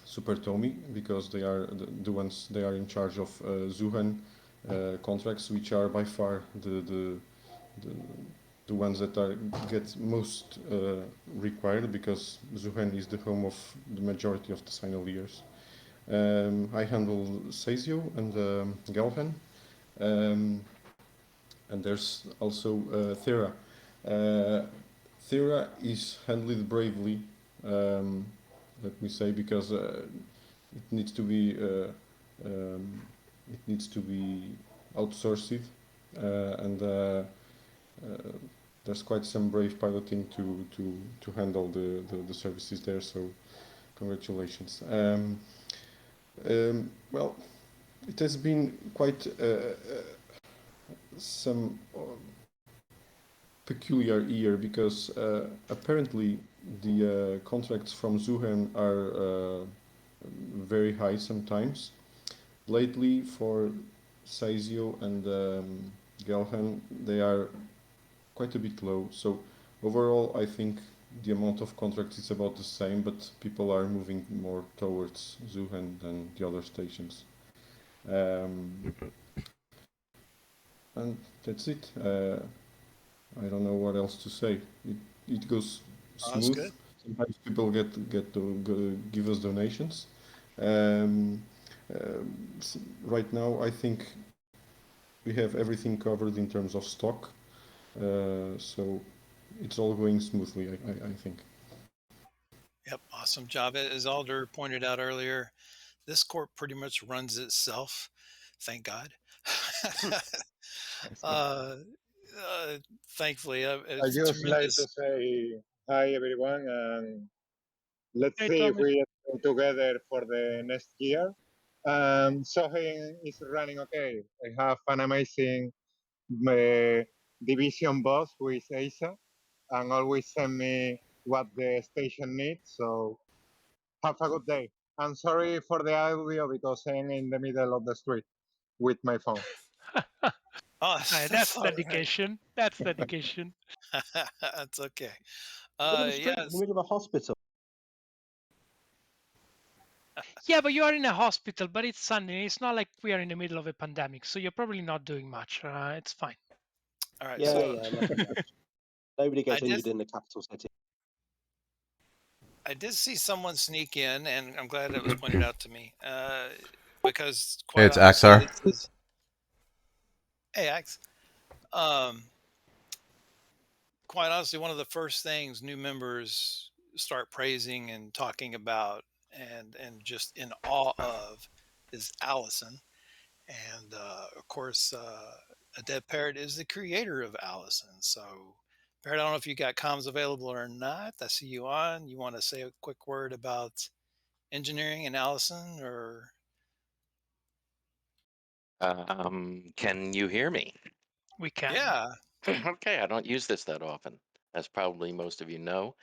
Super Tommy, because they are the ones they are in charge of Zuhan contracts, which are by far the, the ones that are get most required, because Zuhan is the home of the majority of the signaliers. I handle Cesio and Galvan, um, and there's also Thera. Uh, Thera is handled bravely, um, let me say, because it needs to be it needs to be outsourced, and there's quite some brave piloting to handle the services there. So congratulations. Well, it has been quite some peculiar year, because apparently the contracts from Zuhan are very high sometimes. Lately, for Saizio and Gelhan, they are quite a bit low. So overall, I think the amount of contracts is about the same, but people are moving more towards Zuhan than the other stations. Um, and that's it. I don't know what else to say. It goes Oh, that's smooth. good. Sometimes people get to give us donations. Um, right now, I think we have everything covered in terms of stock, so it's all going smoothly. I think. Yep, awesome job. As Alder pointed out earlier, this corp pretty much runs itself. Thank God. uh, uh, Thankfully, I it's just like to tremendous. say hi everyone, and let's Hey, see if Tommy. we stay together for the next year. Sohin is running okay. I have an amazing uh, division boss who is Asa, and always send me what the station needs. So have a good day. I'm sorry for the audio because I'm in the middle of the street with my phone. Oh, That's that's all right. dedication. That's dedication. That's okay. Middle of the street, in the Yes. middle of a hospital. Yeah, but you are in a hospital, but it's sunny. It's not like we are in the middle of a pandemic, so you're probably not doing much. It's fine. All right. Yeah, So yeah. Nobody I gets did injured in the capital city. I did see someone sneak in, and I'm glad it was pointed out to me, because Hey, quite it's honestly, Axar. this is hey X. Um, Quite honestly, one of the first things new members start praising and talking about, and just in awe of, is Allison. And of course, a dead parrot is the creator of Allison. So, Parrot, I don't know if you got comms available or not. I see you on. You want to say a quick word about engineering and Allison, or Can you hear me? We can. yeah, Okay, I don't use this that often, as probably most of you know.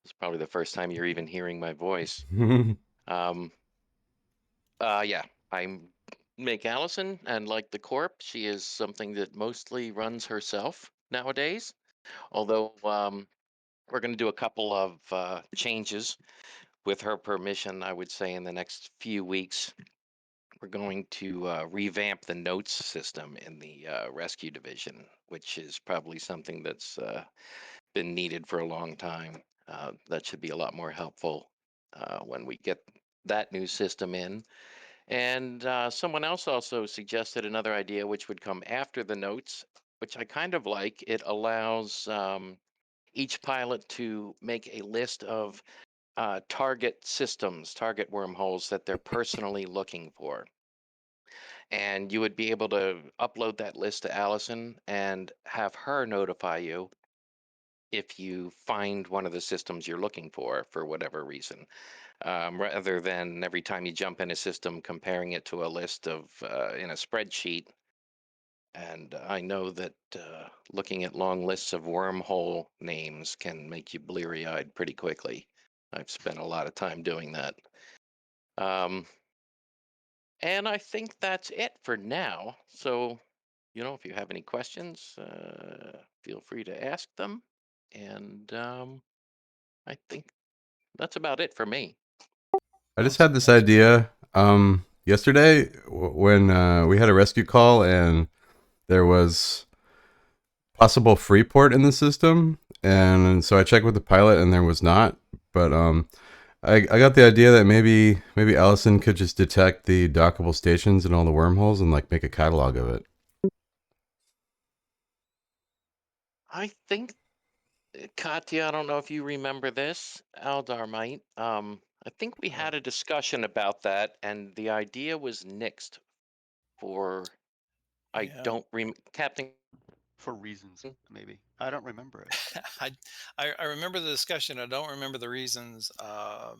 It's probably the first time you're even hearing my voice. Um, yeah, I make Allison, and like the Corp, she is something that mostly runs herself nowadays. Although we're going to do a couple of changes with her permission, I would say, in the next few weeks. We're going to revamp the notes system in the rescue division, which is probably something that's been needed for a long time. That should be a lot more helpful when we get that new system in. And someone else also suggested another idea, which would come after the notes, which I kind of like. It allows each pilot to make a list of target systems, target wormholes that they're personally looking for. And you would be able to upload that list to Allison and have her notify you if you find one of the systems you're looking for whatever reason, rather than every time you jump in a system comparing it to a list of in a spreadsheet. And I know that looking at long lists of wormhole names can make you bleary-eyed pretty quickly. I've spent a lot of time doing that. Um, and I think that's it for now. So, if you have any questions, feel free to ask them. And I think that's about it for me. I just had this idea yesterday when we had a rescue call and there was possible Freeport in the system, and so I checked with the pilot and there was not. But I got the idea that maybe Allison could just detect the dockable stations and all the wormholes and like make a catalog of it. I think, Katya, I don't know if you remember this, Aldar might. I think we had a discussion about that, and the idea was nixed for, I Yeah. don't Captain. For reasons, maybe. I don't remember it. I remember the discussion. I don't remember the reasons. I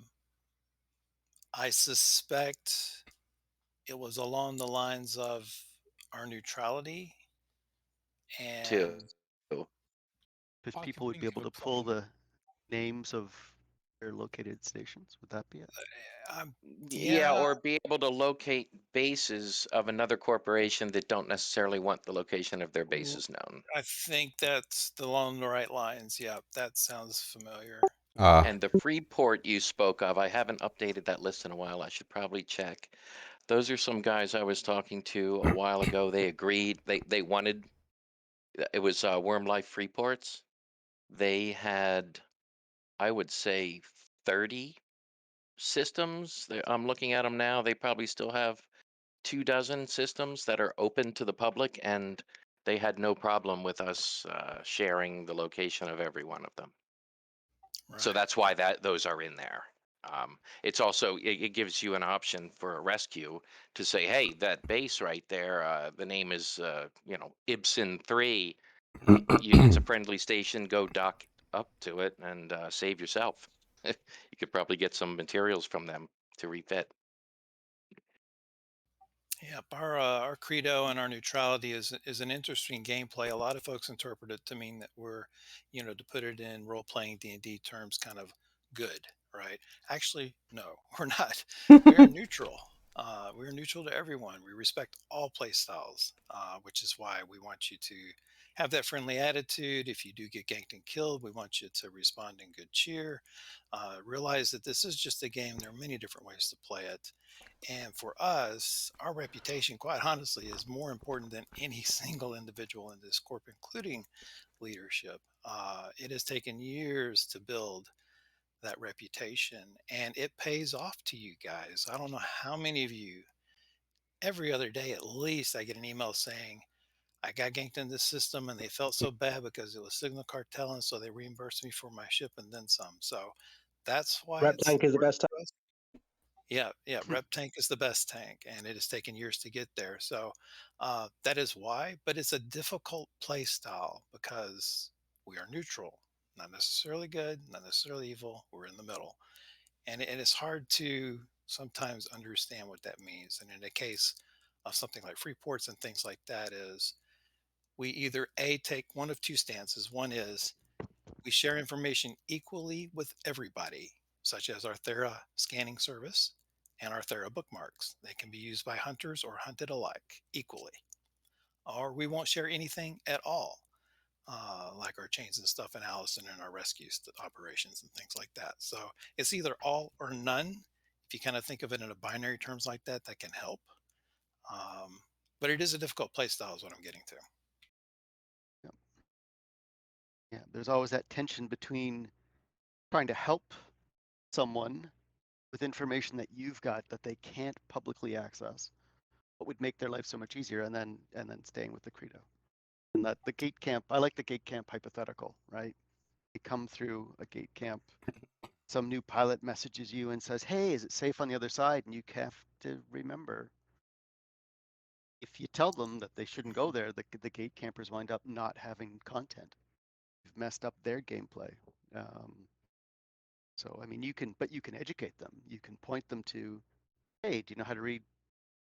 suspect it was along the lines of our neutrality Too. and Because people would be able to pull the names of their located stations. Would that be it? Yeah, or be able to locate bases of another corporation that don't necessarily want the location of their bases known. I think that's along the right lines. Yeah, that sounds familiar. And the Freeport you spoke of, I haven't updated that list in a while. I should probably check. Those are some guys I was talking to a while ago. They agreed. They wanted. It was Worm Life Freeports. They had, I would say, 30 systems. I'm looking at them now. They probably still have 24 systems that are open to the public, and they had no problem with us sharing the location of every one of them. Right. So that's why those are in there. It's also, it gives you an option for a rescue to say, hey, that base right there, the name is, Ibsen 3. It's a friendly station. Go dock up to it and save yourself. You could probably get some materials from them to refit. Yeah, our credo and our neutrality is an interesting gameplay. A lot of folks interpret it to mean that we're, to put it in role playing D&D terms, kind of good, right? Actually, no, we're not. We're neutral. We're neutral to everyone. We respect all play styles, which is why we want you to have that friendly attitude. If you do get ganked and killed, we want you to respond in good cheer. Realize that this is just a game. There are many different ways to play it. And for us, our reputation, quite honestly, is more important than any single individual in this corp, including leadership. It has taken years to build that reputation, and it pays off to you guys. I don't know how many of you, every other day at least, I get an email saying, I got ganked in this system and they felt so bad because it was Signal Cartel, and so they reimbursed me for my ship and then some. So that's why Rep it's tank is the important best tank. for us. Yeah, yeah. Rep tank is the best tank, and it has taken years to get there. So that is why. But it's a difficult play style because we are neutral, not necessarily good, not necessarily evil. We're in the middle, and it's hard to sometimes understand what that means. And in the case of something like free ports and things like that, is we either take one of two stances. One is we share information equally with everybody, such as our Thera scanning service and our Thera bookmarks. They can be used by hunters or hunted alike equally. Or we won't share anything at all, like our chains and stuff in Allison and our rescue operations and things like that. So it's either all or none. If you kind of think of it in a binary terms like that, that can help. But it is a difficult play style is what I'm getting to. Yeah, there's always that tension between trying to help someone with information that you've got that they can't publicly access, what would make their life so much easier, and then staying with the credo. And that the gate camp, I like the gate camp hypothetical, right? You come through a gate camp, some new pilot messages you and says, hey, is it safe on the other side? And you have to remember, if you tell them that they shouldn't go there, the gate campers wind up not having content. You've messed up their gameplay. So, I mean, you can educate them. You can point them to, hey, do you know how to read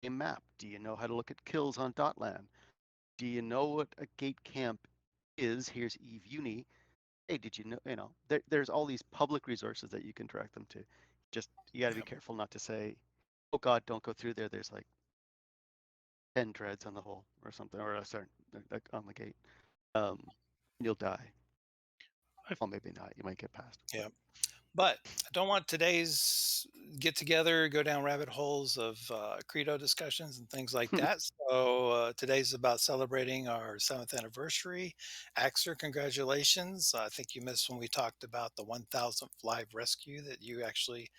a map? Do you know how to look at kills on Dotlan? Do you know what a gate camp is? Here's Eve Uni. Hey, did you know, there's all these public resources that you can direct them to. Just, you gotta be careful not to say, oh God, don't go through there. There's like 10 dreads on the hole or something, or sorry, on the gate. You'll die. Well, maybe not. You might get past. Yeah. But I don't want today's get together go down rabbit holes of credo discussions and things like that. So today's about celebrating our 7th anniversary. Axer, congratulations! I think you missed when we talked about the 1,000th live rescue that you actually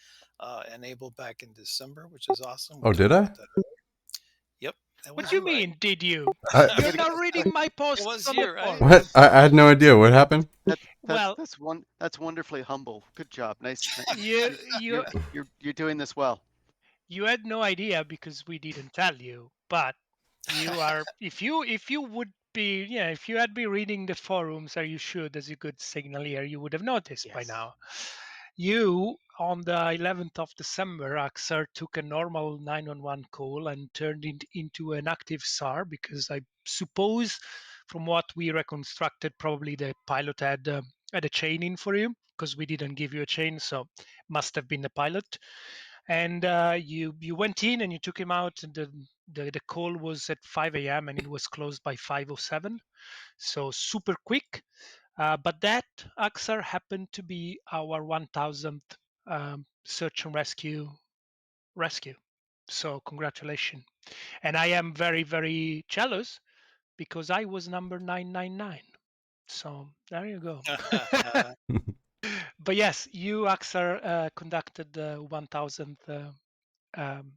enabled back in December, which is awesome. We Oh, did talked I? about that. Yep, that What was do you you, right? mean, did you? I You're not reading my It posts was on you, the right? forum. what? I had no idea what happened. Well, That's wonderfully humble. Good job. Nice. you You're doing this well. you had no idea because we didn't tell you, but you are if you would be if you had been reading the forums, or you should, as a good signalier, you would have noticed by Yes. now. You, on the 11th of December, Axar took a normal 911 call and turned it into an active SAR, because I suppose from what we reconstructed, probably the pilot had a chain in for you, because we didn't give you a chain, so must have been the pilot. And you went in and you took him out, and the call was at 5 a.m. and it was closed by 5:07, so super quick. But that Axar happened to be our 1,000th search and rescue. So congratulations. And I am very, very jealous because I was number 999. So there you go. But yes, you, Axar, conducted the 1,000th um,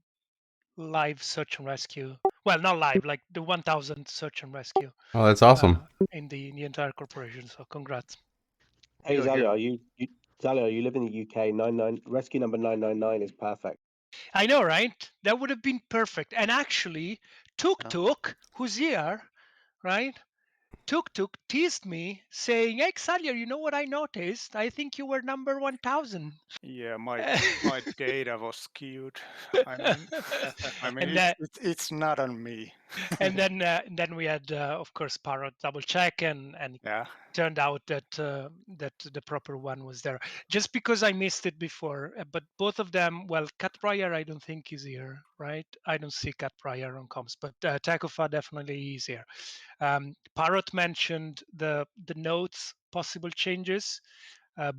live search and rescue. Well, not live, like the 1,000th search and rescue Oh, that's awesome. in the entire corporation. So congrats. Hey, You're a Zalia, hero. Zalia, you live in the UK. Rescue number 999 is perfect. I know, right? That would have been perfect. And actually, Tuk Yeah. Tuk, who's here, right? Tuk Tuk teased me saying, "Hey, Xavier, you know what I noticed? I think you were number 1,000." Yeah, my data was skewed. I mean, and that, it's not on me. and then we had, of course, Parrot double check, and Yeah, turned out that that the proper one was there. Just because I missed it before, but both of them. Well, Cat Pryor, I don't think is here, right? I don't see Cat Pryor on comms, but Takofa definitely is here. Parrot mentioned the notes possible changes,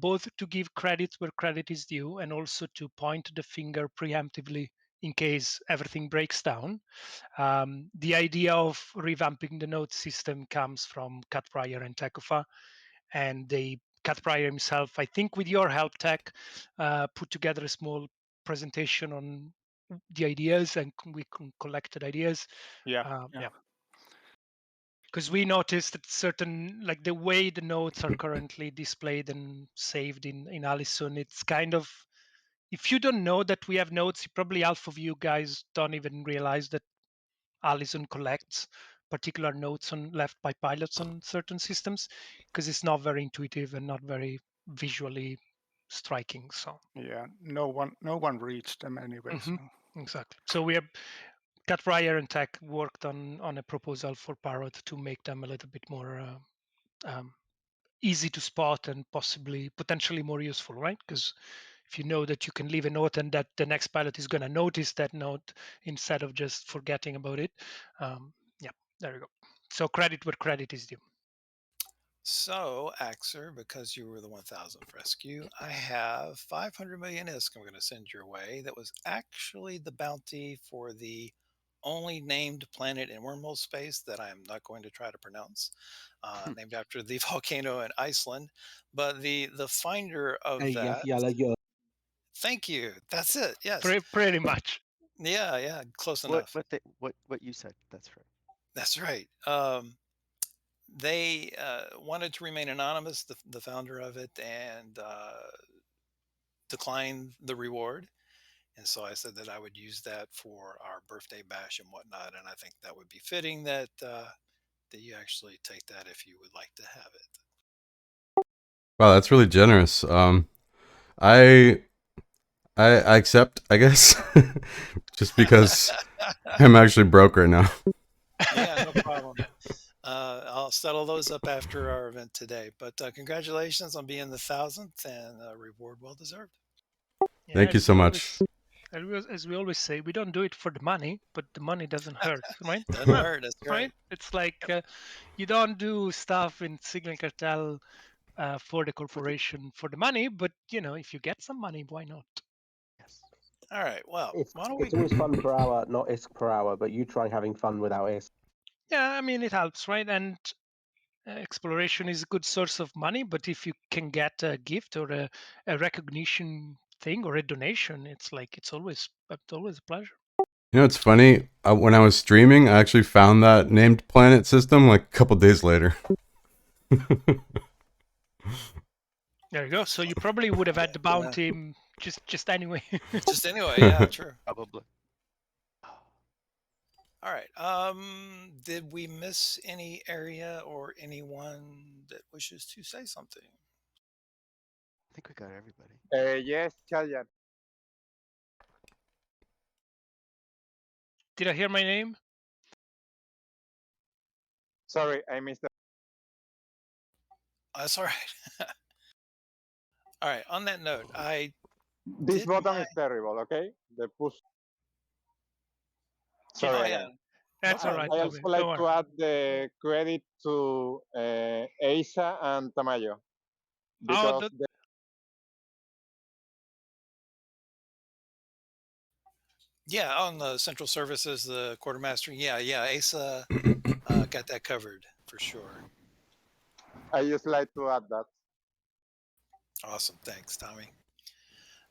both to give credit where credit is due, and also to point the finger preemptively in case everything breaks down. The idea of revamping the note system comes from Cat Pryor and Takofa, and Cat Pryor himself, I think with your help, Tech, put together a small presentation on the ideas, and we collected ideas. yeah. Yeah, because we noticed that certain, like the way the notes are currently displayed and saved in Allison, it's kind of, if you don't know that we have notes, probably half of you guys don't even realize that Allison collects particular notes left by pilots on certain systems, because it's not very intuitive and not very visually striking. So Yeah, no one reached them anyway. So exactly. So we have Cat Pryor and Tech worked on a proposal for Parrot to make them a little bit more um, easy to spot and potentially more useful, right? Because if you know that you can leave a note and that the next pilot is going to notice that note instead of just forgetting about it, yeah, there you go. So credit where credit is due. So, Axer, because you were the 1,000th rescue, I have 500 million ISK I'm going to send your way. That was actually the bounty for the only named planet in wormhole space that I am not going to try to pronounce, named after the volcano in Iceland. But the finder of Hey, that, Yala, thank you. That's it. Yes. Pretty much. Yeah. Close What enough. what you said. That's right. That's right. They wanted to remain anonymous, the founder of it, and decline the reward. And so I said that I would use that for our birthday bash and whatnot. And I think that would be fitting that that you actually take that if you would like to have it. Wow, that's really generous. I I accept, I guess, just because I'm actually broke right now. Yeah, no problem. I'll settle those up after our event today. But congratulations on being the 1,000th, and reward well deserved. Yeah, Thank you so much. As we always say, we don't do it for the money, but the money doesn't hurt, right? Doesn't hurt. That's right. Right? It's like you don't do stuff in Signal Cartel for the corporation for the money. But if you get some money, why not? Yes. All right. Well, It's why don't we? it's always fun per hour, not ISK per hour. But you try having fun without ISK. Yeah, I mean it helps, right? And exploration is a good source of money, but if you can get a gift or a recognition thing or a donation, it's always a pleasure. You know, it's funny. When I was streaming, I actually found that named planet system like a couple days later. There you go. So you probably would have had the bounty just anyway. Just anyway, yeah, true. Probably. All right. Did we miss any area or anyone that wishes to say something? I think we got everybody. Yes, Chayan. Did I hear my name? Sorry, I missed that. That's all right. All right. On that note, I This did button my. is terrible, okay? The push. Sorry Oh again. yeah. That's No, all right. I Don't also worry. like to add the credit to Eisa and Tamayo because Yeah, on the central services, the quartermaster. Yeah, Asa got that covered for sure. I just like to add that. Awesome. Thanks, Tommy.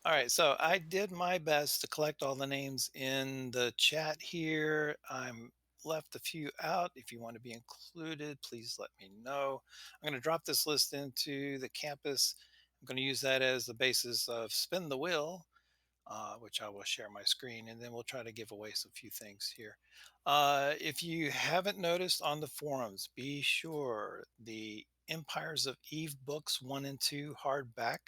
All right, so I did my best to collect all the names in the chat here. I'm left a few out. If you want to be included, please let me know. I'm going to drop this list into the campus. I'm going to use that as the basis of spin the wheel, which I will share my screen, and then we'll try to give away some few things here. If you haven't noticed on the forums, be sure the Empires of Eve books 1 and 2 hardback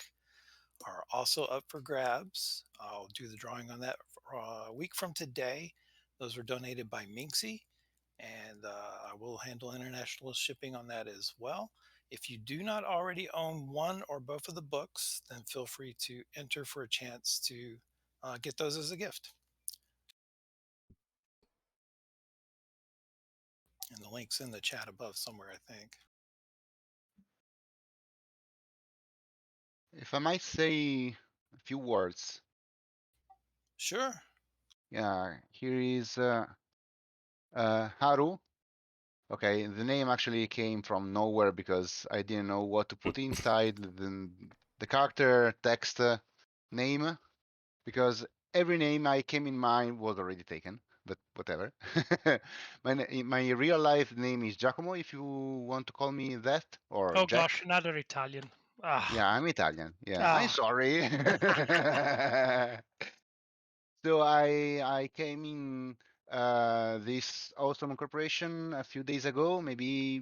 are also up for grabs. I'll do the drawing on that a week from today. Those were donated by Minxie, and I will handle international shipping on that as well. If you do not already own one or both of the books, then feel free to enter for a chance to get those as a gift. And the link's in the chat above somewhere, I think. If I might say a few words. Sure. Yeah, here is Haru. Okay, the name actually came from nowhere because I didn't know what to put inside the character text name, because every name I came in mind was already taken, but whatever. My real life name is Giacomo, if you want to call me that, or Oh Jack. gosh, another Italian. Yeah, I'm Italian. Yeah, I'm sorry. So I came in this awesome corporation a few days ago, maybe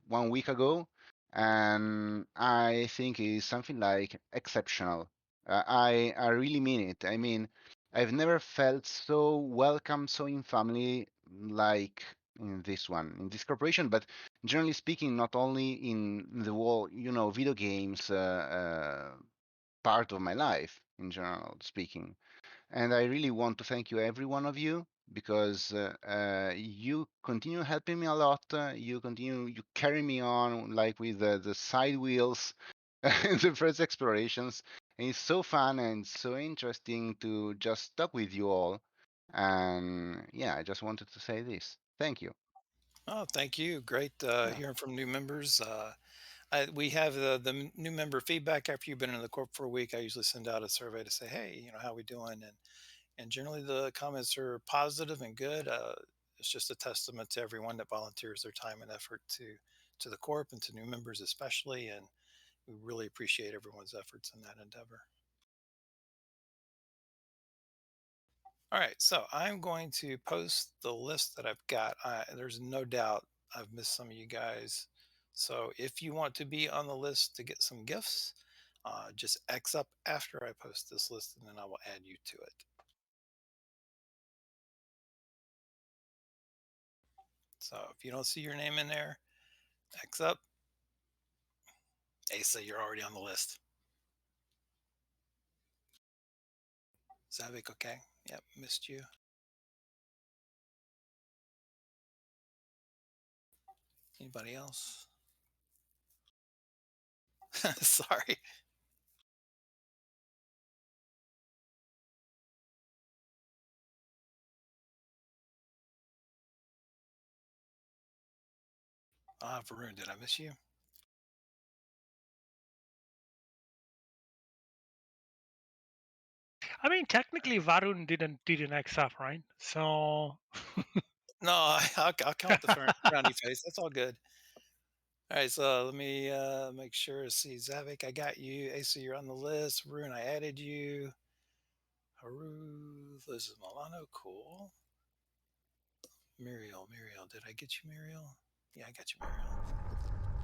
1 week ago, and I think it's something like exceptional. I really mean it. I mean, I've never felt so welcome, so in family like in this one, in this corporation, but generally speaking, not only in the whole, video games part of my life in general speaking. And I really want to thank you, every one of you, because you continue helping me a lot. You carry me on like with the side wheels in the first explorations. And it's so fun and so interesting to just talk with you all. And yeah, I just wanted to say this. Thank you. Oh, thank you. Great hearing from new members. We have the new member feedback after you've been in the corp for a week. I usually send out a survey to say, hey, how we doing? And generally the comments are positive and good. It's just a testament to everyone that volunteers their time and effort to the corp and to new members especially. And we really appreciate everyone's efforts in that endeavor. All right, so I'm going to post the list that I've got. There's no doubt I've missed some of you guys. So if you want to be on the list to get some gifts, just X up after I post this list and then I will add you to it. So if you don't see your name in there, X up. Asa, you're already on the list. Zavik, okay? Yep, missed you. Anybody else? Sorry. Varun, did I miss you? I mean, technically, Varun didn't an XF, right? So No, I'll count the frowny face. That's all good. All right, so let me make sure. See, Zavik, I got you. Asa, you're on the list. Varun, I added you. Haru, this is Milano. Cool. Muriel, did I get you, Muriel? Yeah, I got you, Muriel.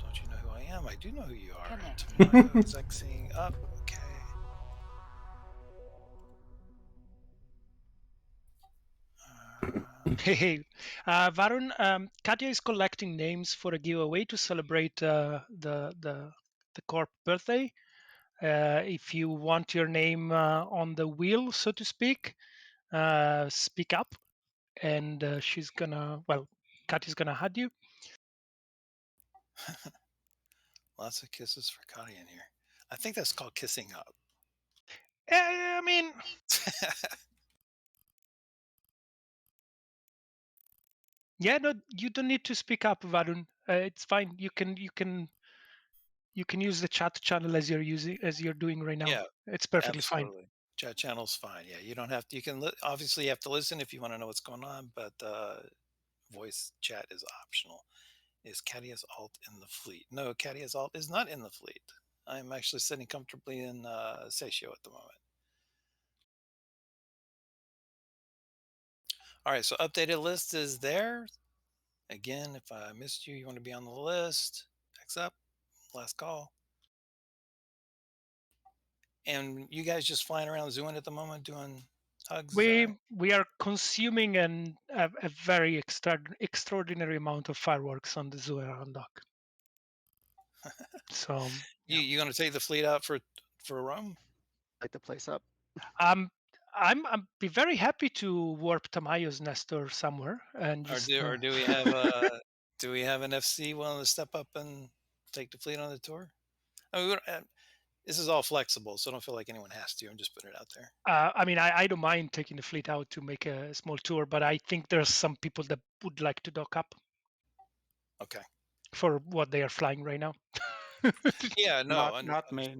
Don't you know who I am? I do know who you are. Tomato is Xing up. Okay. hey, Varun, Katya is collecting names for a giveaway to celebrate the corp birthday. If you want your name on the wheel, so to speak, speak up, and she's gonna. Well, Katya's gonna add you. Lots of kisses for Katya in here. I think that's called kissing up. I mean, yeah, no, you don't need to speak up, Varun. It's fine. You can use the chat channel as you're doing right now. Yeah, It's perfectly absolutely. Chat channel's fine. Yeah, you don't have to. You can obviously you have to listen if you want to know what's going on, but voice chat is optional. Is Katya's alt in the fleet? No, Katya's alt is not in the fleet. I'm actually sitting comfortably in Seishio at the moment. All right, so updated list is there. Again, if I missed you, you want to be on the list. Next up, last call. And you guys just flying around Zooing at the moment, doing hugs. fine. We are consuming a very extraordinary amount of fireworks on the zoo around dock. So you going to take the fleet out for Rome? Light the place up. I'm be very happy to warp Tamayo's nest or somewhere and just. Or do we have do we have an FC willing to step up and take the fleet on the tour? I mean, this is all flexible, so I don't feel like anyone has to. I'm just putting it out there. I mean, I don't mind taking the fleet out to make a small tour, but I think there's some people that would like to dock up. Okay. For what they are flying right now. Yeah, no, not me.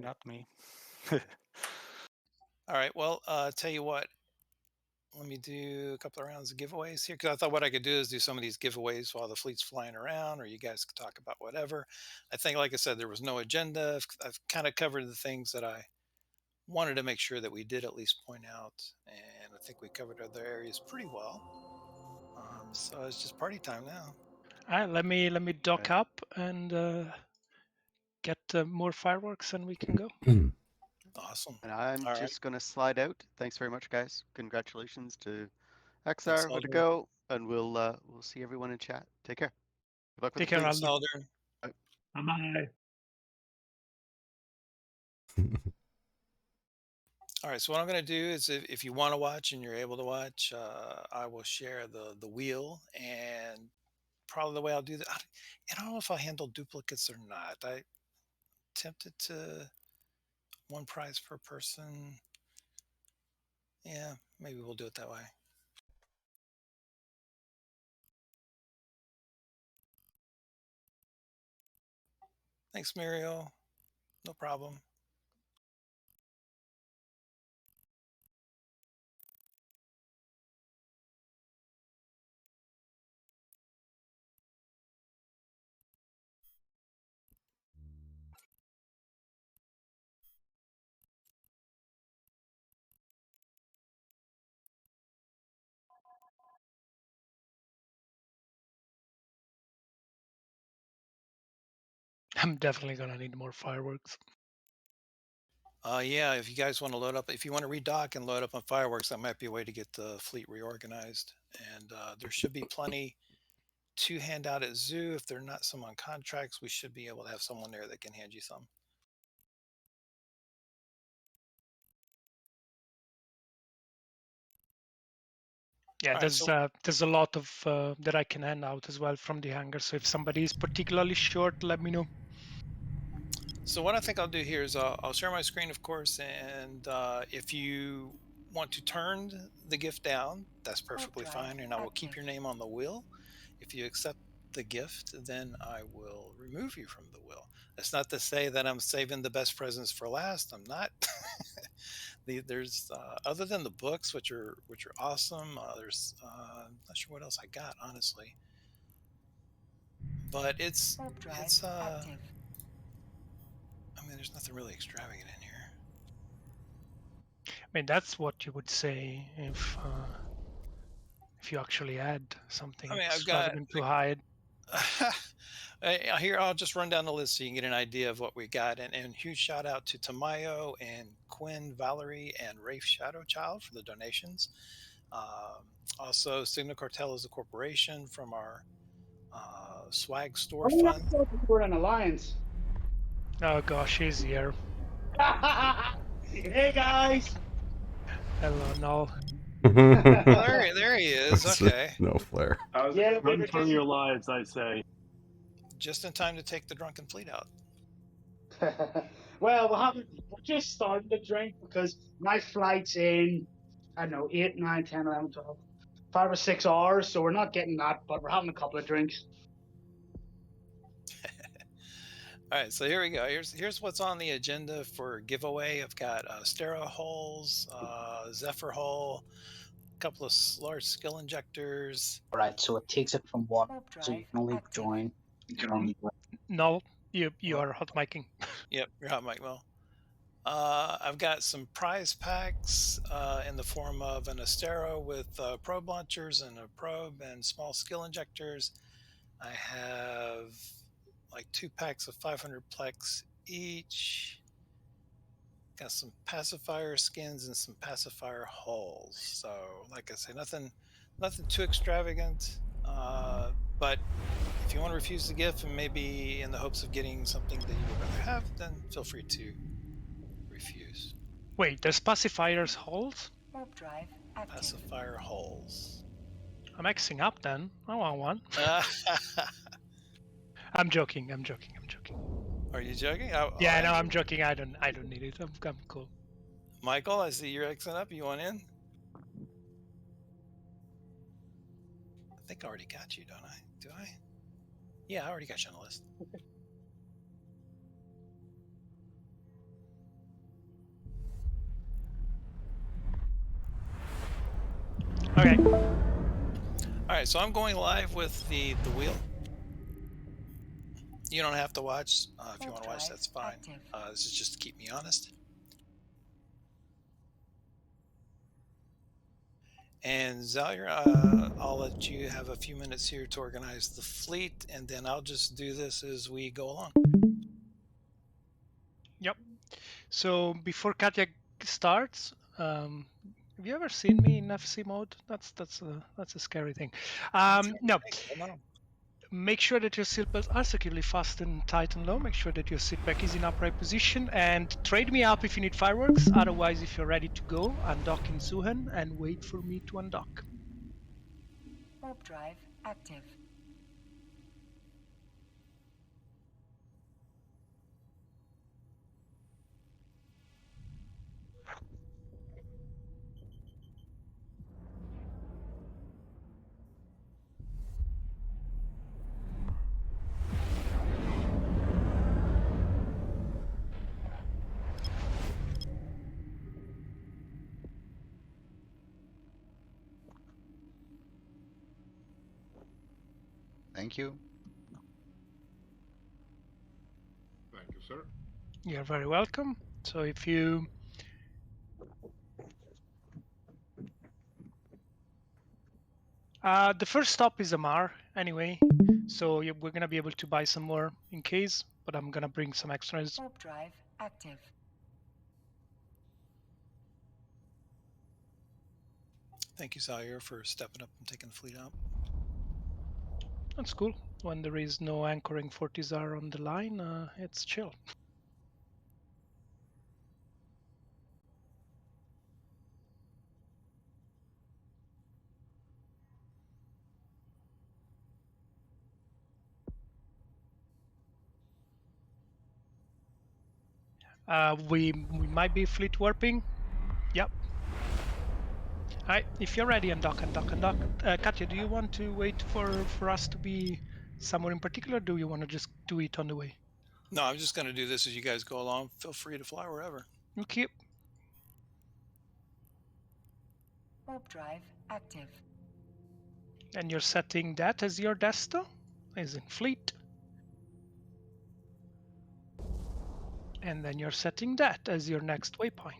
All right. Well, tell you what. Let me do a couple of rounds of giveaways here because I thought what I could do is do some of these giveaways while the fleet's flying around, or you guys could talk about whatever. I think, like I said, there was no agenda. I've kind of covered the things that I wanted to make sure that we did at least point out, and I think we covered other areas pretty well. So it's just party time now. All right, let me dock up and get more fireworks, and we can go. Awesome. And I'm All just going to slide out. Thanks very much, guys. Congratulations to Thanks, XR. Way to Aldrin. go. And we'll see everyone in chat. Take care. Good luck with Take the care, fleets. Thanks, Aldrin. Bye. Bye. All right, so what I'm going to do is if you want to watch and you're able to watch, I will share the wheel, and probably the way I'll do that. I don't know if I'll handle duplicates or not. I tempted to one prize per person. Yeah, maybe we'll do it that way. Thanks, Muriel. No problem. I'm definitely gonna need more fireworks. Yeah, if you guys want to load up, if you want to redock and load up on fireworks, that might be a way to get the fleet reorganized. And there should be plenty to hand out at Zoo. If there are not some on contracts, we should be able to have someone there that can hand you some. Yeah, All right, there's a lot of that I can hand out as well from the hangar. So if somebody is particularly short, let me know. So what I think I'll do here is I'll share my screen, of course, and if you want to turn the gift down, that's perfectly fine, and I will keep your name on the wheel. If you accept the gift, then I will remove you from the wheel. That's not to say that I'm saving the best presents for last. I'm not. There's other than the books, which are awesome. There's I'm not sure what else I got, honestly, but it's I mean, there's nothing really extravagant in here. I mean, that's what you would say if you actually had something I mean, I've got extravagant to hide. here. I'll just run down the list so you can get an idea of what we got. And huge shout out to Tamayo and Quinn, Valerie, and Rafe Shadowchild for the donations. Also, Signal Cartel is a corporation from our swag store fund. We're an alliance. Oh gosh, he's here. Hey guys. Hello, Null. Oh, there he is. Okay, No flare. Yeah, Run for your lives, I say. just in time to take the drunken fleet out. well, we're just starting to drink because my flight's in, I don't know, 8, 9, 10, 11, 12, 5 or 6 hours. So we're not getting that, but we're having a couple of drinks. All right, so here we go. Here's what's on the agenda for giveaway. I've got Stera holes, Zephyr hole, a couple of large skill injectors. All right, so it takes it from one, so you can only join. Null, you are hot micing. Yep, you're hot, Mike. Well, I've got some prize packs in the form of an Astero with probe launchers and a probe and small skill injectors. I have like 2 packs of 500 plex each. Got some pacifier skins and some pacifier hulls. So, like I say, nothing too extravagant. But if you want to refuse the gift and maybe in the hopes of getting something that you would rather have, then feel free to refuse. Wait, there's pacifiers holes? Pacifier hulls. I'm Xing up then. I want one. I'm joking. Are you joking? Yeah, no, I'm joking. I don't need it. I'm cool. Michael, I see you're Xing up. You want in? I think I already got you, don't I? Do I? Yeah, I already got you on the list. Okay. All right, so I'm going live with the wheel. You don't have to watch. If you want to watch, that's fine. This is just to keep me honest. And Zalier, I'll let you have a few minutes here to organize the fleet, and then I'll just do this as we go along. Yep. So before Katya starts, have you ever seen me in FC mode? That's a scary thing. No. Make sure that your seatbelts are securely fastened tight and low. Make sure that your seat back is in upright position, and trade me up if you need fireworks. Otherwise, if you're ready to go, undock in Zuhan and wait for me to undock. Warp drive active. Thank you. Thank you, sir. You're very welcome. So if you the first stop is Amar anyway, so we're gonna be able to buy some more in case, but I'm gonna bring some extras. Warp drive active. Thank you, Zalier, for stepping up and taking the fleet out. That's cool. When there is no anchoring Fortizar on the line, it's chill. We might be fleet warping. Yep. All right, if you're ready, undock. Katya, do you want to wait for us to be somewhere in particular? Or do you want to just do it on the way? No, I'm just going to do this as you guys go along. Feel free to fly wherever. Okay. Warp drive active. And you're setting that as your desto, as in fleet. And then you're setting that as your next waypoint.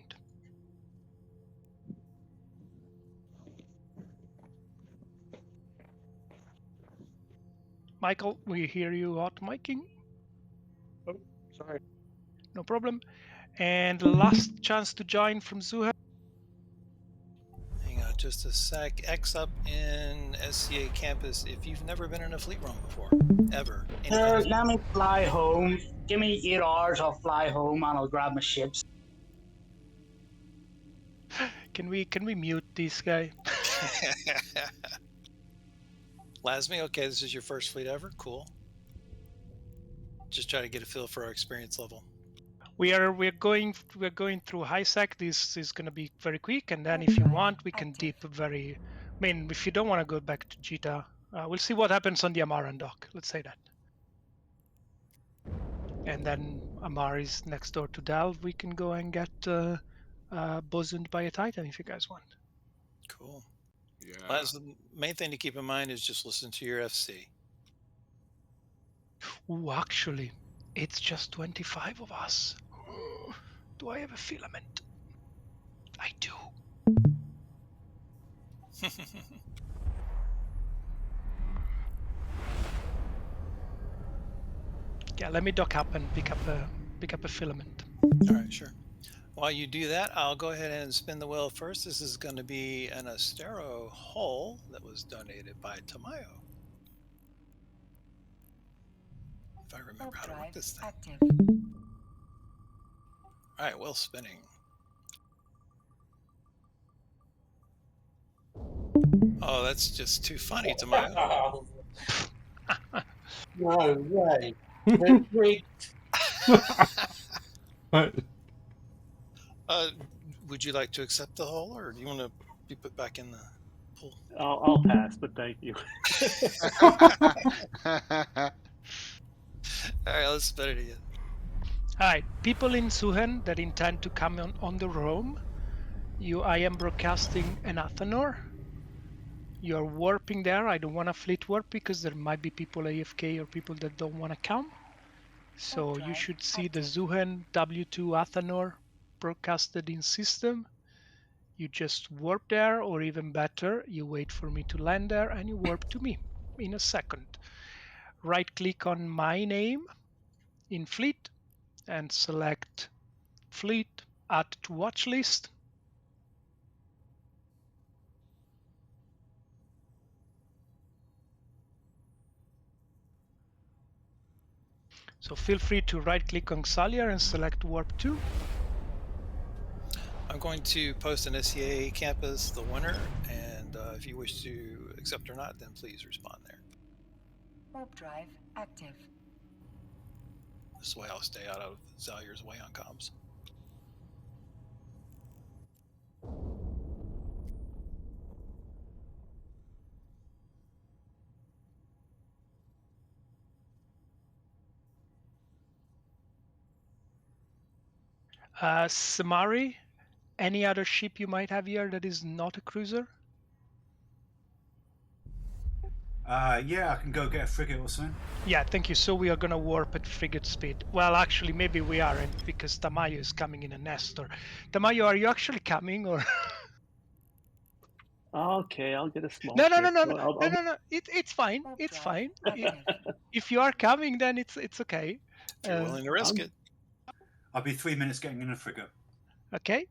Michael, we hear you hot micing. Oh, sorry. No problem. And last chance to join from Zuha. Hang on just a sec. X up in SCA campus if you've never been in a fleet room before, ever. Let me fly home. Give me 8 hours, I'll fly home and I'll grab my ships. Can we mute this guy? Lasme, okay, this is your first fleet ever? Cool. Just try to get a feel for our experience level. We're going through high sec. This is going to be very quick, and then if you want, we can dip very. I mean, if you don't want to go back to Jita, we'll see what happens on the Amaran dock. Let's say that. And then Amar is next door to Delve. We can go and get bosuned by a Titan if you guys want. Cool. Yeah. Laz, the main thing to keep in mind is just listen to your FC. Ooh, actually, it's just 25 of us. Do I have a filament? I do. Yeah, let me dock up and pick up a filament. All right, sure. While you do that, I'll go ahead and spin the wheel first. This is going to be an Astero hull that was donated by Tamayo. If I remember how to work this thing. Active. All right, wheel spinning. Oh, that's just too funny, Tamayo. No way. They're rigged. What? Would you like to accept the hull, or do you want to be put back in the pool? I'll pass, but thank you. All right, let's spin it again. All right, people in Suhen that intend to come on the roam, I am broadcasting an Athanor. You're warping there. I don't want to fleet warp because there might be people AFK or people that don't want to come. So you should see the Zuhen W2 Athanor broadcasted in system. You just warp there, or even better, you wait for me to land there and you warp to me in a second. Right click on my name in fleet and select fleet, add to watch list. So feel free to right click on Xaliar and select warp 2. I'm going to post an SCA campus, the winner, and if you wish to accept or not, then please respond there. Warp drive active. This way I'll stay out of Zaliar's way on comms. Samari, any other ship you might have here that is not a cruiser? Yeah, I can go get a frigate or something. Yeah, thank you. So we are going to warp at frigate speed. Well, actually, maybe we aren't because Tamayo is coming in a Nestor. Tamayo, are you actually coming or? Okay, I'll get a small. No. It's fine. Warp It's drive fine. active. If you are coming, then it's okay. If you're willing to risk it. I'll be 3 minutes getting in a frigate. Okay.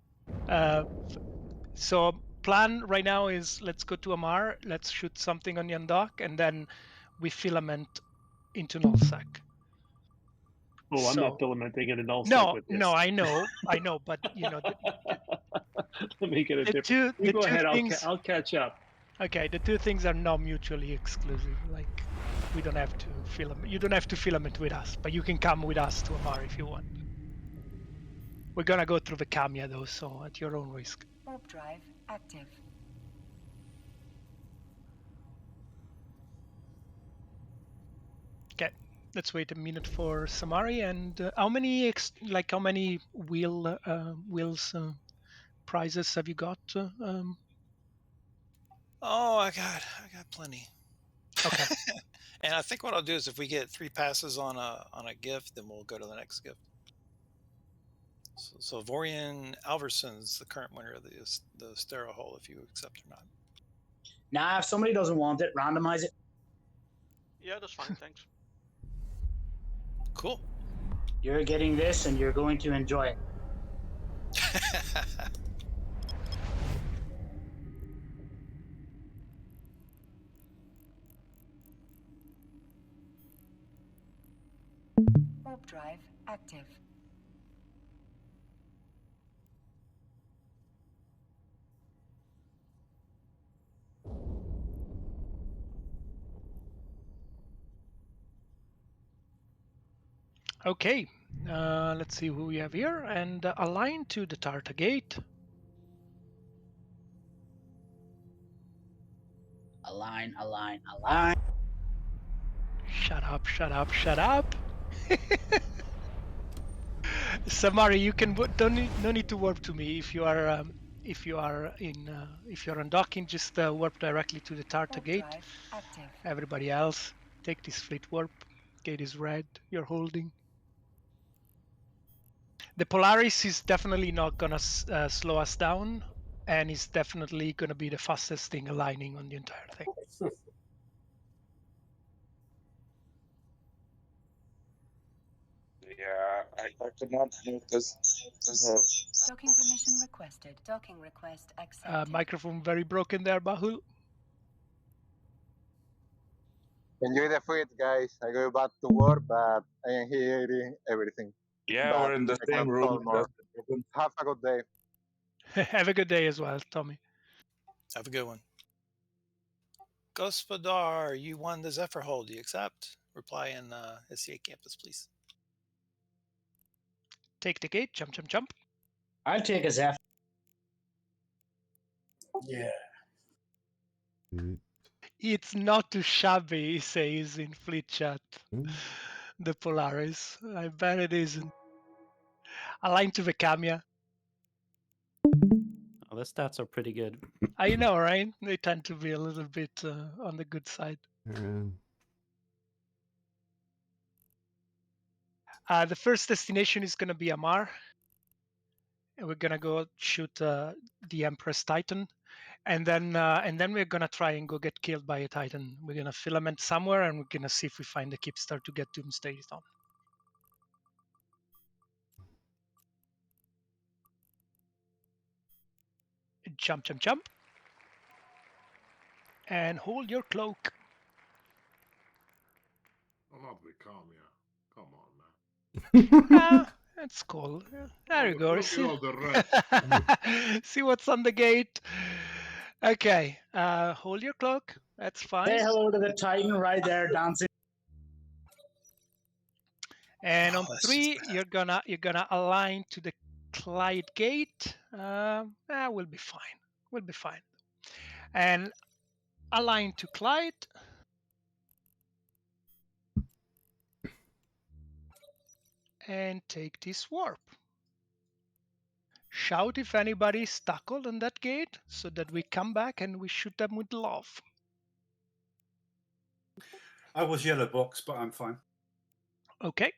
So plan right now is let's go to Amar, let's shoot something on Yandock, and then we filament into nullsec. Oh, I'm not filamenting in a nullsec No, with this. no, I know, but you know. Let me get a the different. two, go ahead. things, I'll catch up. Okay, the two things are not mutually exclusive. Like we don't have to filament. You don't have to filament with us, but you can come with us to Amar if you want. We're gonna go through the Kamiya though, so at your own risk. Warp drive active. Okay, let's wait a minute for Samari. And how many wheels prizes have you got? Oh, I got plenty. Okay. And I think what I'll do is if we get 3 passes on a gift, then we'll go to the next gift. So Vorian Alverson's the current winner of the Stero hole, if you accept or not. Nah, if somebody doesn't want it, randomize it. Yeah, that's fine. Thanks. Cool. You're getting this, and you're going to enjoy it. Warp drive active. Okay, let's see who we have here. And align to the Tarta Gate. Align, align, align. Shut up, shut up, shut up. Samari, you can no need to warp to me if you are if you're undocking, just warp directly to the Tarta Gate. Active. Everybody else, take this fleet warp. Gate is red. You're holding. The Polaris is definitely not gonna slow us down, and is definitely gonna be the fastest thing aligning on the entire thing. Yeah, I could not notice. Docking permission requested. Docking request accepted. Microphone very broken there, Bahul. Enjoy the food, guys. I go back to work, but I am hearing everything. Yeah, But we're in the I same cannot room. talk more. That's the problem. Have a good day. Have a good day as well, Tommy. Have a good one. Gospodar, you won the Zephyr hole. Do you accept? Reply in SCA campus, please. Take the gate. Jump, jump, jump. I'll take a Zephyr. Yeah. It's not too shabby, he says in fleet chat. The Polaris. I bet it isn't. Aligned to the Kamiya. Oh, the stats are pretty good. I know, right? They tend to be a little bit on the good side. The first destination is going to be Amar. And we're going to go shoot the Empress Titan. And then we're going to try and go get killed by a Titan. We're going to filament somewhere, and we're going to see if we find the Kipstar to get Doomsday on. Jump, jump, jump. And hold your cloak. I'm not the Kamiya. Come on, man. That's cool. There you go. Look at all the rest. See what's on the gate. Okay. Hold your cloak. That's fine. Say hello to the Titan right there dancing. And on 3, you're gonna align to the Clyde gate. We'll be fine. We'll be fine. And align to Clyde. And take this warp. Shout if anybody's tackled on that gate, so that we come back and we shoot them with love. I was yellow box, but I'm fine. Okay.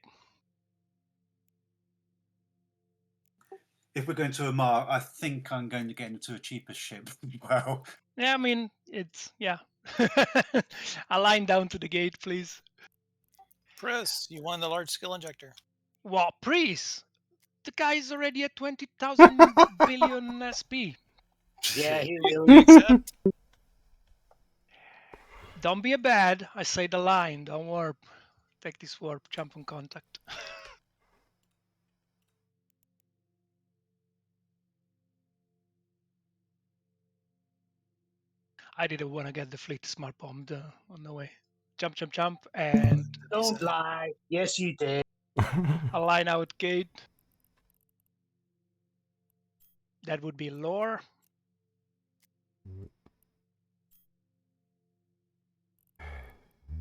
If we're going to Amar, I think I'm going to get into a cheaper ship. Wow. Yeah, I mean, it's, yeah. Align down to the gate, please. Chris, you won the large skill injector. What, Priest? The guy's already at 20,000 billion SP. Yeah, he really accept. Don't be a bad. I say the line. Don't warp. Take this warp. Jump on contact. I didn't want to get the fleet smart bombed on the way. Jump, jump, jump, and don't lie. Yes, you did. align out gate. That would be lore.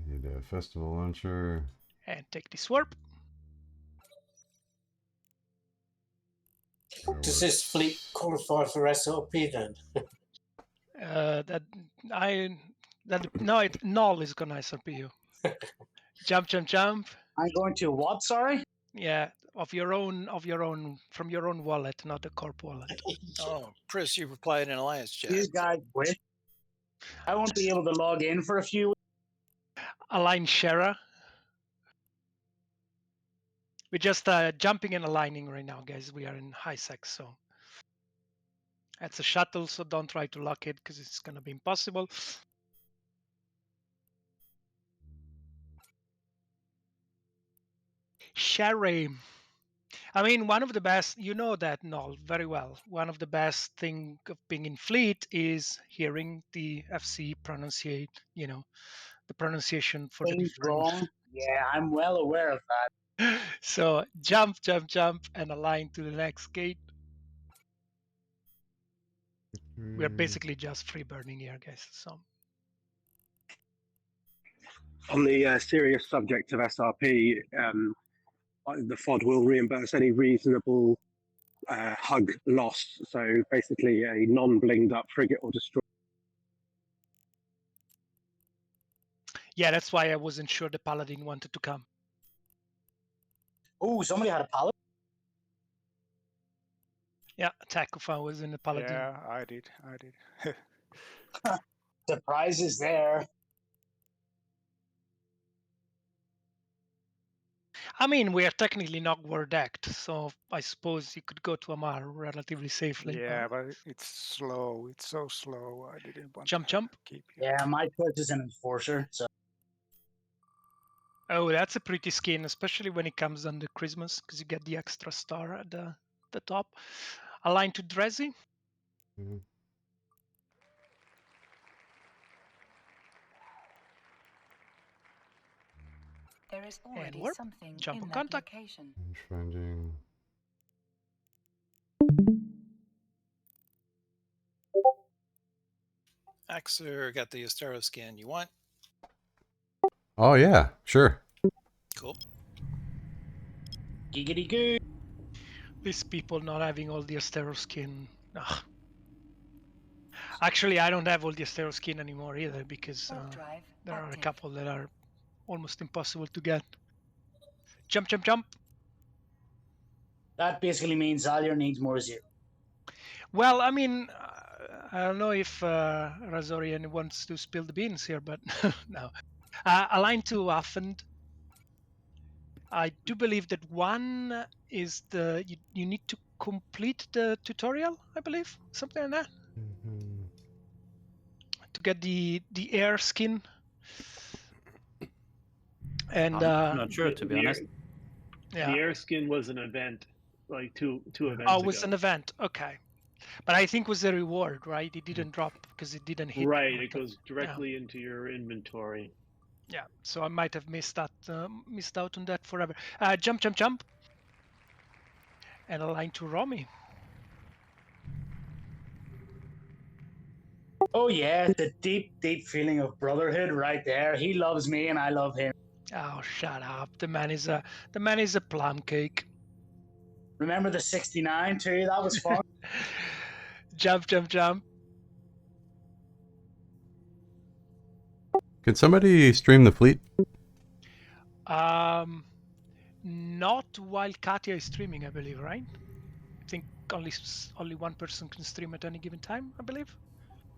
Need a festival launcher. And take this warp. Does this fleet qualify for SRP then? Null is gonna SRP you. Jump. I'm going to what? Sorry. Yeah, from your own wallet, not a corp wallet. Oh, Chris, you replied in Alliance chat. These guys quit. I won't be able to log in for a few. Align Shara. We're just jumping and aligning right now, guys. We are in high sex, so that's a shuttle. So don't try to lock it because it's gonna be impossible. Sherry. I mean, one of the best, you know that, Noel, very well. One of the best thing of being in fleet is hearing the FC pronunciate, the pronunciation for the Things different. wrong. Yeah, I'm well aware of that. So jump, and align to the next gate. We're basically just free burning here, guys. So On the serious subject of SRP, the FOD will reimburse any reasonable hug loss. So basically, a non-blinged up frigate or destroyer. yeah, that's why I wasn't sure the Paladin wanted to come. Oh, somebody had a Paladin. Yeah, Takufa was in the Paladin. Yeah, I did. Surprise is there. I mean, we are technically not war decked, so I suppose you could go to Amar relatively safely. Yeah, but it's slow. It's so slow. I didn't want Jump. to keep you. Yeah, my choice is an enforcer. So. Oh, that's a pretty skin, especially when it comes under Christmas, because you get the extra star at the top. Align to Drezzy. Mm-hmm. There is already warp. something Jump in on that contact. location. Finding. Axer got the Astero skin. You want? Oh yeah, sure. Cool. Giggity goo. These people not having all the Astero skin. Ugh. Actually, I don't have all the Astero skin anymore either because there are a couple that are almost impossible to get. Jump. That basically means Zalia needs more zero. Well, I mean, I don't know if Razorian wants to spill the beans here, but no. Align to Affend. I do believe that one is you need to complete the tutorial, I believe, something like that, to get the air skin. And I'm not sure, to be honest. Yeah. The air skin was an event, like two events Oh, ago. it was an event. Okay. But I think it was a reward, right? It didn't drop because it didn't hit. Right, it goes directly into your inventory. Yeah, so I might have missed out on that forever. Jump, and align to Romy. Oh yeah, the deep feeling of brotherhood right there. He loves me and I love him. Oh, shut up! The man is a plum cake. Remember the 69 too? That was fun. Jump. Can somebody stream the fleet? Not while Katya is streaming, I believe, right? I think only one person can stream at any given time, I believe.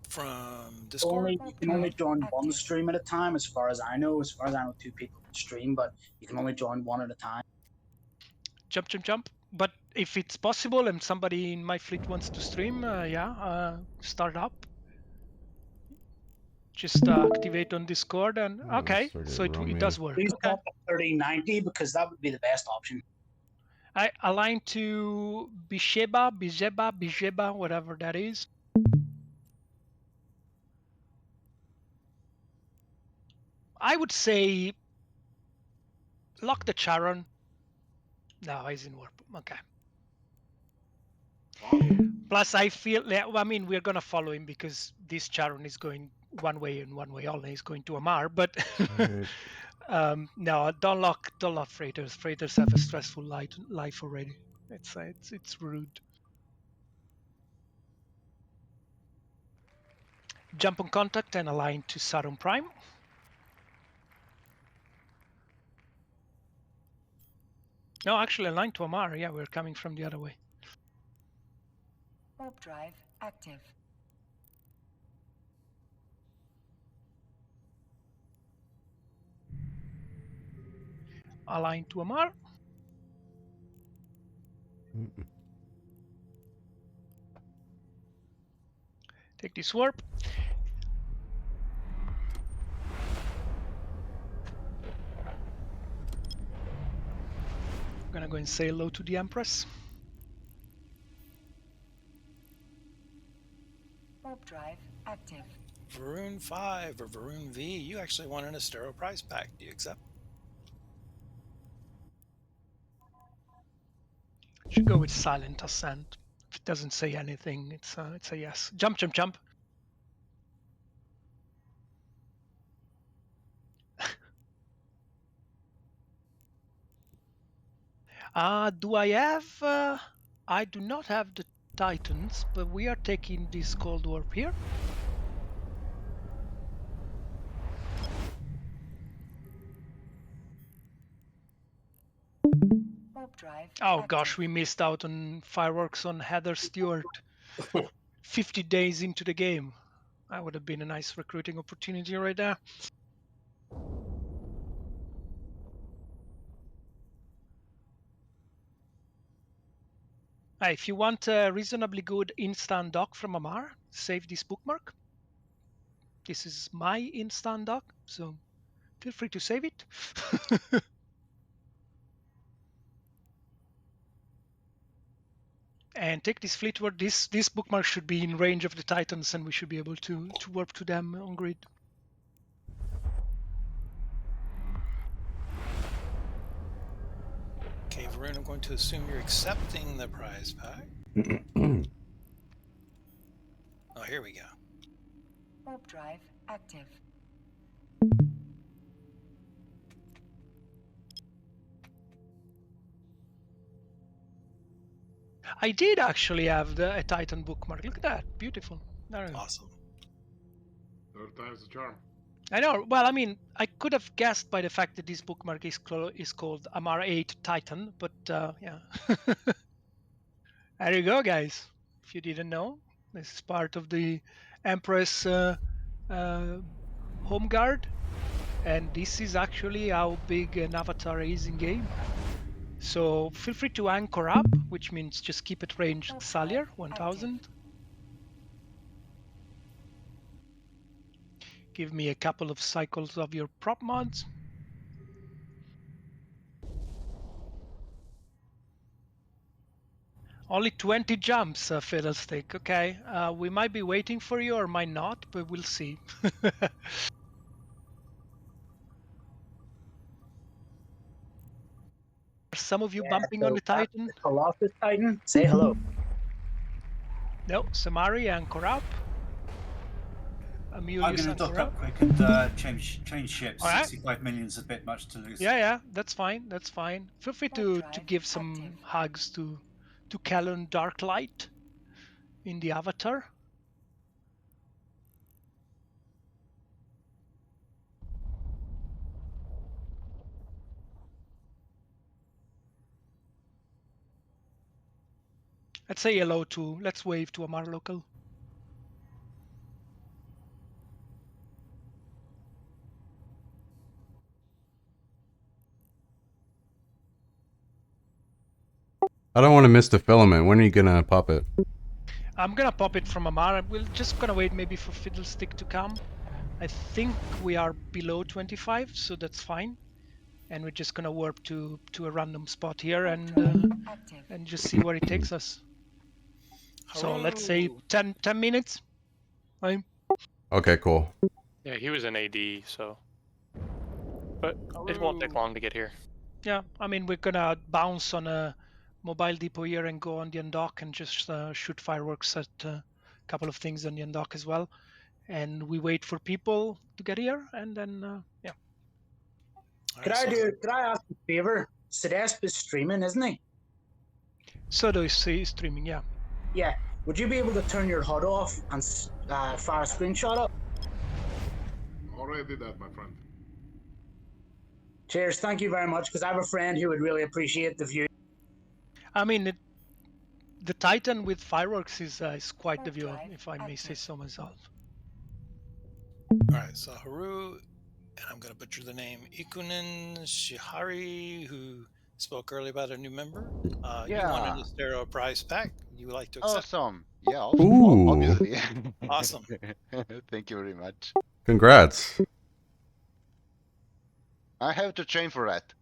From Discord? You can only join one stream at a time, as far as I know. As far as I know, two people can stream, but you can only join one at a time. Jump. But if it's possible and somebody in my fleet wants to stream, start up. Just activate on Discord and okay, so it does work. Please Okay. pop 3090 because that would be the best option. I align to Bijeba, whatever that is. I would say lock the Charon. No, he's in warp. Okay. Plus, I feel, I mean, we're going to follow him because this Charon is going one way and one way only. He's going to Amar, but no, don't lock freighters. Freighters have a stressful life already. It's rude. Jump on contact and align to Saturn Prime. No, actually align to Amar. Yeah, we're coming from the other way. Warp drive active. Align to Amar. Take this warp. I'm gonna go and say hello to the Empress. Warp drive active. Varun 5 or Varun V, you actually won an Astero prize pack. Do you accept? Should go with silent ascent. If it doesn't say anything, it's a yes. Jump, jump, jump. Do I have? I do not have the Titans, but we are taking this cold warp here. Warp drive. Oh active. gosh, we missed out on fireworks on Heather Stewart. 50 days into the game. That would have been a nice recruiting opportunity right there. If you want a reasonably good instant dock from Amar, save this bookmark. This is my instant dock, so feel free to save it. And take this fleetward. This bookmark should be in range of the Titans, and we should be able to warp to them on grid. Okay, Varun, I'm going to assume you're accepting the prize pack. Oh, here we go. Warp drive active. I did actually have a Titan bookmark. Look at that, beautiful. Awesome. Third time's the charm. I know. Well, I mean, I could have guessed by the fact that this bookmark is called Amar 8 Titan, but yeah. There you go, guys. If you didn't know, this is part of the Empress home guard, and this is actually how big an avatar is in game. So feel free to anchor up, which means just keep it range Salier 1000. Give me a couple of cycles of your prop mods. Only 20 jumps, Fiddlestick. Okay, we might be waiting for you or might not, but we'll see. Some of you bumping on the Titan? Colossus Titan, say hello. No, Samari, anchor up. I'm Amulius, going to dock anchor up quick and change ships. All right. 65 million's a bit much to lose. Yeah, that's fine. That's fine. Feel free to give some hugs to Kellen Darklight in the avatar. Let's say hello to, let's wave to Amar Local. I don't want to miss the filament. When are you gonna pop it? I'm gonna pop it from Amar. We're just gonna wait maybe for Fiddlestick to come. I think we are below 25, so that's fine. And we're just gonna warp to a random spot here and just see where it takes us. So let's say 10 minutes. Fine. Okay, cool. Yeah, he was in AD, so. But it won't take long to get here. Yeah, I mean, we're gonna bounce on a mobile depot here and go on the undock and just shoot fireworks at a couple of things on the undock as well. And we wait for people to get here, and then yeah. Could I ask a favor? Sedesp is streaming, isn't he? Sodo is streaming, yeah. Yeah. Would you be able to turn your HUD off and fire a screenshot up? Already did that, my friend. Cheers. Thank you very much, because I have a friend who would really appreciate the view. I mean, the Titan with fireworks is quite the view, if I may say so myself. All right, so Haru, and I'm going to butcher the name, Ikunin Shihari, who spoke earlier about a new member. You wanted a Stereo prize pack. You would like to accept? Awesome. Yeah, Ooh. obviously. Awesome. Thank you very much. Congrats. I have to train for that.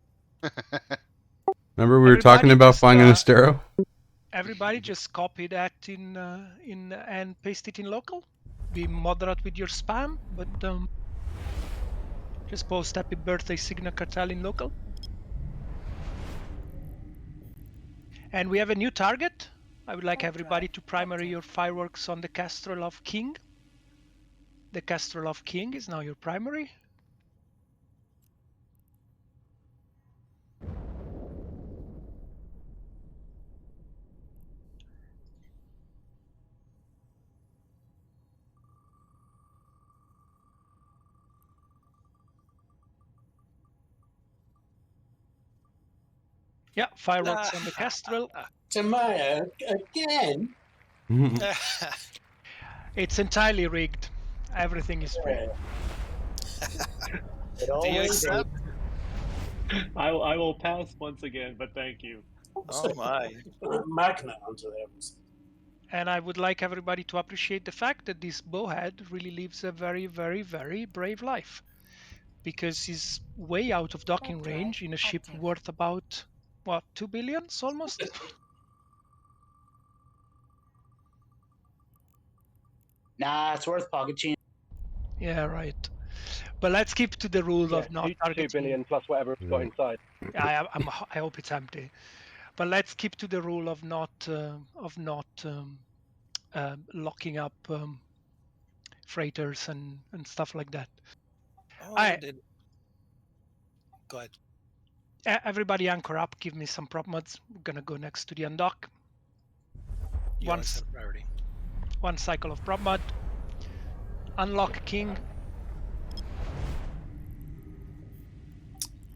Remember we were talking about finding a stereo? Everybody just copy that in and paste it in local. Be moderate with your spam, but just post happy birthday Signa Cartel in local. And we have a new target. I would like everybody to primary your fireworks on the Castrol of King. The Castrol of King is now your primary. Yeah, fireworks on the Castrol. Tamaya, again? It's entirely rigged. Everything is rigged. It always is. I will pass once again, but thank you. Oh my. Magna onto them. And I would like everybody to appreciate the fact that this bowhead really lives a very, very, very brave life. Because he's way out of docking range in a ship worth about, what, 2 billion almost? Nah, it's worth pocket change. Yeah, right. But let's keep to the rule of not targeting. 2 billion plus whatever it's got inside. I hope it's empty. But let's keep to the rule of not locking up freighters and stuff like that. Oh, Go ahead. Everybody anchor up. Give me some prop mods. We're gonna go next to the undock. Priority. One cycle of prop mod. Unlock King.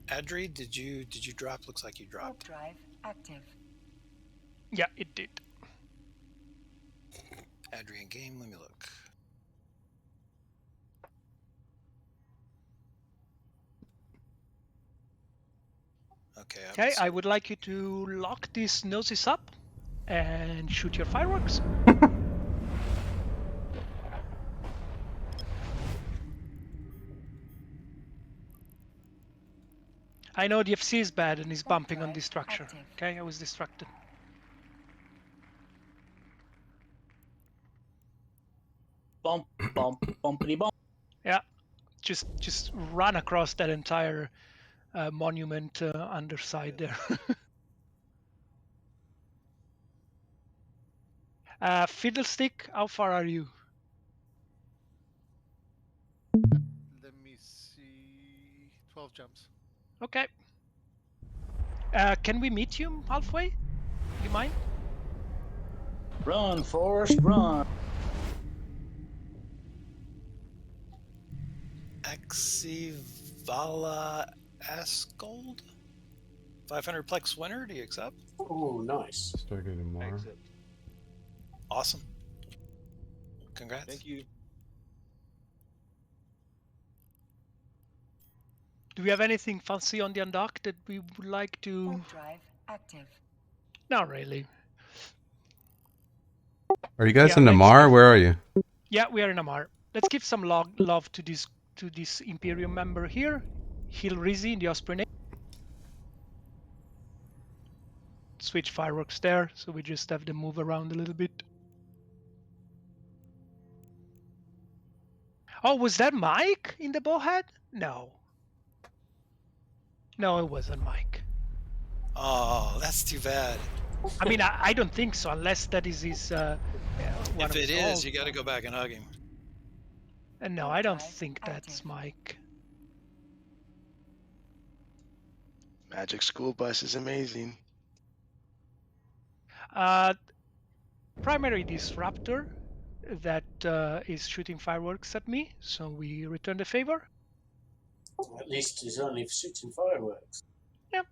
Adri, did you drop? Looks like you dropped. Drive active. Yeah, it did. Adri in game. Let me look. Okay, I would like you to lock these noses up and shoot your fireworks. I know the FC is bad and is bumping on this structure. Okay, I was distracted. Bump, bump, bumpity bump. Yeah, just run across that entire monument underside there. Fiddlestick, how far are you? Let me see. 12 jumps. Okay. Can we meet you halfway? Do you mind? Run, Forrest, run. Axivala Asgold? 500 plex winner, do you accept? Oh, nice. Stargate tomorrow. Awesome. Congrats. Thank you. Do we have anything fancy on the undock that we would like to? Drive active. Not really. Are you guys in Namar? Where are you? Yeah, we are in Namar. Let's give some love to this Imperium member here, Hill Rizzi in the Osprey name. Switch fireworks there, so we just have them move around a little bit. Oh, was that Mike in the bowhead? No. No, it wasn't Mike. Oh, that's too bad. I mean, I don't think so, unless that is his one If of it his is, old. you got to go back and hug him. And no, I don't think that's Mike. Magic School Bus is amazing. Primary disruptor that is shooting fireworks at me, so we return the favor. At least he's only shooting fireworks. Yep.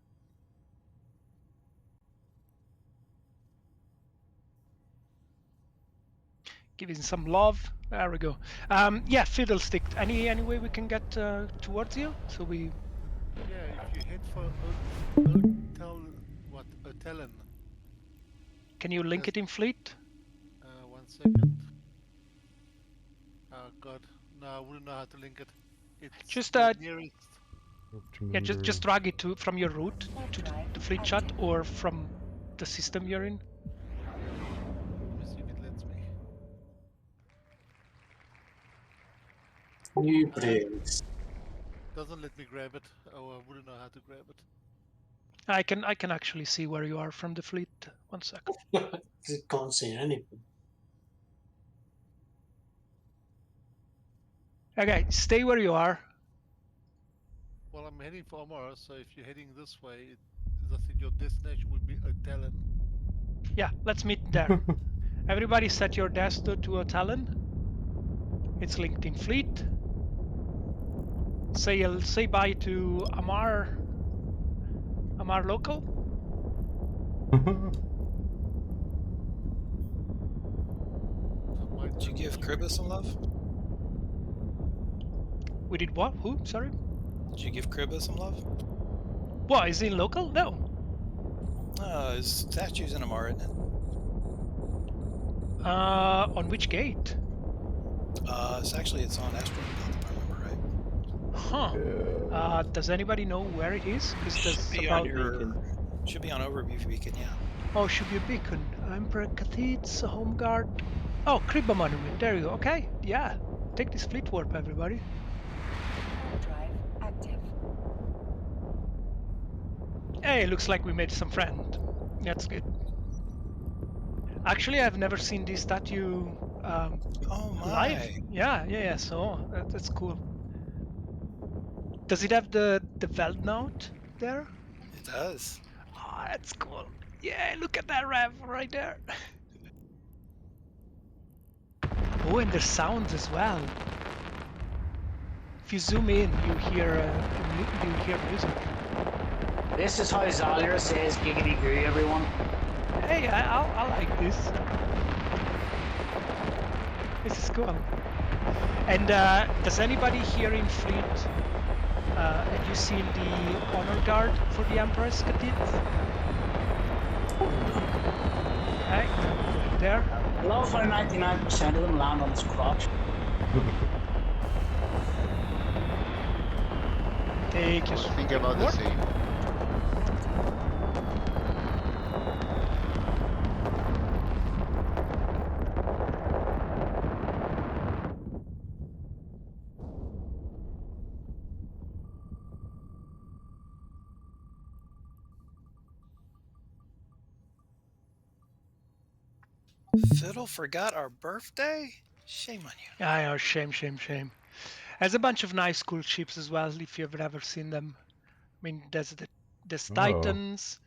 Giving some love. There we go. Yeah, Fiddlestick. Any way we can get towards you? So we. Yeah, if you head for Otellen. Can you link it in fleet? 1 second. Oh god, no, I wouldn't know how to link it. It's just the nearest. Yeah, just drag it from your route to the fleet chat or from the system you're in. Let me see if it lets me. New brains. Doesn't let me grab it. Oh, I wouldn't know how to grab it. I can actually see where you are from the fleet. 1 second. You can't see anything. Okay, stay where you are. Well, I'm heading for Amara, so if you're heading this way, I think your destination would be Otellen. Yeah, let's meet there. Everybody set your desto to Otellen. It's linked in fleet. Say bye to Amar local. Did you give Kribba some love? We did what? Who? Sorry? Did you give Kribba some love? What, is he in local? No. His statue's in Amara, isn't it? On which gate? It's on Astro, if I remember right. Huh. Does anybody know where it is? Should be on your... Should be on Overview Beacon, yeah. Oh, should be a beacon. Emperor Catheeds, Home Guard. Oh, Kribba Monument. There you go. Okay, yeah. Take this fleet warp, everybody. Drive active. Hey, looks like we made some friends. That's good. Actually, I've never seen this statue oh my. live. Yeah. So that's cool. Does it have the Veldnote there? It does. Oh, that's cool. Yeah, look at that rev right there. Oh, and there's sounds as well. If you zoom in, you hear music. This is how Zalia says giggity goo, everyone. Hey, I like this. This is cool. And does anybody here in fleet, have you seen the honor guard for the Empress Catheeds? Hey, there. I love how 99% of them land on his crotch. Take your Think about the same. Fiddle forgot our birthday? Shame on you. I know, shame. There's a bunch of nice cool ships as well, if you've ever seen them. I mean, there's Titans,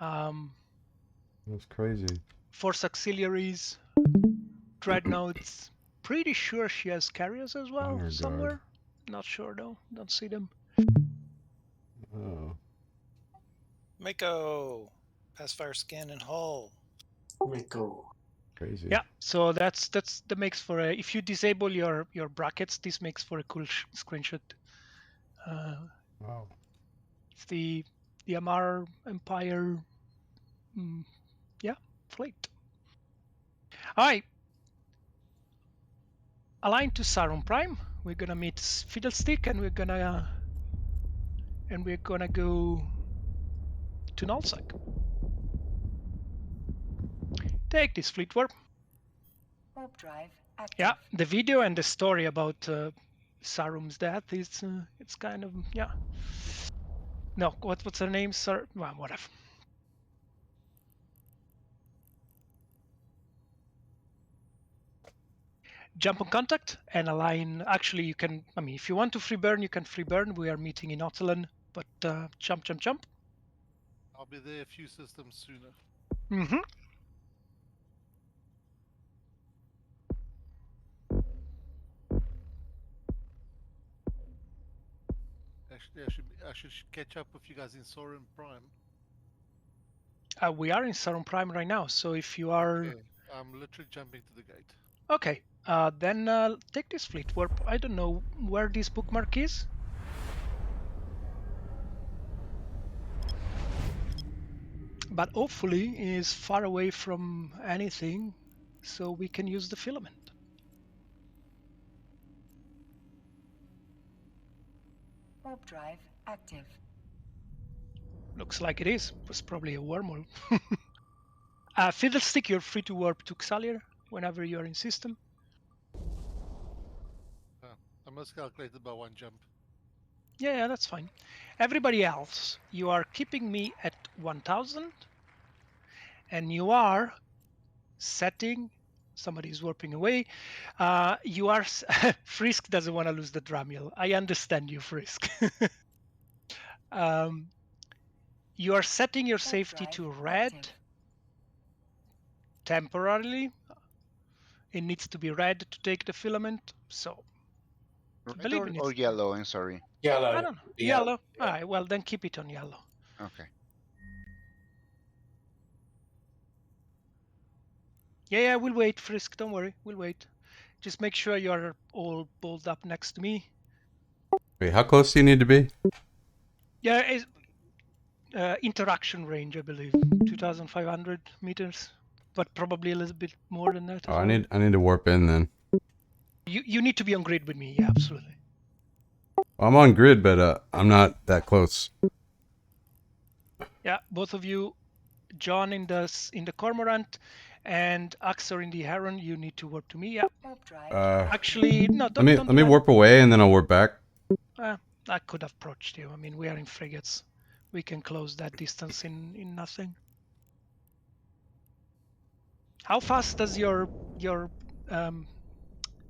That's crazy. Force Auxiliaries, Dreadnoughts. Pretty sure she has carriers as well Honor somewhere. Guard. Not sure though, don't see them. Oh. Mako, Pacifier Scan and Hull. Mako. Crazy. Yeah, so that makes for a, if you disable your brackets, this makes for a cool screenshot. Wow. It's the Amar Empire, fleet. All right. Aligned to Sarum Prime, we're gonna meet Fiddlestick, and we're gonna go to Nullsec. Take this fleet warp. Warp drive active. Yeah, the video and the story about Sarum's death is it's kind of No, what's her name? Well, whatever. jump on contact and align. Actually, you can, I mean, if you want to free burn, you can free burn. We are meeting in Ottolen, but jump, jump, jump. I'll be there a few systems sooner. Mm-hmm. Actually, I should catch up with you guys in Soren Prime. We are in Sauron Prime right now, so if you are... Okay, I'm literally jumping to the gate. Okay, then take this fleet warp. I don't know where this bookmark is. But hopefully is far away from anything, so we can use the filament. Warp drive active. Looks like it is. It was probably a wormhole. Fiddlestick, you're free to warp to Xalier whenever you're in system. I miscalculated by one jump. Yeah, that's fine. Everybody else, you are keeping me at 1000, and you are setting. Somebody's warping away. You are Frisk doesn't want to lose the Dramiel. I understand you, Frisk. You are setting your safety to red temporarily. It needs to be red to take the filament. So Red or yellow? I'm sorry. Yellow. I don't know. Yellow. All right. Well, then keep it on yellow. Okay. Yeah, we'll wait, Frisk. Don't worry. We'll wait. Just make sure you're all balled up next to me. Wait, how close do you need to be? Yeah, it's, interaction range, I believe, 2,500 meters, but probably a little bit more than that. Oh, I need to warp in then. You need to be on grid with me. Yeah, absolutely. Well, I'm on grid, but I'm not that close. Yeah, both of you, John in the Cormorant and Axor in the Heron, you need to warp to me. Yeah. Actually, no. Don't, let me warp away and then I'll warp back. I could have approached you. I mean, we are in frigates. We can close that distance in nothing. How fast does your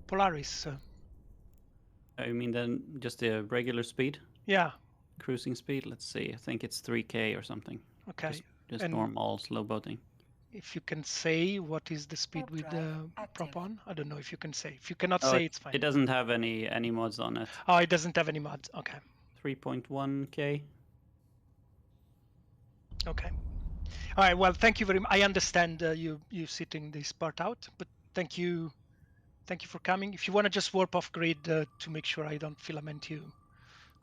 Polaris? I mean, then just the regular speed? Yeah. Cruising speed, let's see. I think it's 3K or something. Okay. Just normal slow boating. If you can say what is the speed with the prop-on? I don't know if you can say. If you cannot say, it's fine. It doesn't have any mods on it. Oh, it doesn't have any mods. Okay. 3.1K. Okay. All right. Well, thank you very much. I understand you sitting this part out, but thank you for coming. If you want to just warp off grid to make sure I don't filament you,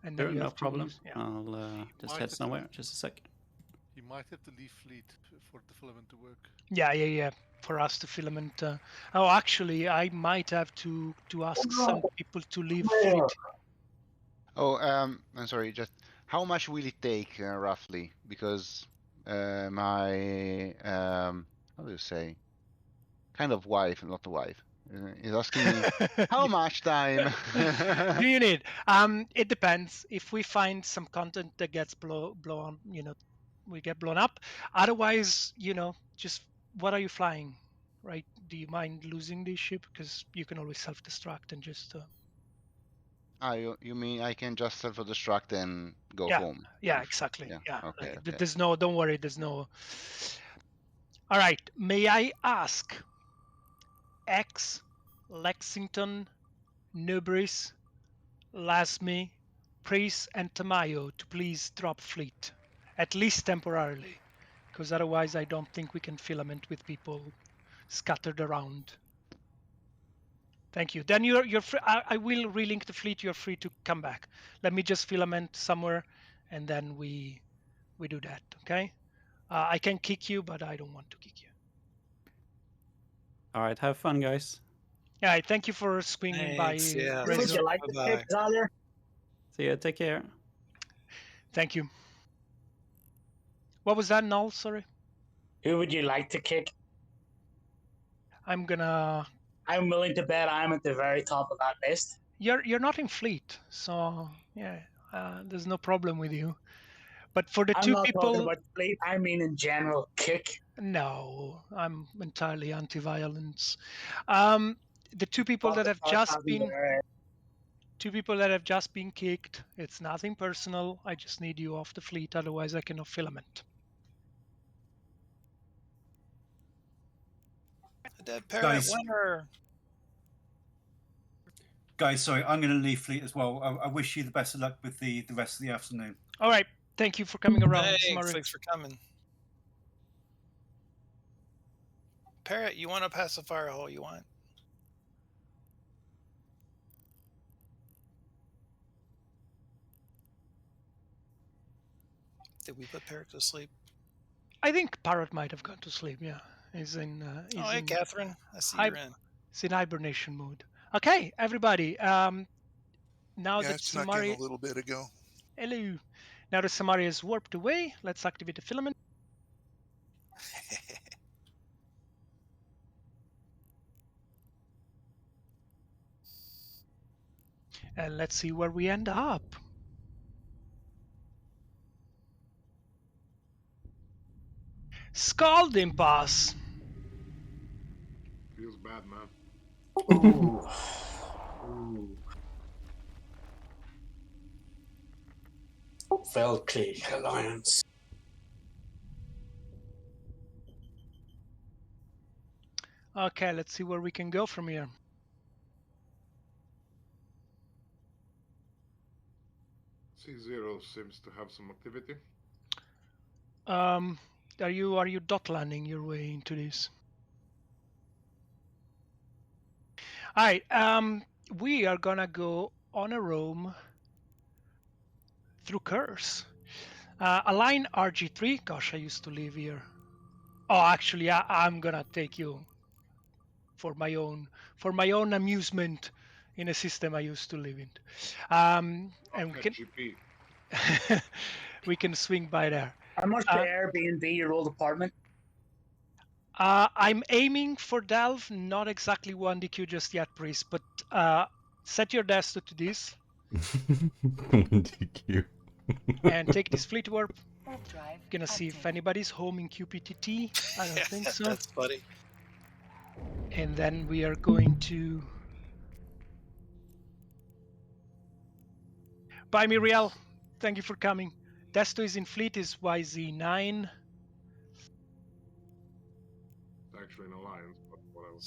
and then Sure, you no have problem. to use, I'll just head somewhere. Just a sec. You might have to leave fleet for the filament to work. Yeah. For us to filament. Oh, actually, I might have to ask some people to leave fleet. Oh, I'm sorry. Just how much will it take roughly? Because my how do you say? Kind of wife, not the wife, is asking me how much time do you need? It depends. If we find some content that gets blown, we get blown up. Otherwise, just what are you flying, right? Do you mind losing this ship? Because you can always self-destruct and just. You mean I can just self-destruct and go yeah, home? Yeah, exactly. Yeah. Okay. There's no. Don't worry. There's no. All right. May I ask? X, Lexington, Nubris, Lasme, Priest, and Tamayo to please drop fleet, at least temporarily, because otherwise I don't think we can filament with people scattered around. Thank you. Then you're free. I will relink the fleet. You're free to come back. Let me just filament somewhere, and then we do that. Okay. I can kick you, but I don't want to kick you. All right. Have fun, guys. Yeah. Thank you for swinging by. Yeah. Would you like to take Xalier? See ya. Take care. Thank you. What was that, Null? Sorry. Who would you like to kick? I'm willing to bet I'm at the very top of that list. You're not in fleet, so yeah, there's no problem with you. But for the I'm two not people, talking about fleet. I mean in general, kick. No, I'm entirely anti-violence. the two people that have just been kicked. It's nothing personal. I just need you off the fleet, otherwise I cannot filament. Dead parrot Guys. winner. Guys, sorry, I'm going to leave fleet as well. I wish you the best of luck with the rest of the afternoon. All right. Thank you for coming around, Thanks for coming. Parrot, you want to pass the fire hole? You want? Did we put Parrot to sleep? I think Parrot might have gone to sleep. Yeah, he's in. Oh, hey, Catherine. I see you're in. He's in hibernation mode. Okay, everybody. Now Yeah, that I snuck in Samaria. a little bit ago. Hello. Now that Samaria is warped away, let's activate the filament. And let's see where we end up. Scalding Pass. Feels bad, man. Ooh. Ooh. Velcli Alliance. Okay, let's see where we can go from here. C0 seems to have some activity. Are you dot landing your way into this? All right. We are gonna go on a roam through Curse. Align RG3. Gosh, I used to live here. Oh, actually, I'm gonna take you for my own amusement in a system I used to live in. And we can swing by there. How much to Airbnb your old apartment? I'm aiming for Delve, not exactly 1DQ just yet, Priest, but set your desk to this. 1DQ. And take this fleet warp. Gonna see if anybody's home in QPTT. I don't think so. That's funny. And then we are going to... Bye, Miriel. Thank you for coming. Desto is in fleet, is YZ9. Actually in alliance, but whatever.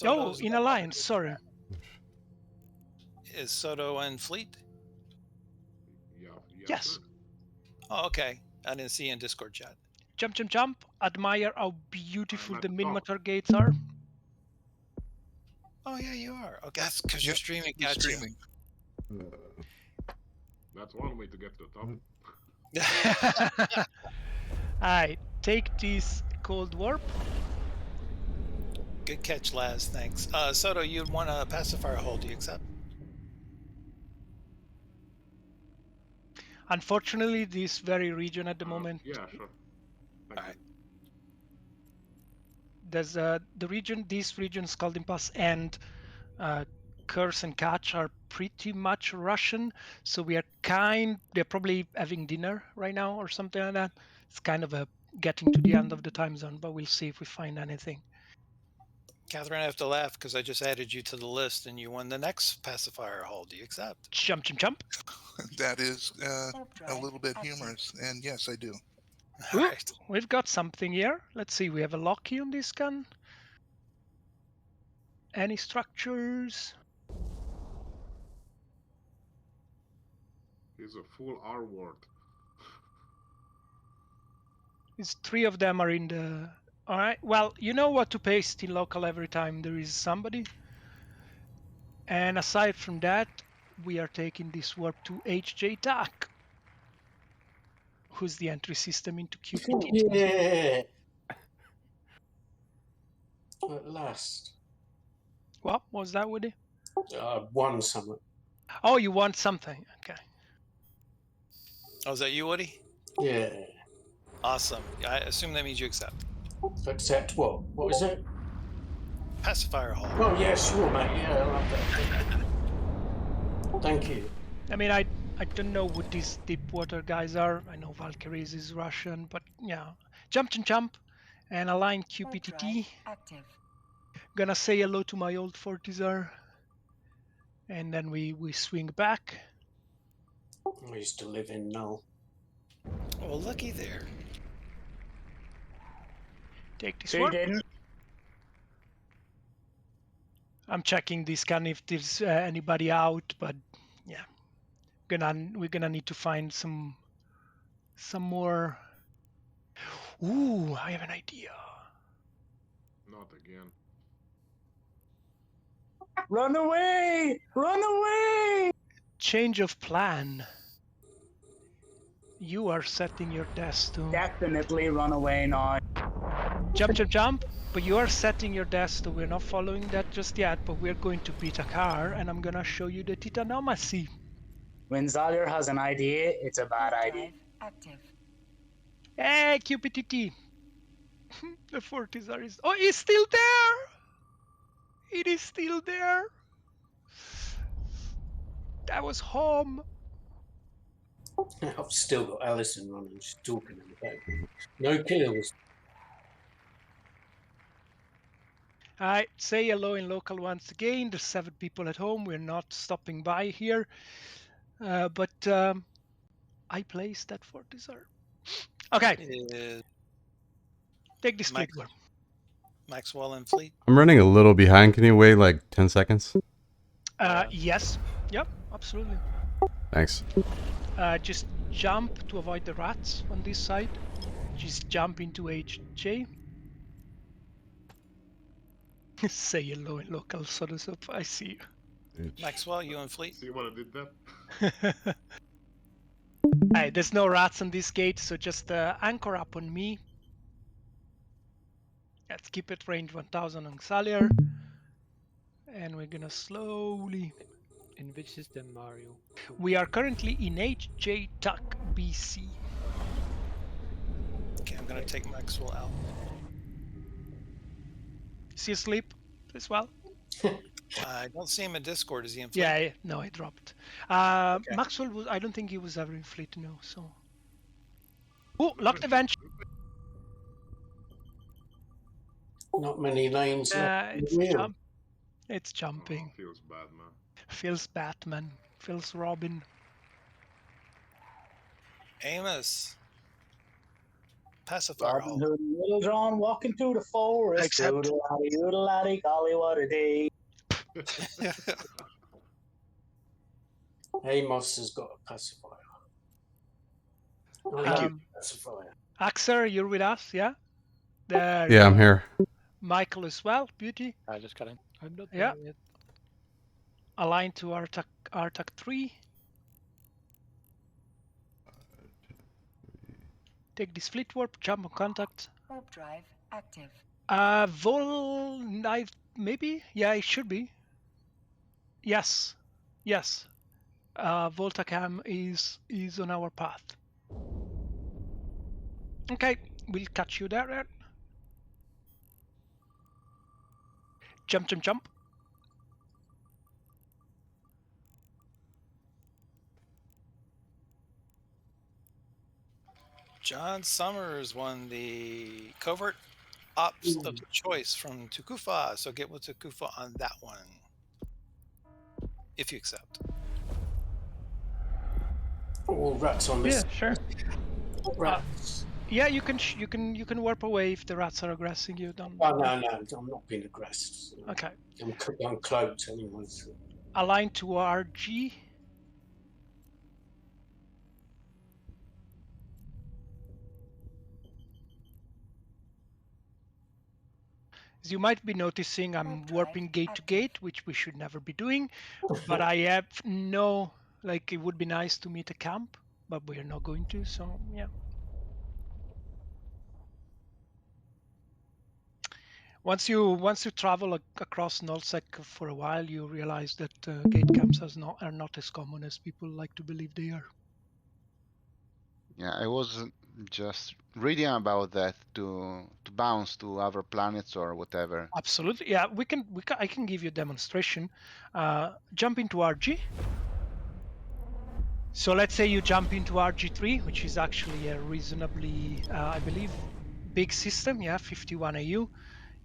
Oh, in alliance, sorry. Is Soto in fleet? Yeah. Yes. Oh, okay. I didn't see you in Discord chat. Jump, jump, jump. Admire how beautiful the Minmatar gates are. Oh, yeah, you are. Oh, that's because you're streaming. Gotcha. That's one way to get to the top. Alright, take this cold warp. Good catch, Laz. Thanks. Soto, you'd want a pacifier hold. Do you accept? Unfortunately, this very region at the moment. Yeah, sure. All right. There's this region, Scalding Pass, and Curse and Catch are pretty much Russian. So they're probably having dinner right now or something like that. It's kind of getting to the end of the time zone, but we'll see if we find anything. Catherine, I have to laugh because I just added you to the list and you won the next pacifier hold. Do you accept? Jump, jump, jump. That is a little bit humorous, and yes, I do. Ooh, we've got something here. Let's see, we have a lock key on this gun. Any structures? He's a full R ward. These 3 of them are in the... Alright, well, you know what to paste in local every time there is somebody. And aside from that, we are taking this warp to HJ TAC, who's the entry system into QPT. Yeah! At last. What was that, Woody? Won something. Oh, you want something. Okay. Oh, is that you, Woody? Yeah. Awesome. I assume that means you accept. Accept what? What is it? Pacifier hold. Oh, yeah, sure, mate. Yeah, I love that. Thank you. I mean, I don't know what these deep water guys are. I know Valkyries is Russian, but yeah. Jump and jump and align QPTT. Active. Gonna say hello to my old Fortizar. And then we swing back. I used to live in Null. Well, looky there. Take this He one. didn't. I'm checking this scan if there's anybody out, but yeah, we're gonna need to find some more. Ooh, I have an idea. Not again. Run away! Run away! Change of plan. You are setting your desk to Definitely run away now. jump, jump, jump. But you are setting your desk to. We're not following that just yet, but we're going to beat a car, and I'm gonna show you the Titanomacy. When Zalir has an idea, it's a bad idea. Active. Hey, QPTT. The Fortizar is. Oh, it's still there. It is still there. That was home. I've still got Alison running. She's talking in the background. No kills. Alright, say hello in local once again. There's 7 people at home. We're not stopping by here. But I placed that Fortizar. Okay. Take this fleet war. Maxwell and fleet. I'm running a little behind. Can you wait like 10 seconds? Yes. Yep, absolutely. Thanks. Just jump to avoid the rats on this side. Just jump into HJ. Say hello in local soda soup. I see you. Maxwell, you and fleet. See what I did there? Hey, there's no rats on this gate, so just anchor up on me. Let's keep it range 1000 on Xalier. And we're gonna slowly... In which system, Mario? We are currently in HJ Tuck BC. Okay, I'm gonna take Maxwell out. Is he asleep as well? I don't see him in Discord. Is he in fleet? Yeah, no, I dropped. Maxwell was. I don't think he was ever in fleet, no. So. Oh, locked event. Not many lanes left. It's jumping. Oh, feels bad, man. Feels Batman. Feels Robin. Amos. Pacifier. Robin Hood and Little John walking through the forest. Except... Oodle-laddy, golly, what a day. Amos has got a pacifier. I like pacifier. Axer, you're with us, yeah? There. Yeah, I'm here. Michael as well, beauty. I just got in. I'm not Yeah. there yet. Aligned to RTAC 3. Take this fleet warp, jump on contact. Warp drive active. Vol knife, maybe? Yeah, it should be. Yes. Yes. Voltacam is on our path. Okay, we'll catch you there. Jump, jump, jump. John Summers won the covert ops of choice from Tukufa, so get with Tukufa on that one, if you accept. All rats on this. Yeah, sure. Rats. Yeah, you can warp away if the rats are aggressing you. Don't. Oh, no, I'm not being aggressed. Okay. I'm cloaked anyway. So. Align to RG. As you might be noticing, I'm warping gate to gate, which we should never be doing. But I have it would be nice to meet a camp, but we're not going to, so yeah. Once you travel across Nullsec for a while, you realize that gate camps are not as common as people like to believe they are. Yeah, I was just reading about that to bounce to other planets or whatever. Absolutely, yeah. I can give you a demonstration. Jump into RG. So let's say you jump into RG3, which is actually a reasonably, I believe, big system. Yeah, 51 AU.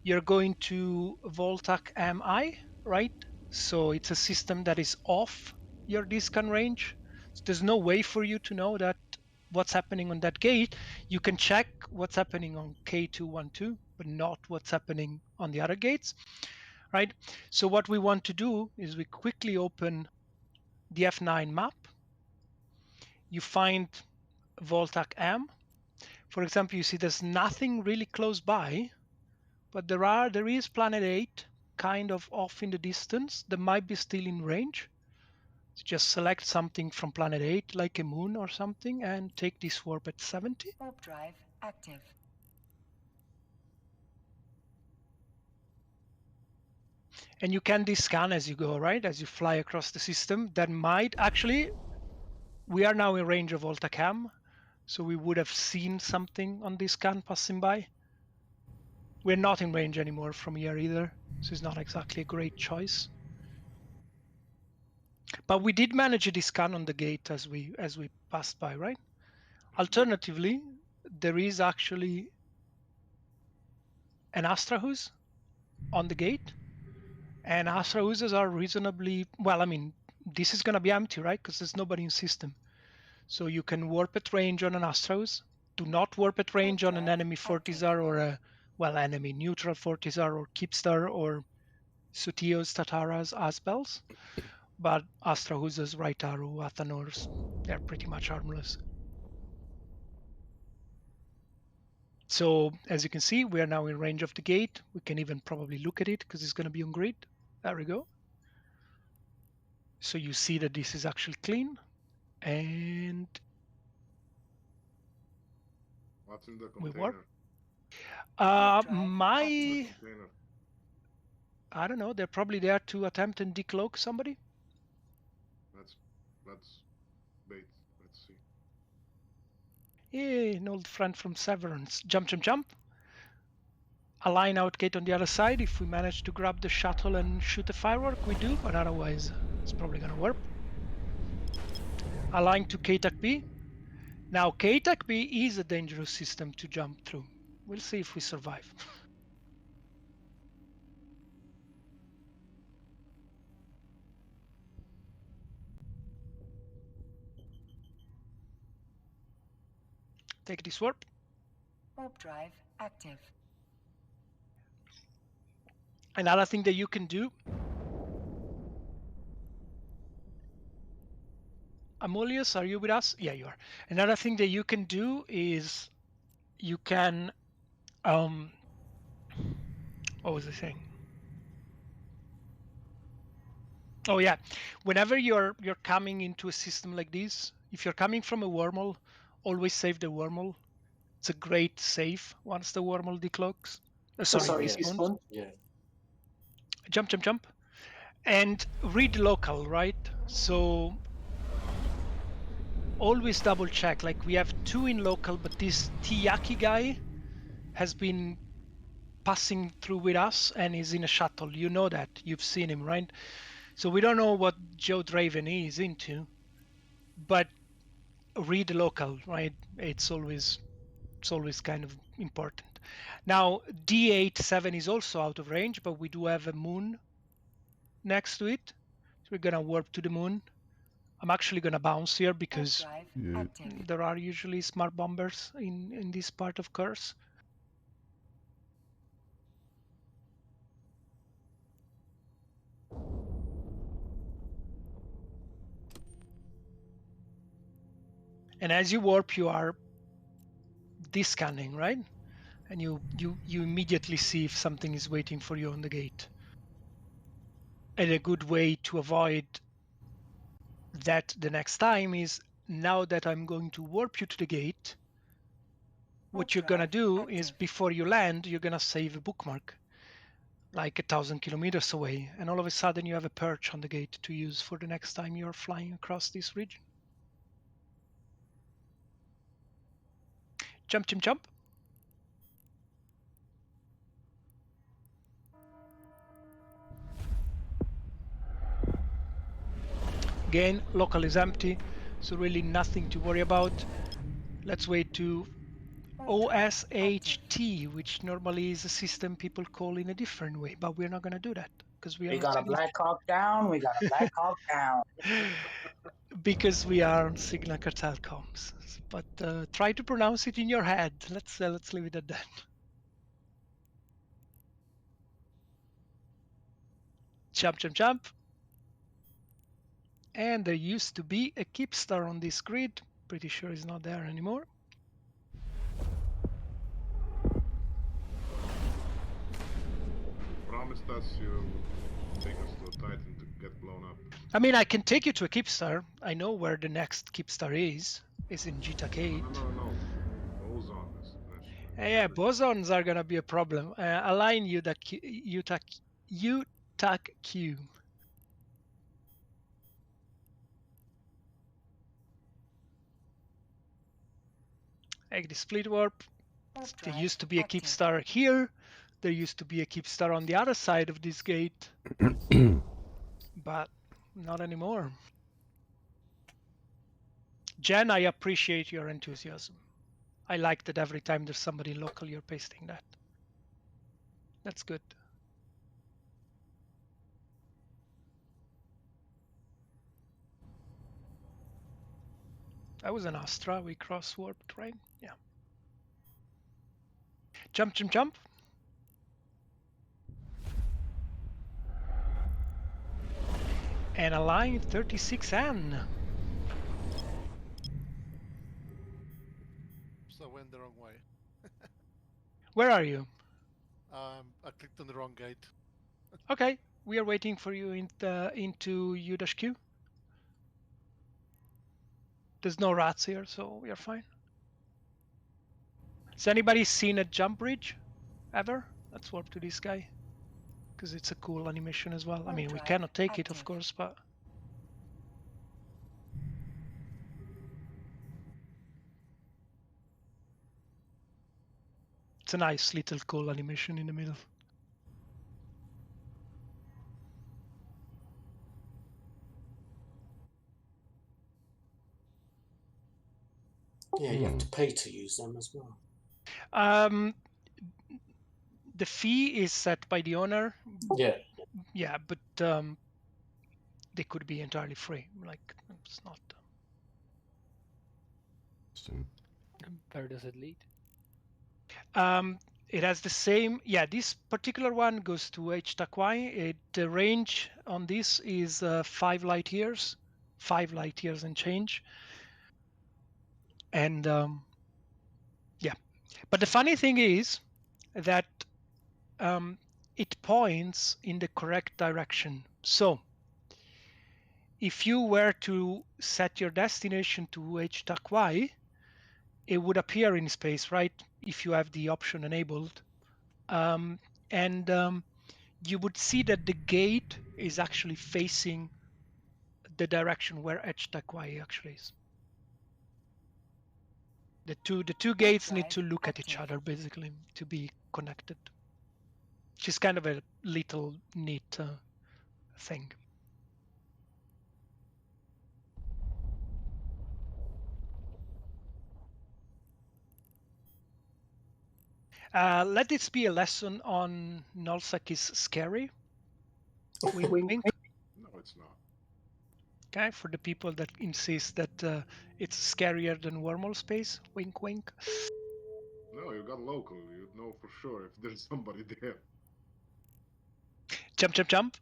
you're going to Voltac MI, right? So it's a system that is off your discount range. So there's no way for you to know that what's happening on that gate. You can check what's happening on K212, but not what's happening on the other gates, right? So what we want to do is we quickly open the F9 map. You find Voltac M. For example, you see there's nothing really close by, but there is Planet 8 kind of off in the distance that might be still in range. So just select something from Planet 8, like a moon or something, and take this warp at 70. Warp drive active. And you can descan as you go, right? As you fly across the system. That might actually, we are now in range of Voltacam, so we would have seen something on this scan passing by. We're not in range anymore from here either, so it's not exactly a great choice. But we did manage a discan on the gate as we passed by, right? Alternatively, there is actually an Astrahus on the gate, and Astrahuses are reasonably well. I mean, this is going to be empty, right? Because there's nobody in system, so you can warp at range on an Astrahus. Do not warp at range on an enemy Fortizar or a enemy neutral Fortizar or Keepstar or Sutios, Tataras, Asbels. But Astrahusas, Right Arrow, Athanors, they're pretty much harmless. So as you can see, we are now in range of the gate. We can even probably look at it because it's going to be on grid. There we go. So you see that this is actually clean. And What's in the we container? warp. I don't know. They're probably there to attempt and decloak somebody. Let's wait. Let's see. Yeah, an old friend from Severance. Jump, jump, jump. Align out gate on the other side. If we manage to grab the shuttle and shoot a firework, we do, but otherwise it's probably going to warp. Align to KTAC B. Now KTAC B is a dangerous system to jump through. We'll see if we survive. Take this warp. Warp drive active. Another thing that you can do, Amulius, are you with us? Yeah, you are. Another thing that you can do is you can, what was I saying? Oh yeah, whenever you're coming into a system like this, if you're coming from a wormhole, always save the wormhole. It's a great save once the wormhole decloaks. Sorry, despawns. Yeah. Jump, jump, jump. And read local, right? So always double check. Like we have 2 in local, but this Tiyaki guy has been passing through with us and is in a shuttle. You know that. You've seen him, right? So we don't know what Joe Draven is into, but read local, right? It's always kind of important. Now D87 is also out of range, but we do have a moon next to it. So we're gonna warp to the moon. I'm actually gonna bounce here because there are usually smart bombers in this part of Curse. And as you warp, you are descanning, right? And you immediately see if something is waiting for you on the gate. And a good way to avoid that the next time is, now that I'm going to warp you to the gate, what you're gonna do is before you land, you're gonna save a bookmark, like 1,000 kilometers away, and all of a sudden you have a perch on the gate to use for the next time you're flying across this region. Jump, jump, jump. Again, local is empty, so really nothing to worry about. Let's wait to OSHT, which normally is a system people call in a different way, but we're not going to do that because we are We on got a Signal. Black Hawk down. We got a Black Hawk down. Because we are on Signal Cartel comms. But try to pronounce it in your head. Let's leave it at that. Jump, jump, jump. And there used to be a Keepstar on this grid. Pretty sure it's not there anymore. Promised us you take us to a Titan to get blown up. I mean, I can take you to a Keepstar. I know where the next Keepstar is. It's in GTAC 8. No. Boson is. Yeah, bosons are gonna be a problem. Align UTAC Q. Like the split warp. There used to be a Keepstar here. There used to be a Keepstar on the other side of this gate. But not anymore. Jen, I appreciate your enthusiasm. I like that every time there's somebody local, you're pasting that. That's good. That was an Astra. We cross warped, right? Yeah. Jump, jump, jump. And align 36N. So I went the wrong way. Where are you? I clicked on the wrong gate. Okay, we are waiting for you into U-Q. There's no rats here, so we are fine. Has anybody seen a jump bridge ever? Let's warp to this guy, because it's a cool animation as well. I mean, we cannot take it, of course, but... It's a nice little cool animation in the middle. Yeah, you have to pay to use them as well. The fee is set by the owner. Yeah. Yeah, but they could be entirely free. Like, it's not. Where does it lead? It has the same. Yeah, this particular one goes to HTAC. The range on this is 5 light years, 5 light years and change. And yeah, but the funny thing is that it points in the correct direction. So if you were to set your destination to HTAC, it would appear in space, right? If you have the option enabled. You would see that the gate is actually facing the direction where HTAC actually is. The two gates need to look at each other basically to be connected. Which is kind of a little neat thing. Let this be a lesson on nullsec is scary. Wink, wink. No, it's not. Okay, for the people that insist that it's scarier than wormhole space. Wink, wink. No, you got local. You'd know for sure if there's somebody there. Jump, jump, jump.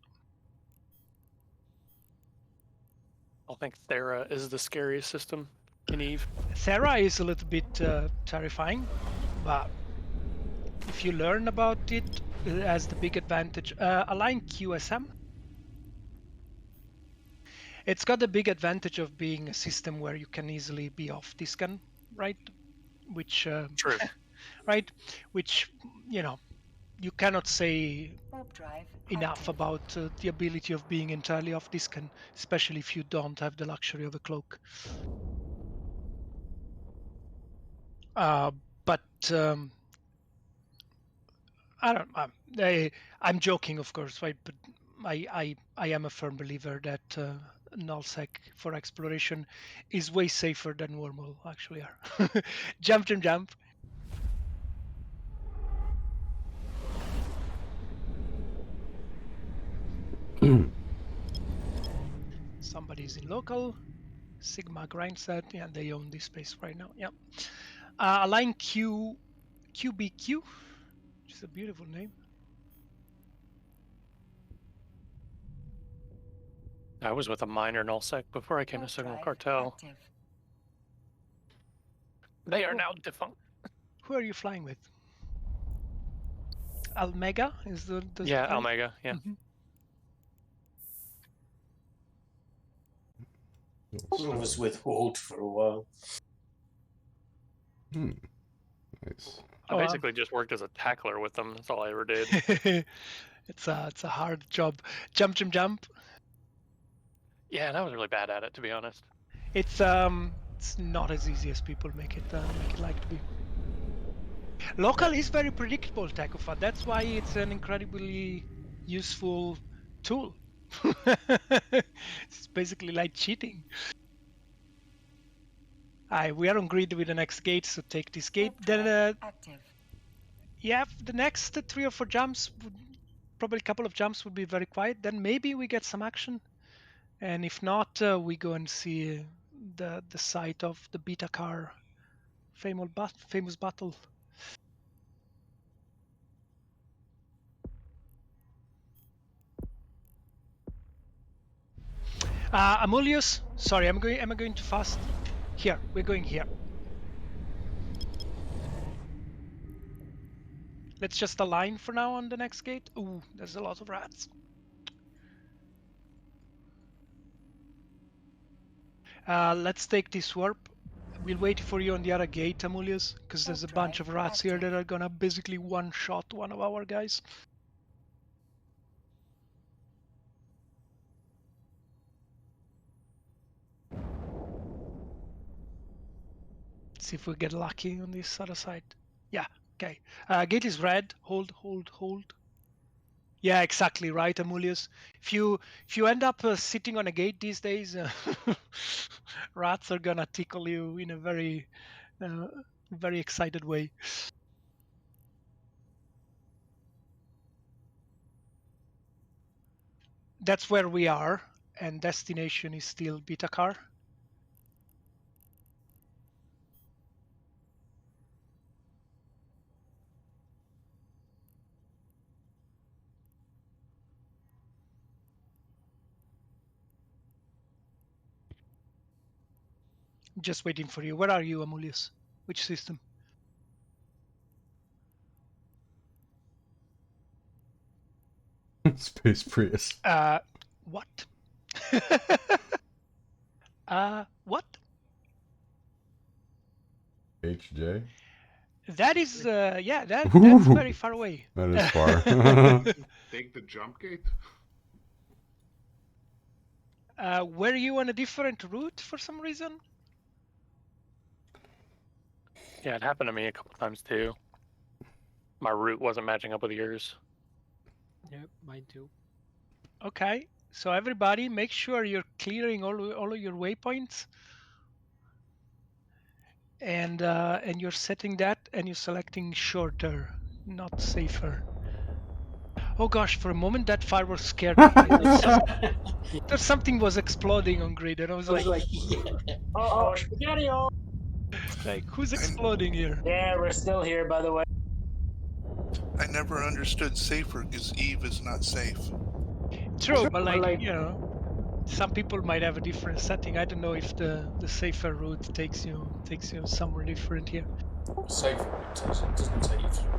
I think Thera is the scariest system in Eve. Thera is a little bit terrifying, but if you learn about it, it has the big advantage. Align QSM. It's got the big advantage of being a system where you can easily be off Discan, right? Which true, right? Which, you know, you cannot say enough about the ability of being entirely off Discan, especially if you don't have the luxury of a cloak. But I don't. I'm joking, of course, right? But I am a firm believer that nullsec for exploration is way safer than wormhole actually are. Jump, jump, jump. somebody's in local. Sigma Grindset, yeah, they own this space right now. Yeah. Align QBQ, which is a beautiful name. I was with a minor nullsec before I came to Signal Cartel. Active. They are now defunct. Who are you flying with? Almega is the Yeah, flight? Omega. Yeah. I was with Walt for a while. Nice. I basically just worked as a tackler with them. That's all I ever did. It's a hard job. Jump. Yeah, and I was really bad at it, to be honest. It's not as easy as people make it like to be. Local is very predictable, Takufa. That's why it's an incredibly useful tool. It's basically like cheating. We are on grid with the next gate, so take this gate. Then Active. yeah, the next 3 or 4 jumps, probably a couple of jumps would be very quiet. Then maybe we get some action, and if not, we go and see the site of the beta car famous battle. Amulius, sorry, am I going too fast? Here, we're going here. Let's just align for now on the next gate. Ooh, there's a lot of rats. Let's take this warp. We'll wait for you on the other gate, Amulius, because there's a bunch of rats here that are gonna basically one-shot one of our guys. See if we get lucky on this other side. Yeah, okay. Gate is red. Hold. Yeah, exactly right, Amulius. If you end up sitting on a gate these days, rats are gonna tickle you in a very excited way. That's where we are, and destination is still beta car. Just waiting for you. Where are you, Amulius? Which system? Space Prius. What? What? HJ? That is, yeah, that's very far away. That is far. Take the jump gate. Were you on a different route for some reason? Yeah, it happened to me a couple times too. My route wasn't matching up with yours. Yep, mine too. Okay, so everybody, make sure you're clearing all of your waypoints, and you're setting that, and you're selecting shorter, not safer. Oh gosh, for a moment that firework scared me. There's something was exploding on grid, and I was like, oh, spaghetti! Like, who's exploding here? Yeah, we're still here, by the way. I never understood safer because Eve is not safe. True, but like, you know, some people might have a different setting. I don't know if the safer route takes you somewhere different here. Safer route doesn't take you through.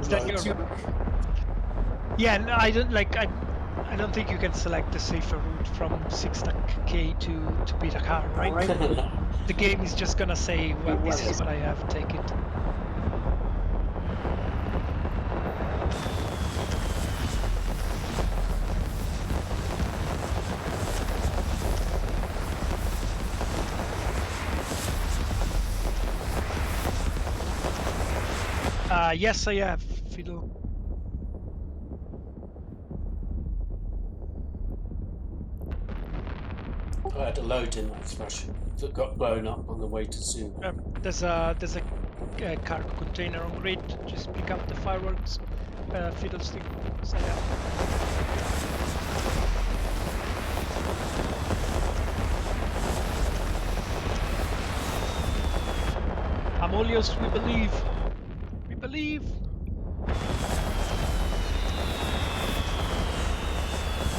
Is that your... Yeah, no, I don't like. I don't think you can select the safer route from 6K to beta car, right? The game is just gonna say, well, this is what I have. Take it. Yes, I have, Fiddle. I had a load in that thrush that got blown up on the way to Zoom. There's a cargo container on grid. Just pick up the fireworks, fiddlestick. So yeah. Amolios, we believe. We believe.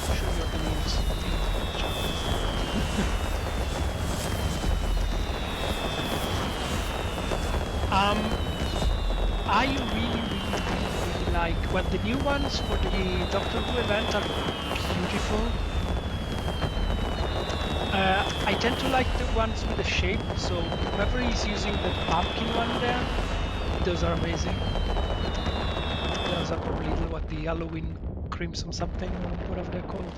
Show your beliefs in the chat. I really like, well, the new ones for the Doctor Who event are beautiful. I tend to like the ones with the shape, so whoever is using the pumpkin one there, those are amazing. Those are probably what, the Halloween crimson something or whatever they're called.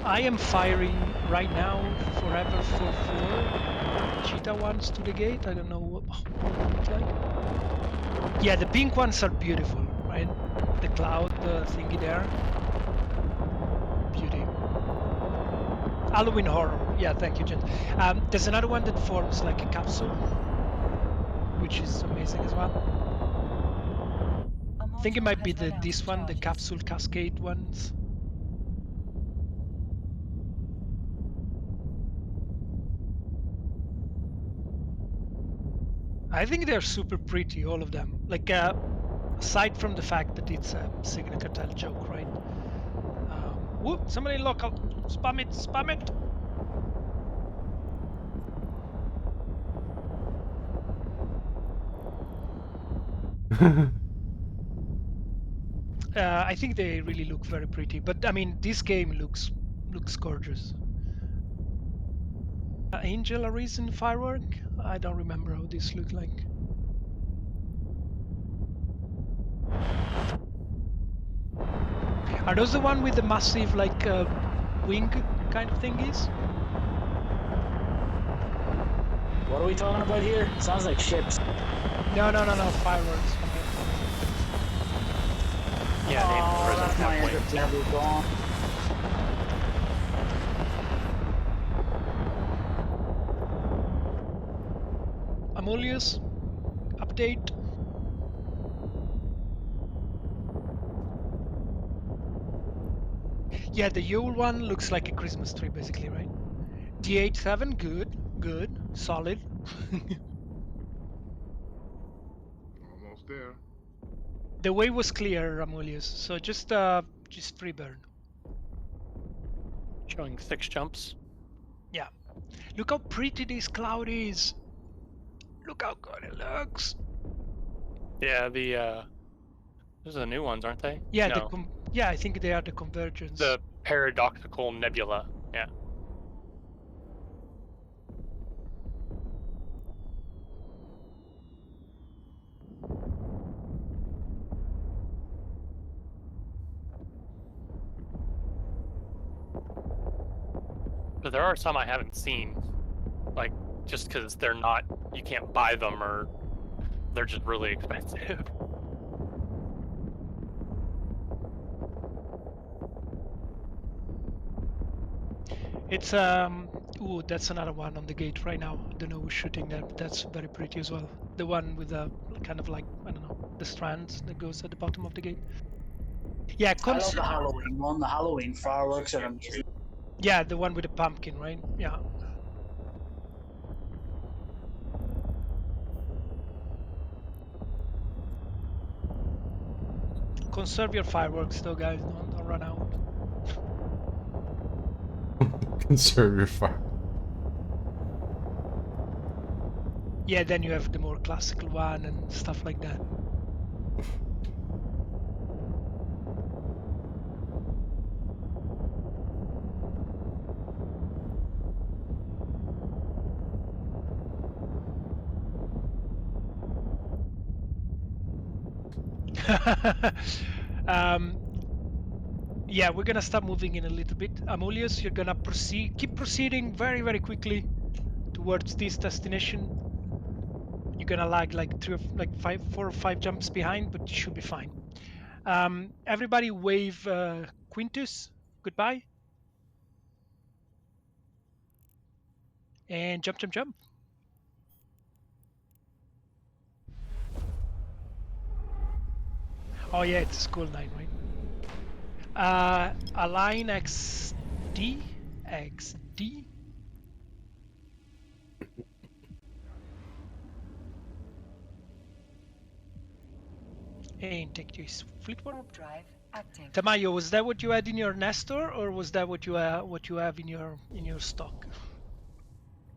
I am firing right now Forever 4-4 cheetah ones to the gate. I don't know what they look like. Yeah, the pink ones are beautiful, right? The cloud thingy there. Beauty. Halloween horror. Yeah, thank you, Jen. There's another one that forms like a capsule, which is amazing as well. I think it might be this one, the capsule cascade ones. I think they're super pretty, all of them. Like, aside from the fact that it's a Sigma Cartel joke, right? Whoop, somebody local, spam it, spam it. I think they really look very pretty, but I mean, this game looks gorgeous. Angel Arisen firework? I don't remember how this looked like. Are those the one with the massive like wing kind of thingies? What are we talking about here? Sounds like ships. No, fireworks. Yeah, oh, that's my interest level gone. Amolius, update. Yeah, the Yule one looks like a Christmas tree, basically, right? D87, good, solid. Almost there. The way was clear, Amulius. So just free burn. Showing 6 jumps. Yeah. Look how pretty this cloud is. Look how good it looks. Yeah, those are the new ones, aren't they? Yeah, no. I think they are the convergence. The paradoxical nebula. Yeah. But there are some I haven't seen, like just because they're not, you can't buy them or they're just really expensive. It's ooh, that's another one on the gate right now. I don't know who's shooting that, but that's very pretty as well. The one with the kind of like, I don't know, the strands that goes at the bottom of the gate. Yeah, I love the Halloween one. The Halloween fireworks are amazing. Yeah, the one with the pumpkin, right? Yeah. Conserve your fireworks though, guys. Don't run out. Conserve your fire. Yeah, then you have the more classical one and stuff like that. Yeah, we're gonna start moving in a little bit. Amulius, you're gonna keep proceeding very, very quickly towards this destination. You're gonna lag like 4 or 5 jumps behind, but you should be fine. Everybody wave Quintus goodbye. And jump, jump, jump. Oh yeah, it's School 9, right? Align XD. XD. And take this fleet warp. Drive active. Tamayo, was that what you had in your Nestor, or was that what you have in your stock?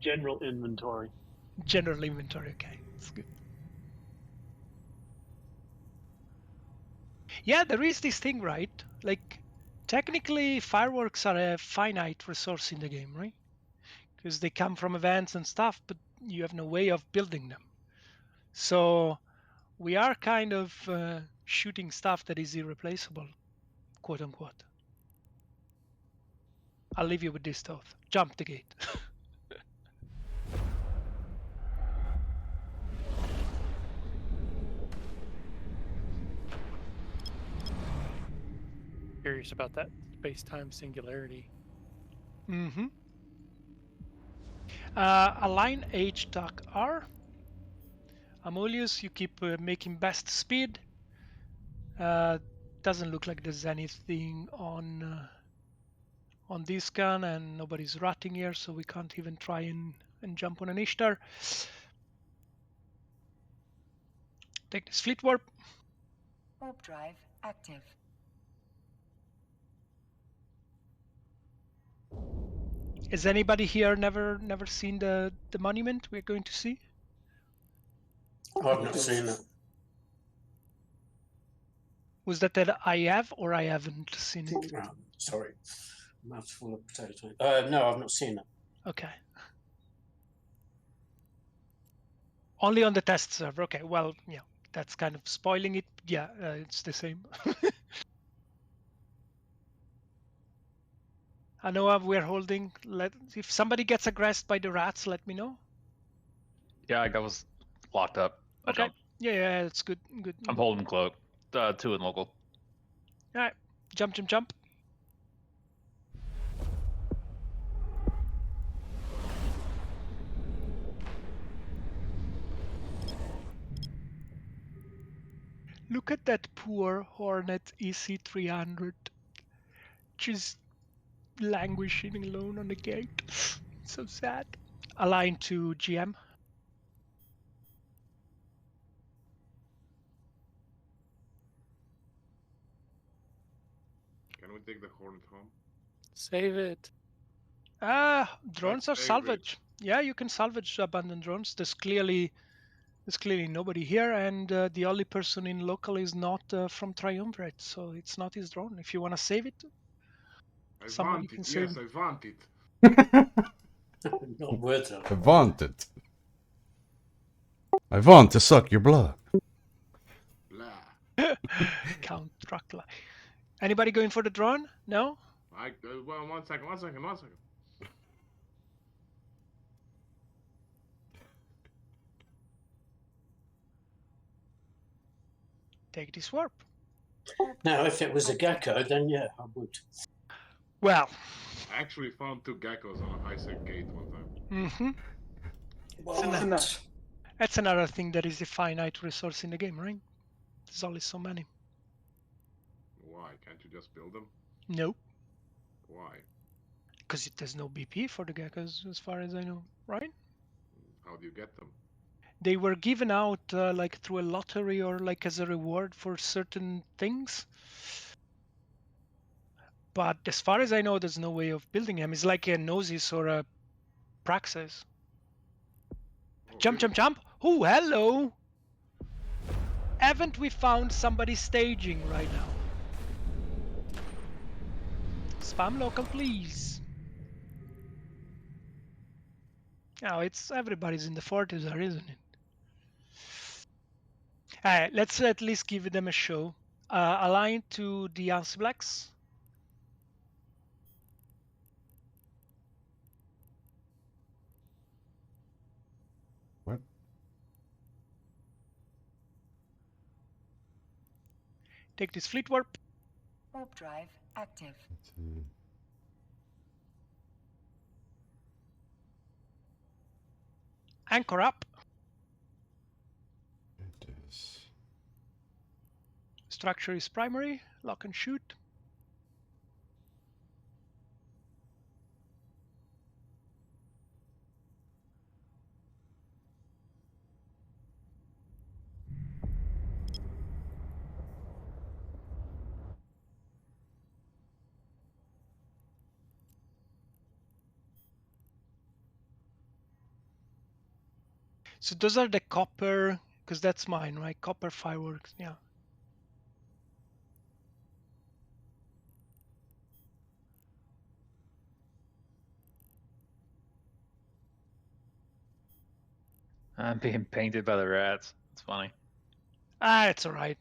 General inventory. General inventory. Okay, that's good. Yeah, there is this thing, right? Like, technically, fireworks are a finite resource in the game, right? Because they come from events and stuff, but you have no way of building them. So we are kind of shooting stuff that is irreplaceable, quote unquote. I'll leave you with this thought. Jump the gate. Curious about that space-time singularity. Mm-hmm. Align H dock R. Amulius, you keep making best speed. Doesn't look like there's anything on this gun, and nobody's rotting here, so we can't even try and jump on an Ishtar. Take this fleet warp. Warp drive active. Has anybody here never seen the monument we're going to see? I've not seen it. Was that I have or I haven't seen it? Oh, sorry, mouthful of potato. No, I've not seen it. Okay. Only on the test server. Okay, well, yeah, that's kind of spoiling it. Yeah, it's the same. I know we're holding. If somebody gets aggressed by the rats, let me know. Yeah, I was locked up. I Okay. jumped. Yeah, it's good. Good. I'm holding cloak. 2 in local. All right. Jump, jump, jump. Look at that poor Hornet EC300. Just languishing alone on the gate. So sad. Align to GM. Can we take the Hornet home? Save it. Drones are Save salvage. Yeah, you can salvage abandoned drones. There's clearly nobody here, and the only person in local is not from Triumvirate, so it's not his drone. If you want to save it, somebody can save Yes, it. I want it. Not worth it. I want it. I want to suck your blood. Count Dracula. Anybody going for the drone? No? Well, one second. Take this warp. Now, if it was a gecko, then yeah, I would. Well, I actually found 2 geckos on a high-sec gate one time. Mm-hmm. That's another thing that is a finite resource in the game, right? There's only so many. Why? Can't you just build them? Nope. Why? Because there's no BP for the geckos, as far as I know, right? How do you get them? They were given out like through a lottery or like as a reward for certain things. But as far as I know, there's no way of building them. It's like a Gnosis or a Praxis. Jump, jump, jump! Oh, hello! Haven't we found somebody staging right now? Spam local, please. Now it's everybody's in the 40s there, isn't it? Alright, let's at least give them a show. Align to the Ansiblacks. What? Take this fleet warp. Warp drive active. Anchor up. Let's structure is primary. Lock and shoot. So those are the copper, because that's mine, right? Copper fireworks, yeah. I'm being painted by the rats. It's funny. Ah, it's all right.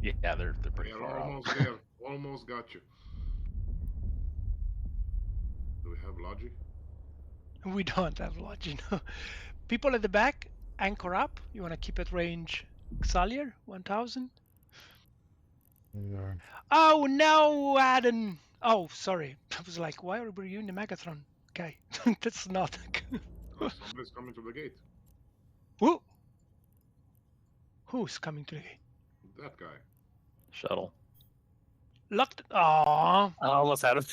Yeah, they're pretty They're far almost off. there. Almost got you. Do we have logic? We don't have logic. No. People at the back, anchor up. You want to keep at range Xalier, 1000. Yeah. Oh, no, Adam. Oh, sorry. I was like, why were you in the Megatron? Okay, that's not. Somebody's coming to the gate. Who? Who's coming to the gate? That guy. Shuttle. Locked. Aww. I almost had him.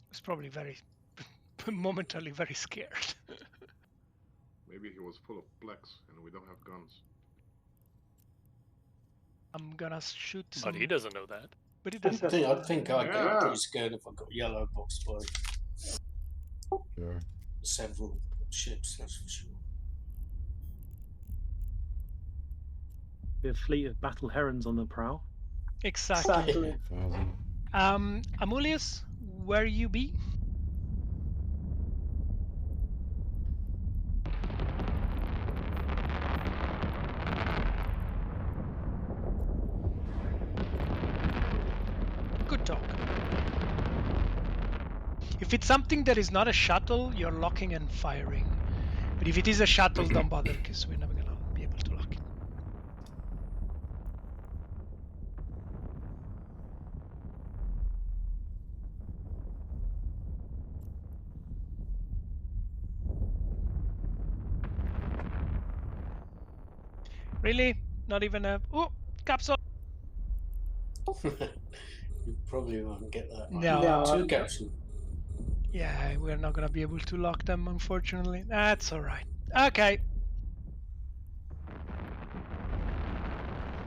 Was probably very, momentarily very scared. Maybe he was full of plex and we don't have guns. I'm gonna shoot some. But he doesn't know that. But he I doesn't. think I'd get pretty scared if I got yellow boxed by Sure. several ships, that's for sure. Be a fleet of battle herons on the prow. Exactly. Amulius, where you be? Good talk. If it's something that is not a shuttle, you're locking and firing. But if it is a shuttle, don't bother, because we're never gonna be able to lock it. Really? Not even a... Oh, capsule! You probably won't get that. No. Two capsule. Yeah, we're not gonna be able to lock them, unfortunately. That's alright. Okay.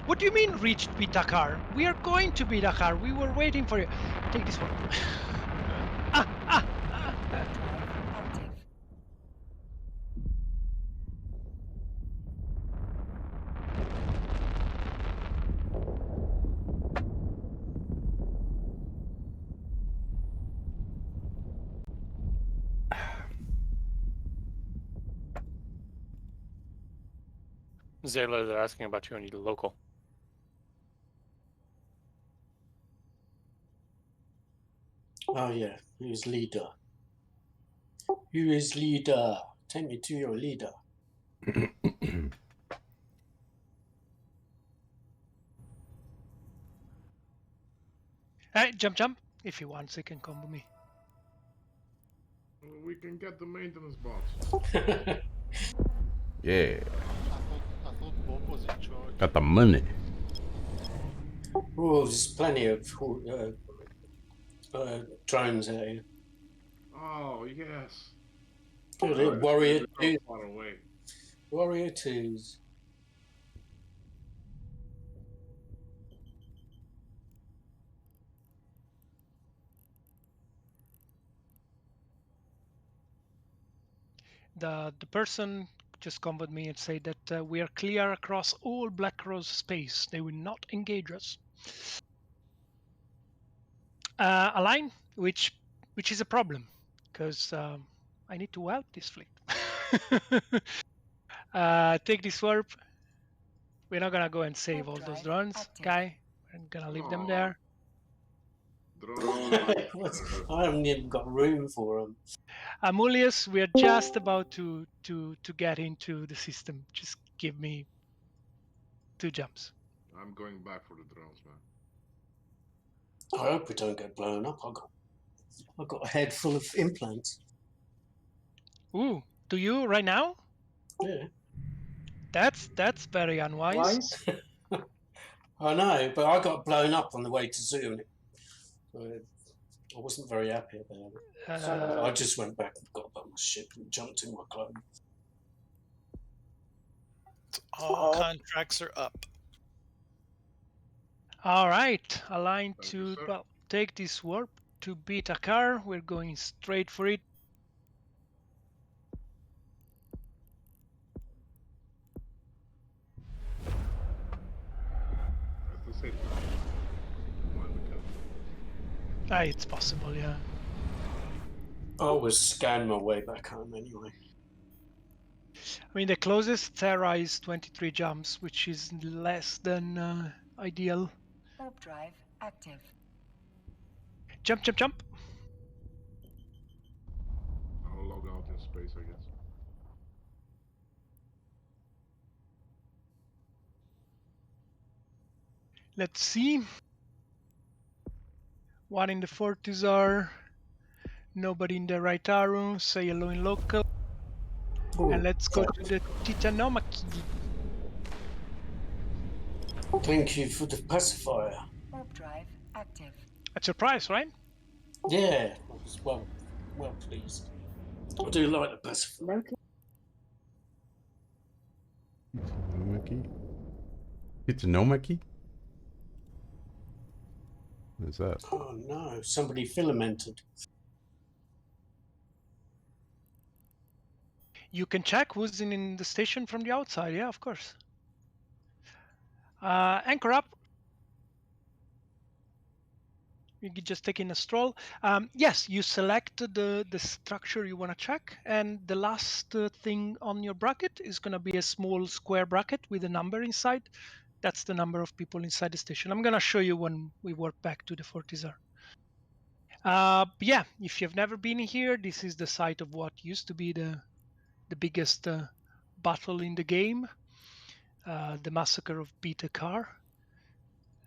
What do you mean reached Bitakar? We are going to Bitakar. We were waiting for you. Take this one. Zayla, they're asking about you. I need a local. Oh yeah, who's leader? Who is leader? Take me to your leader. Hey, jump. If he wants, he can come with me. We can get the maintenance box. Yeah. I thought Bob was in charge. Got the money. Oh, there's plenty of drones out here. Oh, yes. Good, Warrior They're 2. far away. Warrior 2s. The person just come with me and say that we are clear across all Black Rose space. They will not engage us. A line, which is a problem, because I need to out this fleet. Take this warp. We're not gonna go and save all those drones, okay? We're gonna leave them there. I haven't even got room for them. Amulius, we are just about to get into the system. Just give me 2 jumps. I'm going back for the drones, man. I hope we don't get blown up. I've got a head full of implants. Ooh, do you right now? Yeah. That's very unwise. I know, but I got blown up on the way to Zoom. I wasn't very happy about it. So I just went back and got on my ship and jumped in my clone. All contracts are up. All right, align Thank you, to, sir. well, take this warp to Beta Car. We're going straight for it. As they say, mind the captain. Ah, it's possible, yeah. I was scanning my way back home anyway. I mean, the closest Terra is 23 jumps, which is less than ideal. Warp drive active. Jump, jump, jump. I'll log out in space, I guess. Let's see. One in the Fortizar. Nobody in the right arrow. Say hello in local. Ooh, and let's go to the Titanomachy. Thank you for the pacifier. Warp drive active. A surprise, right? Yeah, I was well pleased. I do like the pacifier. Titanomachy? What is that? Oh no, somebody filamented. You can check who's in the station from the outside. Yeah, of course. Anchor up. You can just take in a stroll. Yes, you select the structure you want to check, and the last thing on your bracket is going to be a small square bracket with a number inside. That's the number of people inside the station. I'm going to show you when we warp back to the Fortizar. Yeah, if you've never been here, this is the site of what used to be the biggest battle in the game, the massacre of Beta Car.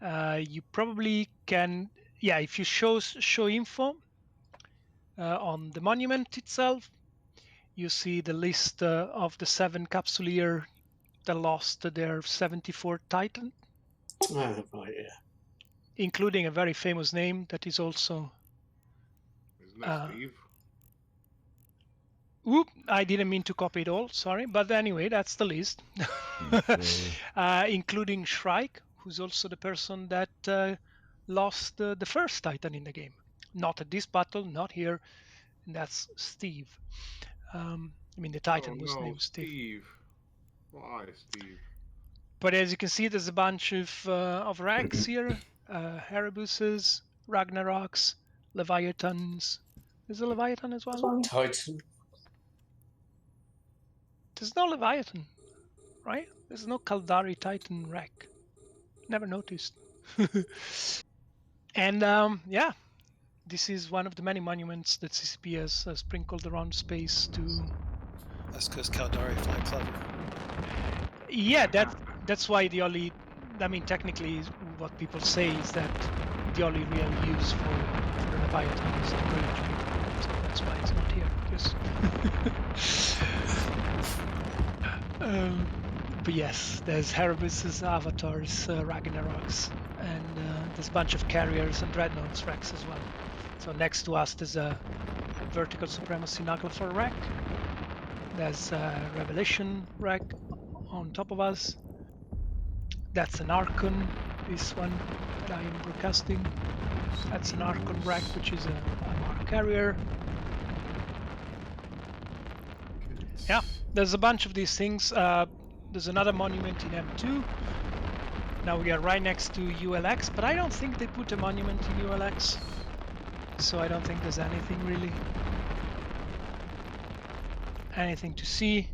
You probably can, yeah, if you show info on the monument itself, you see the list of the 7 Capsuleer that lost their 74th Titan. Oh, right, yeah. Including a very famous name that is also... Isn't that Steve? Oop, I didn't mean to copy it all, sorry. But anyway, that's the list. Including Shrike, who's also the person that lost the first Titan in the game. Not at this battle, not here. And that's Steve. I mean, the Titan was named Steve. Why, Steve? But as you can see, there's a bunch of wrecks here. Erebuses, Ragnaroks, Leviathans. There's a Leviathan as well? Titan. There's no Leviathan, right? There's no Kaldari Titan wreck. Never noticed. And yeah, this is one of the many monuments that CCP has sprinkled around space to... That's because Kaldari flags level. Yeah, that's why the only... I mean, technically, what people say is that the only real use for the Leviathan is the bridge. So that's why it's not here. But yes, there's Erebuses, Avatars, Ragnaroks, and there's a bunch of carriers and Dreadnoughts wrecks as well. So next to us there's a Vertical Supremacy Naglfar wreck. There's a Revelation wreck on top of us. That's an Archon, this one that I am broadcasting. That's an Archon wreck, which is a Mark carrier. Yeah, there's a bunch of these things. There's another monument in M2. Now we are right next to ULX, but I don't think they put a monument in ULX. So I don't think there's anything really. Anything to see.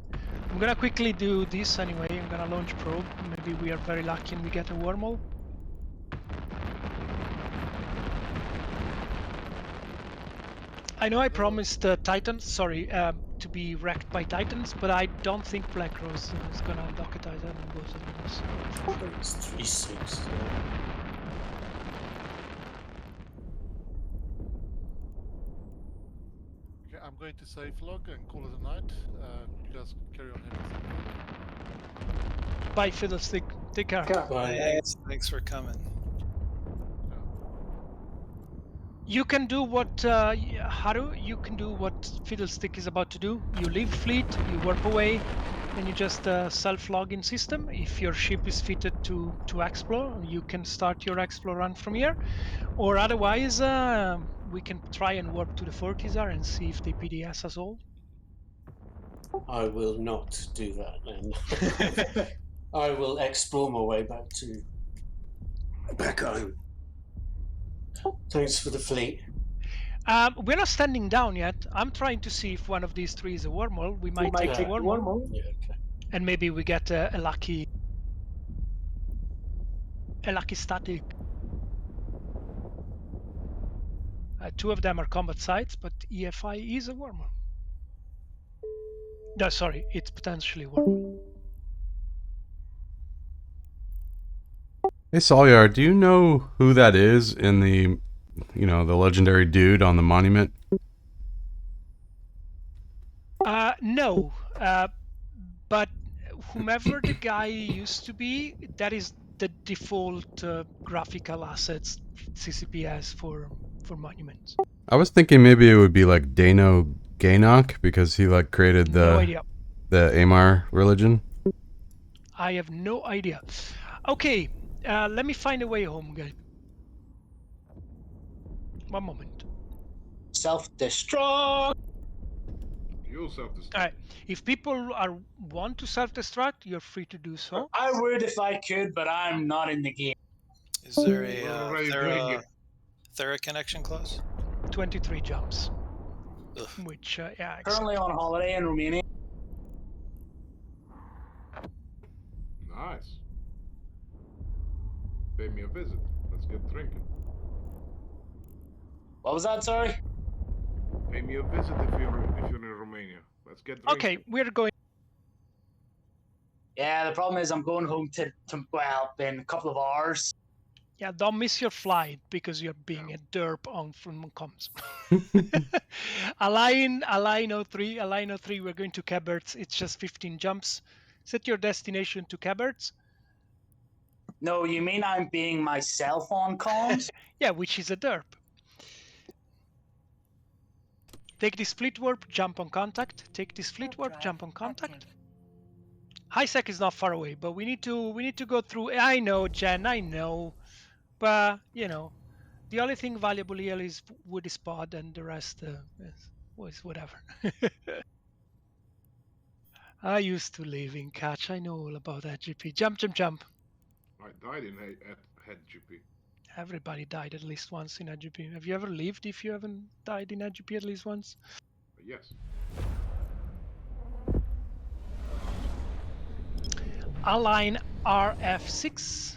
I'm gonna quickly do this anyway. I'm gonna launch probe. Maybe we are very lucky and we get a wormhole. I know I promised Titans, sorry, to be wrecked by Titans, but I don't think Black Rose is gonna dock a Titan and go to the It's 3-6. Okay, I'm going to safe log and call it a night. You guys carry on having some fun. Bye, Fiddlestick. Take care. Bye. Thanks for coming. You can do what Haru. You can do what Fiddlestick is about to do. You leave fleet, you warp away, and you just self-log in system. If your ship is fitted to explore, you can start your explore run from here. Or otherwise, we can try and warp to the Fortizar and see if they PDS us all. I will not do that then. I will explore my way back home. Thanks for the fleet. We're not standing down yet. I'm trying to see if one of these three is a wormhole. We might take the wormhole. Yeah, okay. And maybe we get a lucky static. Two of them are combat sites, but EFI is a wormhole. No, sorry, it's potentially a wormhole. Hey Salyar, do you know who that is in the, the legendary dude on the monument? No, but whomever the guy used to be, that is the default graphical assets CCP for monuments. I was thinking maybe it would be like Dano Gaynok because he created No idea. the Amar religion. I have no idea. Okay, let me find a way home, guys. One moment. Self-destruct. You self-destruct. All right. If people want to self-destruct, you're free to do so. I would if I could, but I'm not in the game. Is there We're a Thera connection close? 23 jumps. Ugh. Which, yeah. Currently on holiday in Romania. Nice. Pay me a visit. Let's get drinking. What was that? Sorry. Pay me a visit if you're in Romania. Let's get drinking. Okay, we're going. Yeah, the problem is I'm going home to in a couple of hours. Yeah, don't miss your flight because you're being a derp on from comms. Align 03, we're going to Caberts. It's just 15 jumps. Set your destination to Caberts. No, you mean I'm being myself on comms? Yeah, which is a derp. Take this fleet warp, jump on contact. Take this fleet warp, jump on contact. High sec is not far away, but we need to go through. I know, Jen, I know, but the only thing valuable here is woody spot, and the rest was whatever. I used to live in Catch. I know all about that GP. Jump, jump, jump. I died in head GP. Everybody died at least once in AGP. Have you ever lived if you haven't died in AGP at least once? Yes. Align RF6.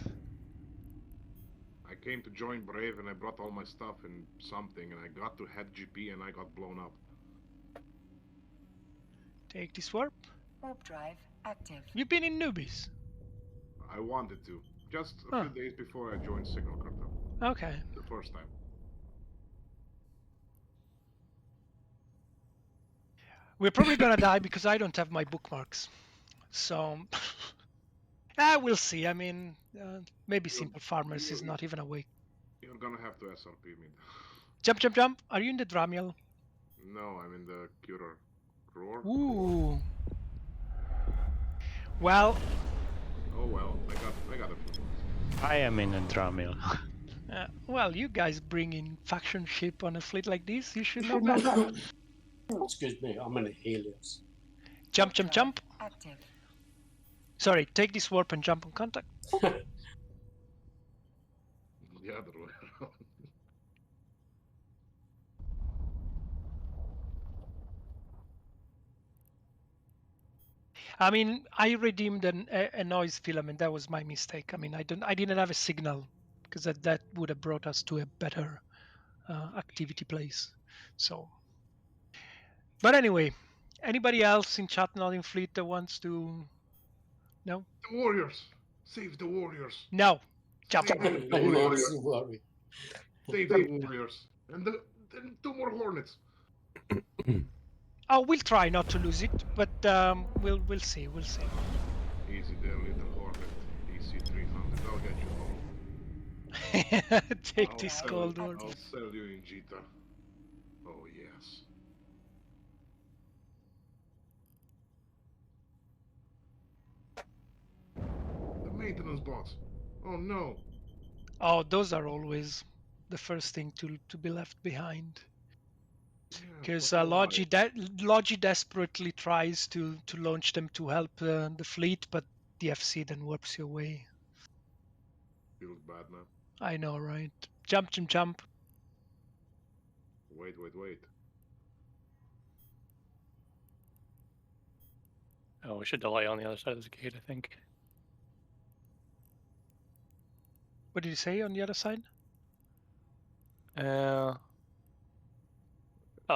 I came to join Brave and I brought all my stuff in something and I got to head GP and I got blown up. Take this warp. Warp drive active. You've been in newbies. I wanted to. Just a few days before I joined Signal Cartel. Okay. The first time. We're probably gonna die because I don't have my bookmarks. So, we'll see. I mean, maybe Simple Farmers is not even awake. You're gonna have to SRP me. Jump, jump, jump. Are you in the Dramiel? No, I'm in the Curer. Roar? Ooh. Well. Oh well, I got a few. I am in a Dramiel. Well, you guys bring in faction ship on a fleet like this. You should know better. Excuse me, I'm in a Helios. Jump, jump, jump. Active. Sorry, take this warp and jump on contact. The other way around. I mean, I redeemed a noise filament. That was my mistake. I mean, I didn't have a signal because that would have brought us to a better activity place. So, but anyway, anybody else in chat not in fleet that wants to? No. The warriors, save the warriors. No, jump. Save the warriors. Save the warriors, and then 2 more hornets. Oh, we'll try not to lose it, but we'll see. We'll see. Easy there, little hornet. Easy there. Take this cold war. I'll sell you in Jita. Oh yes. The maintenance bots. Oh no. Oh, those are always the first thing to be left behind. Because Logi desperately tries to launch them to help the fleet, but the FC then warps you away. Feels bad, man. I know, right? Jump, jump, jump. Wait. Oh, we should delay on the other side of this gate, I think. What did you say on the other side? Oh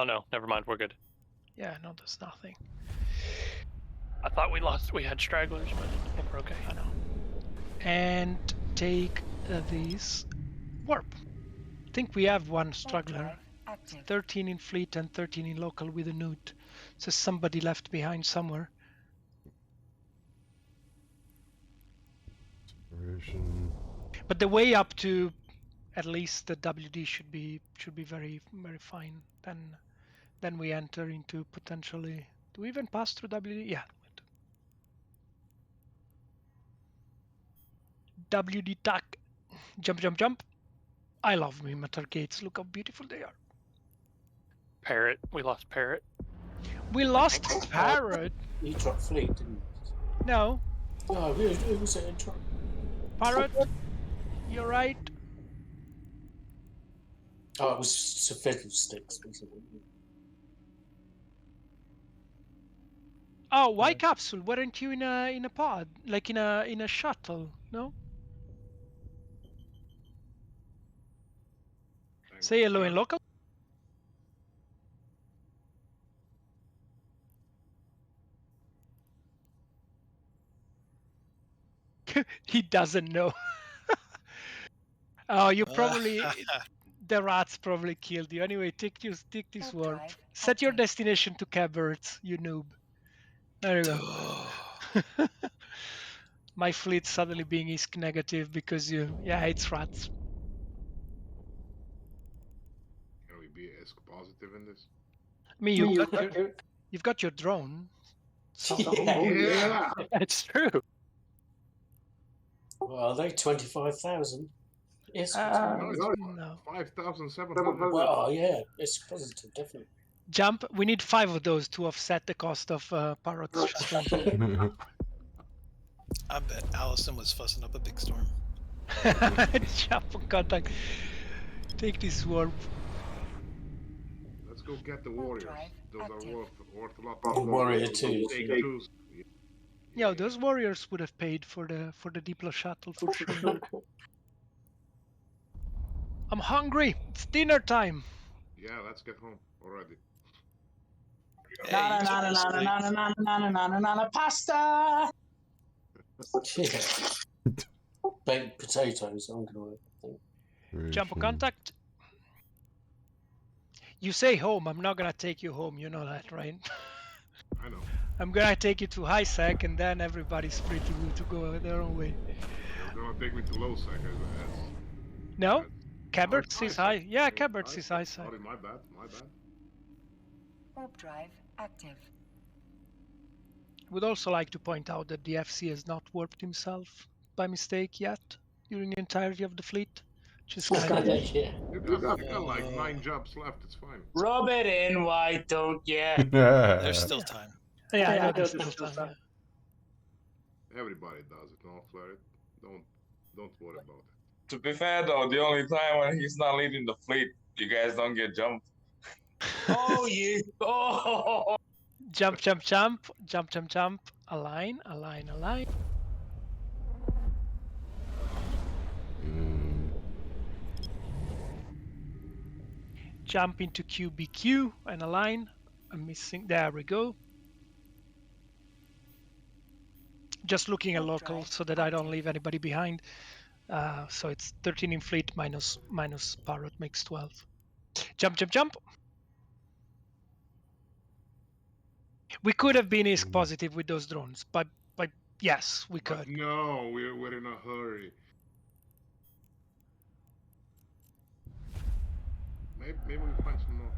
no, never mind. We're good. Yeah, no, there's nothing. I thought we had stragglers, but I think we're okay. I know. And take these warp. I think we have one struggler. 13 in fleet and 13 in local with a newt. So somebody left behind somewhere. But the way up to at least the WD should be very fine. Then we enter into potentially. Do we even pass through WD? Yeah. WD tack. Jump, jump, jump. I love me metal gates. Look how beautiful they are. Parrot. We lost Parrot. We lost Parrot. He dropped fleet, didn't he? No. No, who was it? Parrot, you're right. Oh, it was Fiddlesticks, wasn't it? Oh, why capsule? Weren't you in a pod, like in a shuttle? No. Say hello in local. He doesn't know. Oh, you probably the rats probably killed you. Anyway, take this warp. Set your destination to Caberts, you noob. There you go. My fleet suddenly being ISK negative because it's rats. Can we be ISK positive in this? I mean, you've got your drone. Yeah. That's true. Well, they 25,000. Yes. No. 5,700. Well, yeah, it's positive, definitely. Jump. We need 5 of those to offset the cost of Parrot's shuttle. I bet Allison was fussing up a big storm. Jump on contact. Take this warp. Let's go get the warriors. Those are worth a lot. The warrior too. Yeah, those warriors would have paid for the Diplo shuttle for sure. I'm hungry. It's dinner time. Yeah, let's get home already. Pasta. Baked potatoes. I'm gonna think. Jump on contact. You say home. I'm not gonna take you home. You know that, right? I know. I'm gonna take you to high sec, and then everybody's free to go their own way. You're gonna take me to low sec, I guess. No, Caberts is high. Yeah, Caberts is high sec. Sorry, my bad. Warp drive active. Would also like to point out that the FC has not warped himself by mistake yet during the entirety of the fleet. Just kind of. You got like 9 jobs left. It's fine. Rub it in, why don't you? There's still time. Yeah, I know there's still time. Yeah. Everybody does it, no flirt. Don't worry about it. To be fair though, the only time when he's not leading the fleet, you guys don't get jumped. Oh, you! Oh! Jump, jump, jump, jump, jump, jump. Align, align, align. Jump into QBQ and align. I'm missing. There we go. Just looking at local so that I don't leave anybody behind. So it's 13 in fleet minus Parrot makes 12. Jump, jump, jump. We could have been ISK positive with those drones, but yes, we could. No, we're in a hurry. Maybe we find some more.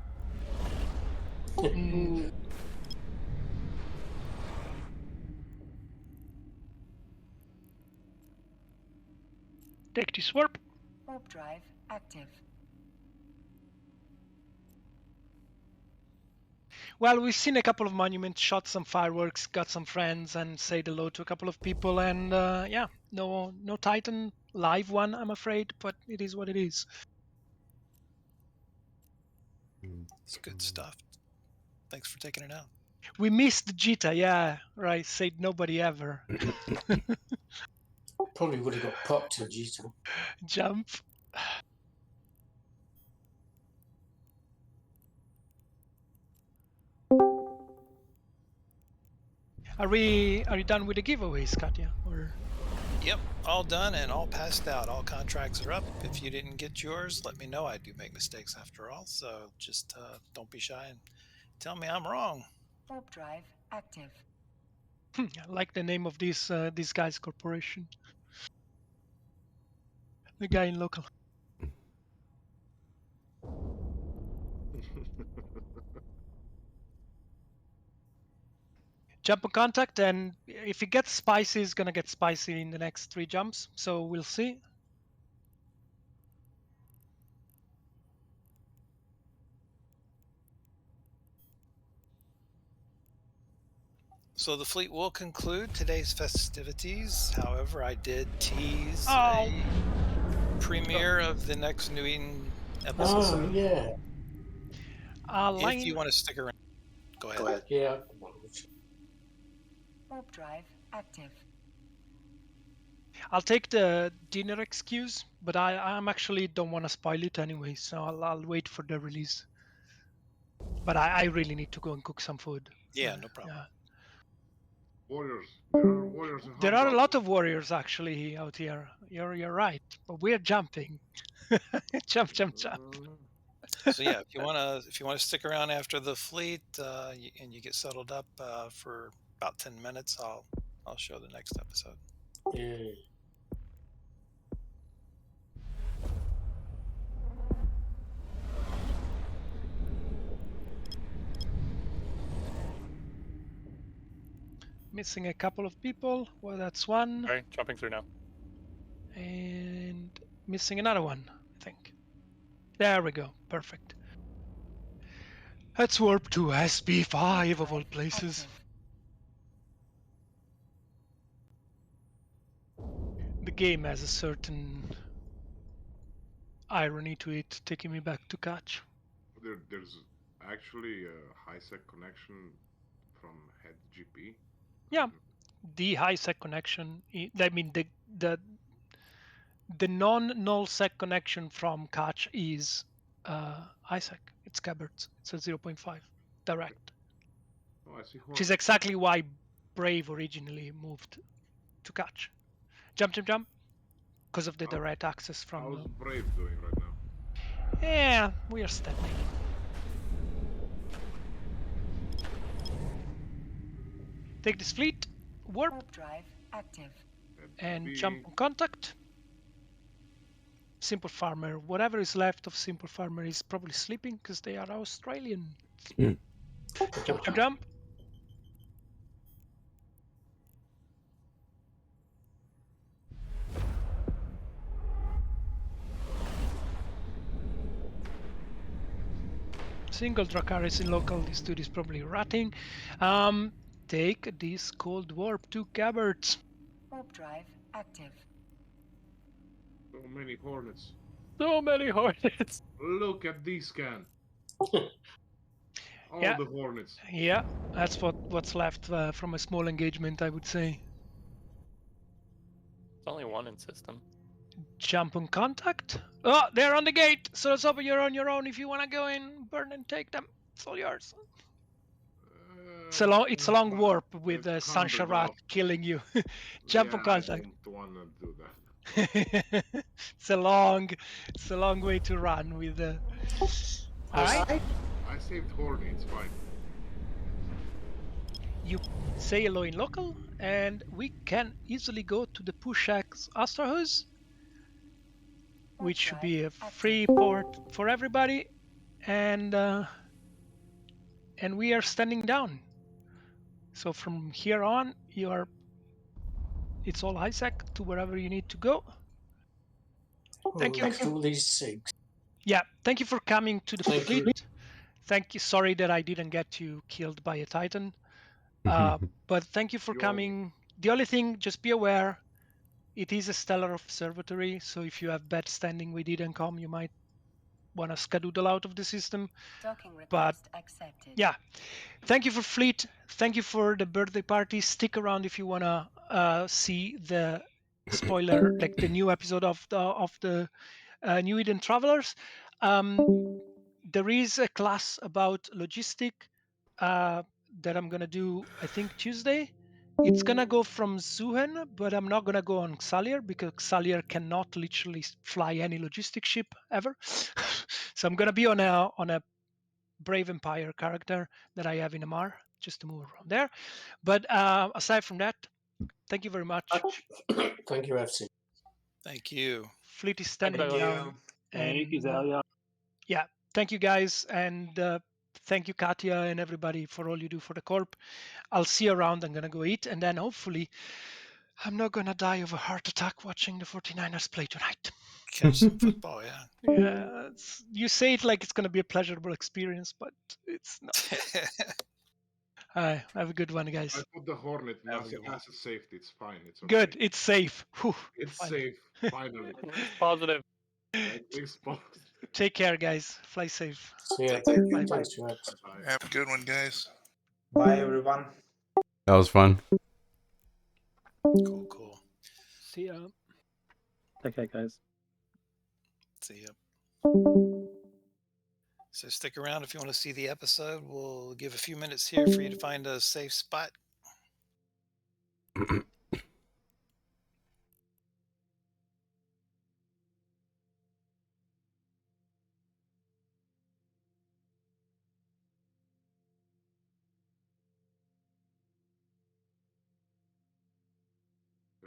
Take this warp. Warp drive active. Well, we've seen a couple of monuments, shot some fireworks, got some friends, and said hello to a couple of people. And yeah, no Titan live one, I'm afraid, but it is what it is. It's good stuff. Thanks for taking it out. We missed Jita, yeah, right. Said nobody ever. Probably would have got popped to Jita. Jump. Are you done with the giveaways, Katya? Or Yep, all done and all passed out. All contracts are up. If you didn't get yours, let me know. I do make mistakes after all, so just don't be shy and tell me I'm wrong. Warp drive active. I like the name of this guy's corporation. The guy in local. Jump on contact, and if it gets spicy, it's gonna get spicy in the next 3 jumps. So we'll see. So the fleet will conclude today's festivities. However, I did tease Oh. a premiere of the next New Eden Oh, episode. yeah. If you want to stick around, go ahead. Yeah. Warp drive active. I'll take the dinner excuse, but I'm actually don't want to spoil it anyway, so I'll wait for the release. But I really need to go and cook some food. Yeah, no problem. Yeah. Warriors. There are warriors in There are a Hamburg. lot of warriors actually out here. You're right, but we're jumping. Jump. So yeah, if you wanna stick around after the fleet and you get settled up for about 10 minutes, I'll show the next episode. Yeah. Missing a couple of people. Well, that's one. All right, jumping through now. And missing another one, I think. There we go. Perfect. Let's warp to SP5 of all places. The game has a certain irony to it, taking me back to catch. There's actually a high-sec connection from head GP. Yeah, the high sec connection. I mean the non-null sec connection from catch is ISEC. It's Cabberts. It's a 0.5 direct. Oh, I see. Which is exactly why Brave originally moved to catch. Jump. Because of the direct access from. How's Brave doing right now? Yeah, we are stepping. Take this fleet, warp drive active, and jump on contact. Simple Farmer, whatever is left of Simple Farmer is probably sleeping because they are Australian. Jump. Single Dracarys in local, this dude is probably ratting. Take this cold warp to Cabberts. warp drive active. So many hornets. So many hornets. Look at this scan. All Yeah. the hornets. Yeah, that's what's left from a small engagement, I would say. It's only one in system. Jump on contact. Oh, they're on the gate. So let's hope you're on your own. If you want to go in, burn and take them. It's all yours. It's a long warp with Sancha Rat killing you. Jump on contact. I don't want to do that. It's a long way to run with. All right. I saved Horny. It's fine. You say hello in local, and we can easily go to the Pushak's Astrahus, which should be a free port for everybody. and we are standing down. So from here on, it's all Isaac to wherever you need to go. Thank you. To these six. Yeah, thank you for coming to the Thank you. fleet. Thank you. Sorry that I didn't get you killed by a Titan. But thank you for coming. The only thing, just be aware, it is a stellar observatory. So if you have bad standing with Edencom, you might want to skedoodle out of the system. Docking But request accepted. yeah, thank you for fleet. Thank you for the birthday party. Stick around if you want to see the spoiler, like the new episode of the New Eden Travelers. There is a class about logistic that I'm gonna do, I think Tuesday. It's gonna go from Zuhen, but I'm not gonna go on Xalier because Xalier cannot literally fly any logistic ship ever. So I'm gonna be on a Brave Empire character that I have in MR just to move around there. But aside from that, thank you very much. Thank you, FC. Thank you. Fleet is standing down. Thank you, And Zalia. yeah, thank you guys, and thank you Katya and everybody for all you do for the corp. I'll see you around. I'm gonna go eat, and then hopefully I'm not gonna die of a heart attack watching the 49ers play tonight. Catch some football, yeah. Yeah, you say it like it's gonna be a pleasurable experience, but it's not. Have a good one, guys. I put the Hornet in Have a good one. asset safety. It's fine. It's okay. Good, it's safe. Whew, It's finally. safe. Finally. Positive. Thanks, Take care, guys. Fly safe. See ya. Bye. Thanks, Rex. Have a good one, guys. Bye, everyone. That was fun. Cool, cool. See ya. Take care, guys. See ya. So stick around if you want to see the episode. We'll give a few minutes here for you to find a safe spot. Can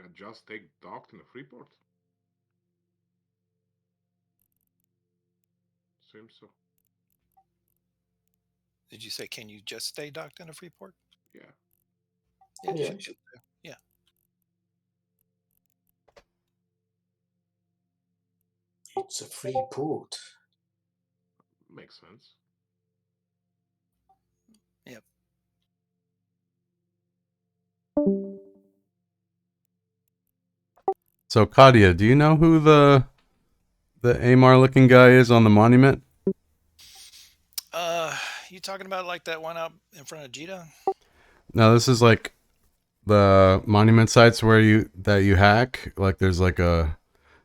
I just take docked in a Freeport? Seems so. Did you say, can you just stay docked in a Freeport? Yeah. Yeah. Yeah. Yeah. It's a free port. Makes sense. Yep. So Kadia, do you know who the Amar looking guy is on the monument? You talking about like that one out in front of Jita? No, this is like the monument sites where you hack. Like there's like a,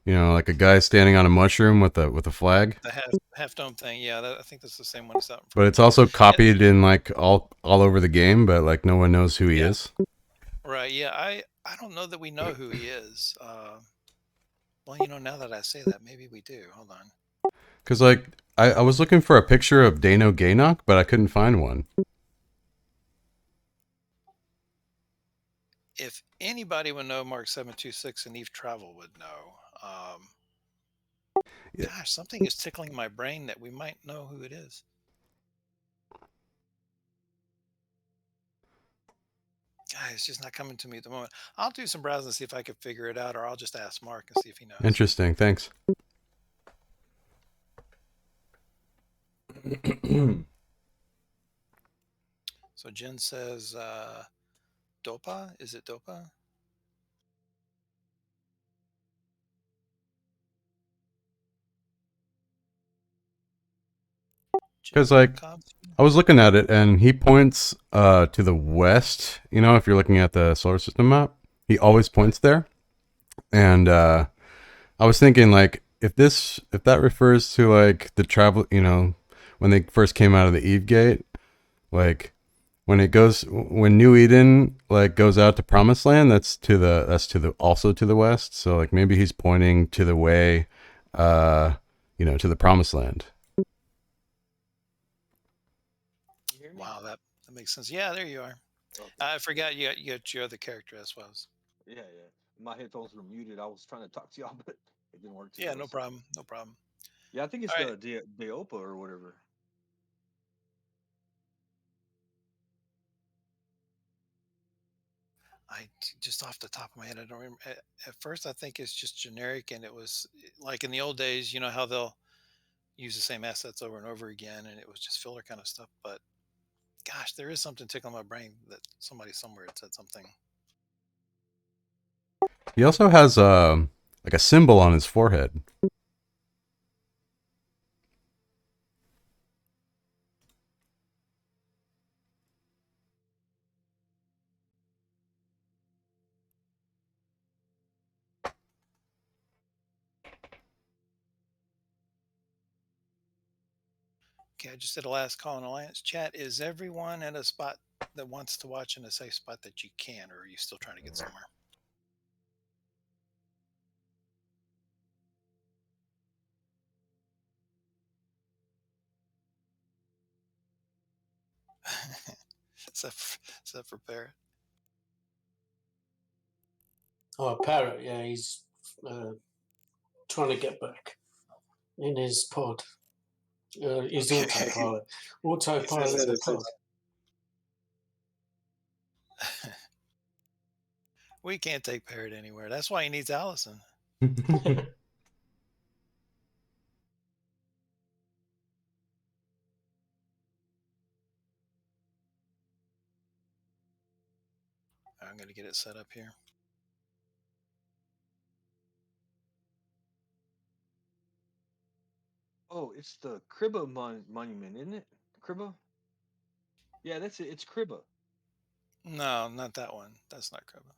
like a guy standing on a mushroom with a flag. The half dome thing. Yeah, I think that's the same one that's out in front. But it's also copied in like all over the game, but like no one knows who he is. Right. Yeah. I don't know that we know who he is. Well, now that I say that, maybe we do. Hold on. Because like I was looking for a picture of Dano Gaynok, but I couldn't find one. If anybody would know, Mark 726 and Eve Travel would know. Yeah. Gosh, something is tickling my brain that we might know who it is. It's just not coming to me at the moment. I'll do some browsing and see if I can figure it out, or I'll just ask Mark and see if he knows. Interesting. Thanks. So Jen says, Dopa? Is it Dopa? Because like I was looking at it and he points to the west. If you're looking at the solar system map, he always points there. And I was thinking like if that refers to like the travel, when they first came out of the Eve Gate, like when New Eden like goes out to Promised Land, that's also to the west. So like maybe he's pointing to the way, to the Promised Land. Wow, that makes sense. Yeah, there you are. Okay. I forgot you got your other character as well. Yeah. My headphones were muted. I was trying to talk to y'all, but it didn't work. Yeah, no problem. No problem. Yeah, I think it's All the Deopa or whatever. Just off the top of my head, I don't remember. At first, I think it's just generic, and it was like in the old days, you know how they'll use the same assets over and over again, and it was just filler kind of stuff. But gosh, there is something tickling my brain that somebody somewhere had said something. He also has like a symbol on his forehead. Okay, I just did a last call in Alliance chat. Is everyone at a spot that wants to watch in a safe spot that you can, or are you still trying to get somewhere? except for Parrot. Oh, Parrot, yeah, he's trying to get back in his pod. His autopilot. Autopilot's a pod. We can't take Parrot anywhere. That's why he needs Allison. I'm going to get it set up here. Oh, it's the Cribba monument, isn't it? Cribba? Yeah, that's it. It's Cribba. No, not that one. That's not Cribba.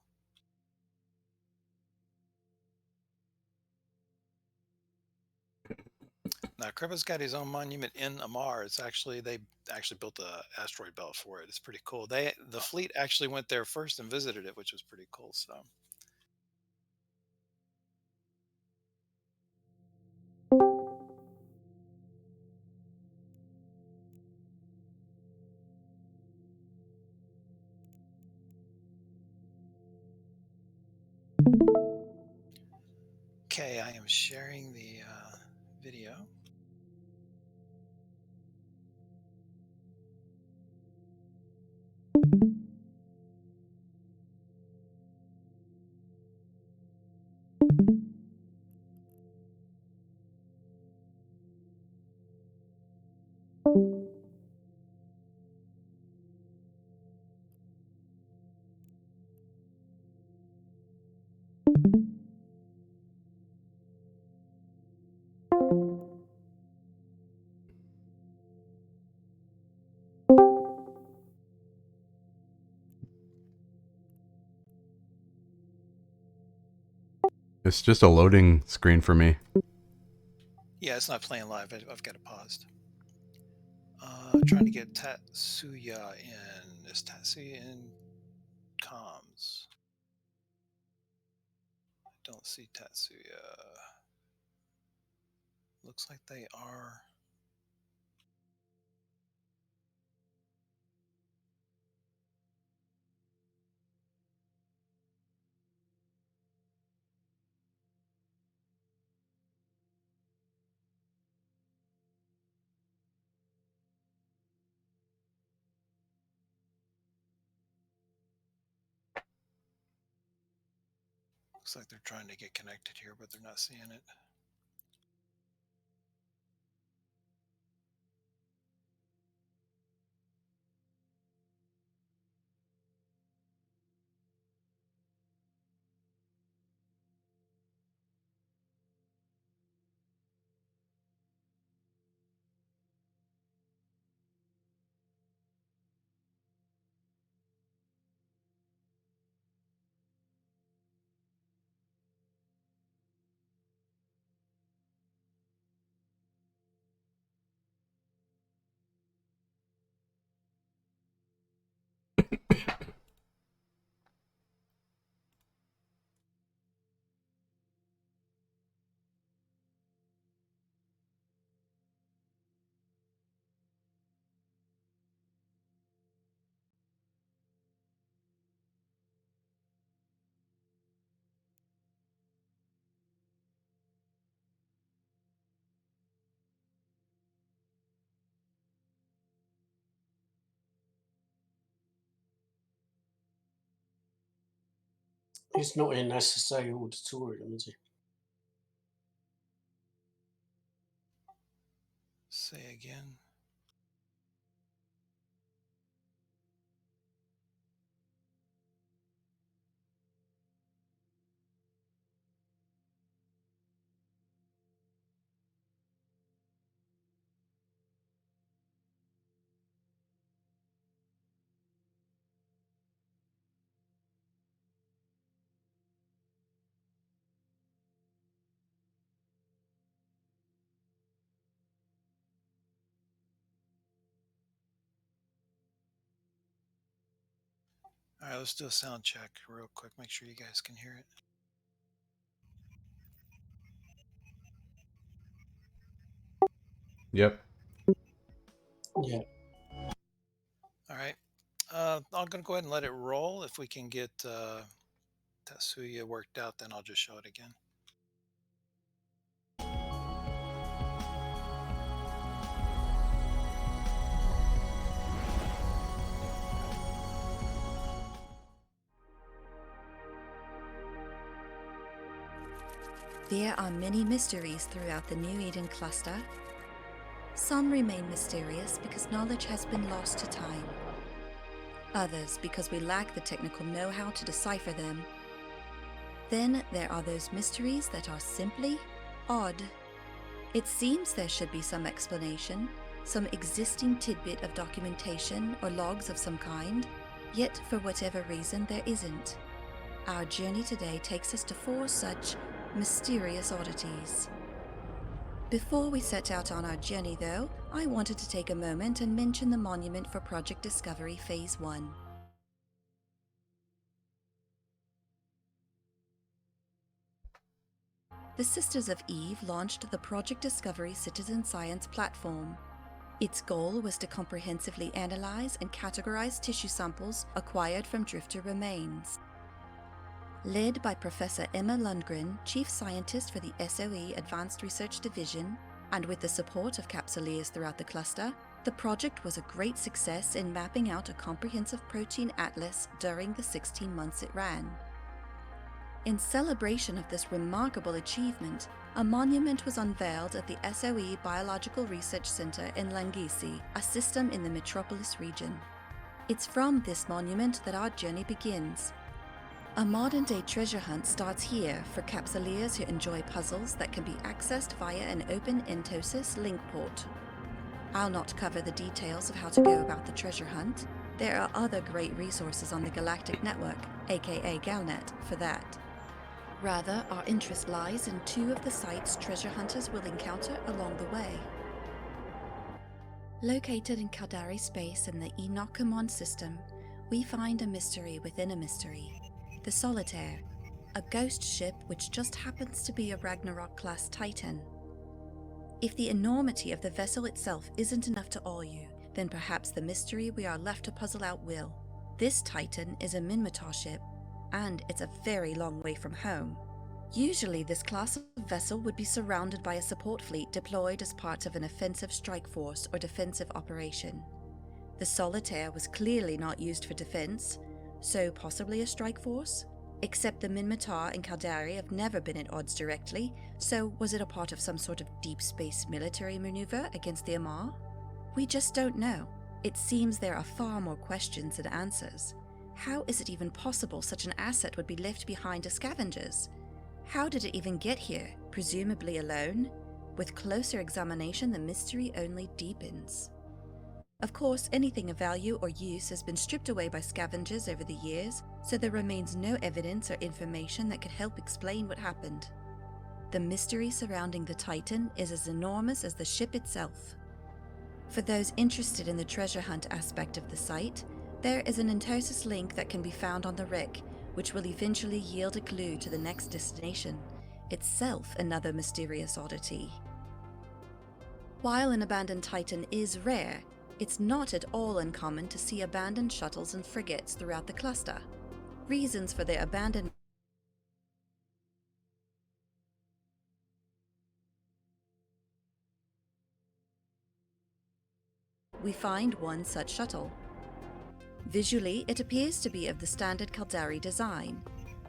Now, Cribba's got his own monument in Amar. It's actually they actually built the asteroid belt for it. It's pretty cool. The fleet actually went there first and visited it, which was pretty cool. So. Okay, I am sharing the video. It's just a loading screen for me. Yeah, it's not playing live. I've got it paused. Trying to get Tatsuya in. Is Tatsuya in comms? I don't see Tatsuya. Looks like they are. Looks like they're trying to get connected here, but they're not seeing it. He's not in SSA auditorium, is he? Say again. All right, let's do a sound check real quick. Make sure you guys can hear it. Yep. Yeah. All right. I'm going to go ahead and let it roll. If we can get Tatsuya worked out, then I'll just show it again. There are many mysteries throughout the New Eden cluster. Some remain mysterious because knowledge has been lost to time. Others because we lack the technical know-how to decipher them. Then there are those mysteries that are simply odd. It seems there should be some explanation, some existing tidbit of documentation or logs of some kind, yet for whatever reason there isn't. Our journey today takes us to 4 such mysterious oddities. Before we set out on our journey though, I wanted to take a moment and mention the monument for Project Discovery Phase 1. The Sisters of Eve launched the Project Discovery Citizen Science platform. Its goal was to comprehensively analyze and categorize tissue samples acquired from drifter remains. Led by Professor Emma Lundgren, Chief Scientist for the SOE Advanced Research Division, and with the support of capsuleers throughout the cluster, the project was a great success in mapping out a comprehensive protein atlas during the 16 months it ran. In celebration of this remarkable achievement, a monument was unveiled at the SOE Biological Research Center in Langisi, a system in the metropolis region. It's from this monument that our journey begins. A modern-day treasure hunt starts here for capsuleers who enjoy puzzles that can be accessed via an open Entosis link port. I'll not cover the details of how to go about the treasure hunt. There are other great resources on the Galactic Network, aka Galnet, for that. Rather, our interest lies in 2 of the sites treasure hunters will encounter along the way. Located in Caldari space in the Enochimon system, we find a mystery within a mystery. The Solitaire, a ghost ship which just happens to be a Ragnarok-class Titan. If the enormity of the vessel itself isn't enough to awe you, then perhaps the mystery we are left to puzzle out will. This Titan is a Minmatar ship, and it's a very long way from home. Usually this class of vessel would be surrounded by a support fleet deployed as part of an offensive strike force or defensive operation. The Solitaire was clearly not used for defense, so possibly a strike force? Except the Minmatar and Caldari have never been at odds directly, so was it a part of some sort of deep space military maneuver against the Amar? We just don't know. It seems there are far more questions than answers. How is it even possible such an asset would be left behind to scavengers? How did it even get here, presumably alone? With closer examination, the mystery only deepens. Of course, anything of value or use has been stripped away by scavengers over the years, so there remains no evidence or information that could help explain what happened. The mystery surrounding the Titan is as enormous as the ship itself. For those interested in the treasure hunt aspect of the site, there is an Entosis link that can be found on the wreck, which will eventually yield a clue to the next destination, itself another mysterious oddity. While an abandoned Titan is rare, it's not at all uncommon to see abandoned shuttles and frigates throughout the cluster. Reasons for their abandonment we find one such shuttle. Visually, it appears to be of the standard Caldari design.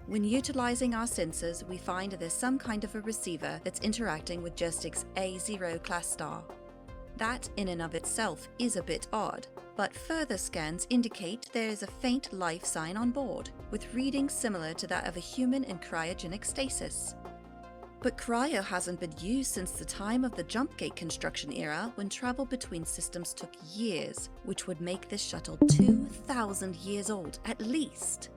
When utilizing our sensors, we find there's some kind of a receiver that's interacting with Joystick's A0 class star. That in and of itself is a bit odd, but further scans indicate there is a faint life sign on board, with readings similar to that of a human in cryogenic stasis. But cryo hasn't been used since the time of the jump gate construction era, when travel between systems took years, which would make this shuttle 2,000 years old at least.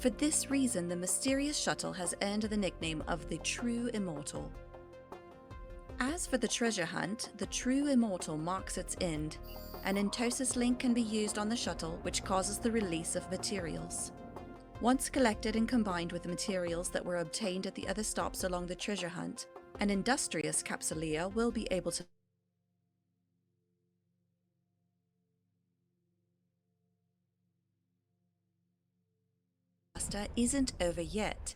For this reason, the mysterious shuttle has earned the nickname of the True Immortal. As for the treasure hunt, the True Immortal marks its end. An entosis link can be used on the shuttle, which causes the release of materials. Once collected and combined with the materials that were obtained at the other stops along the treasure hunt, an industrious capsuleer will be able to isn't over yet.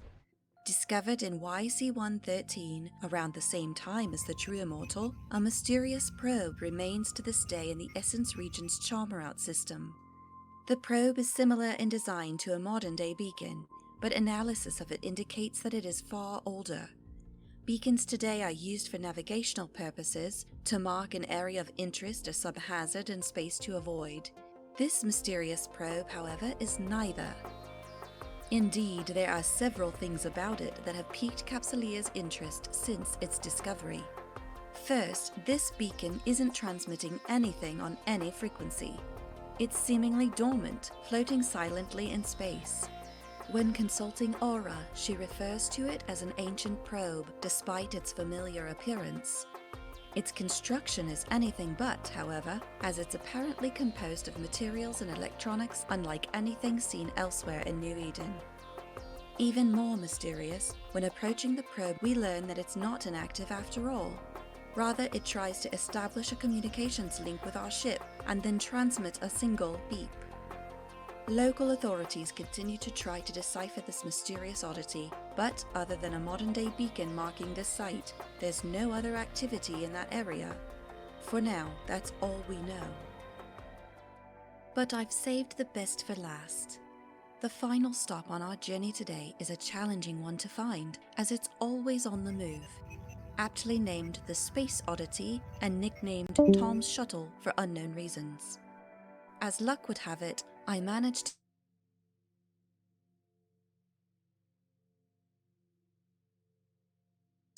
Discovered in YC-113 around the same time as the True Immortal, a mysterious probe remains to this day in the Essence region's Charmer-Out system. The probe is similar in design to a modern-day beacon, but analysis of it indicates that it is far older. Beacons today are used for navigational purposes, to mark an area of interest or sub-hazard in space to avoid. This mysterious probe, however, is neither. Indeed, there are several things about it that have piqued Capsuleer's interest since its discovery. First, this beacon isn't transmitting anything on any frequency. It's seemingly dormant, floating silently in space. When consulting Aura, she refers to it as an ancient probe, despite its familiar appearance. Its construction is anything but, however, as it's apparently composed of materials and electronics unlike anything seen elsewhere in New Eden. Even more mysterious, when approaching the probe we learn that it's not inactive after all. Rather, it tries to establish a communications link with our ship and then transmit a single beep. Local authorities continue to try to decipher this mysterious oddity, but other than a modern-day beacon marking this site, there's no other activity in that area. For now, that's all we know. But I've saved the best for last. The final stop on our journey today is a challenging one to find, as it's always on the move. Aptly named the Space Oddity and nicknamed Tom's Shuttle for unknown reasons. As luck would have it, I managed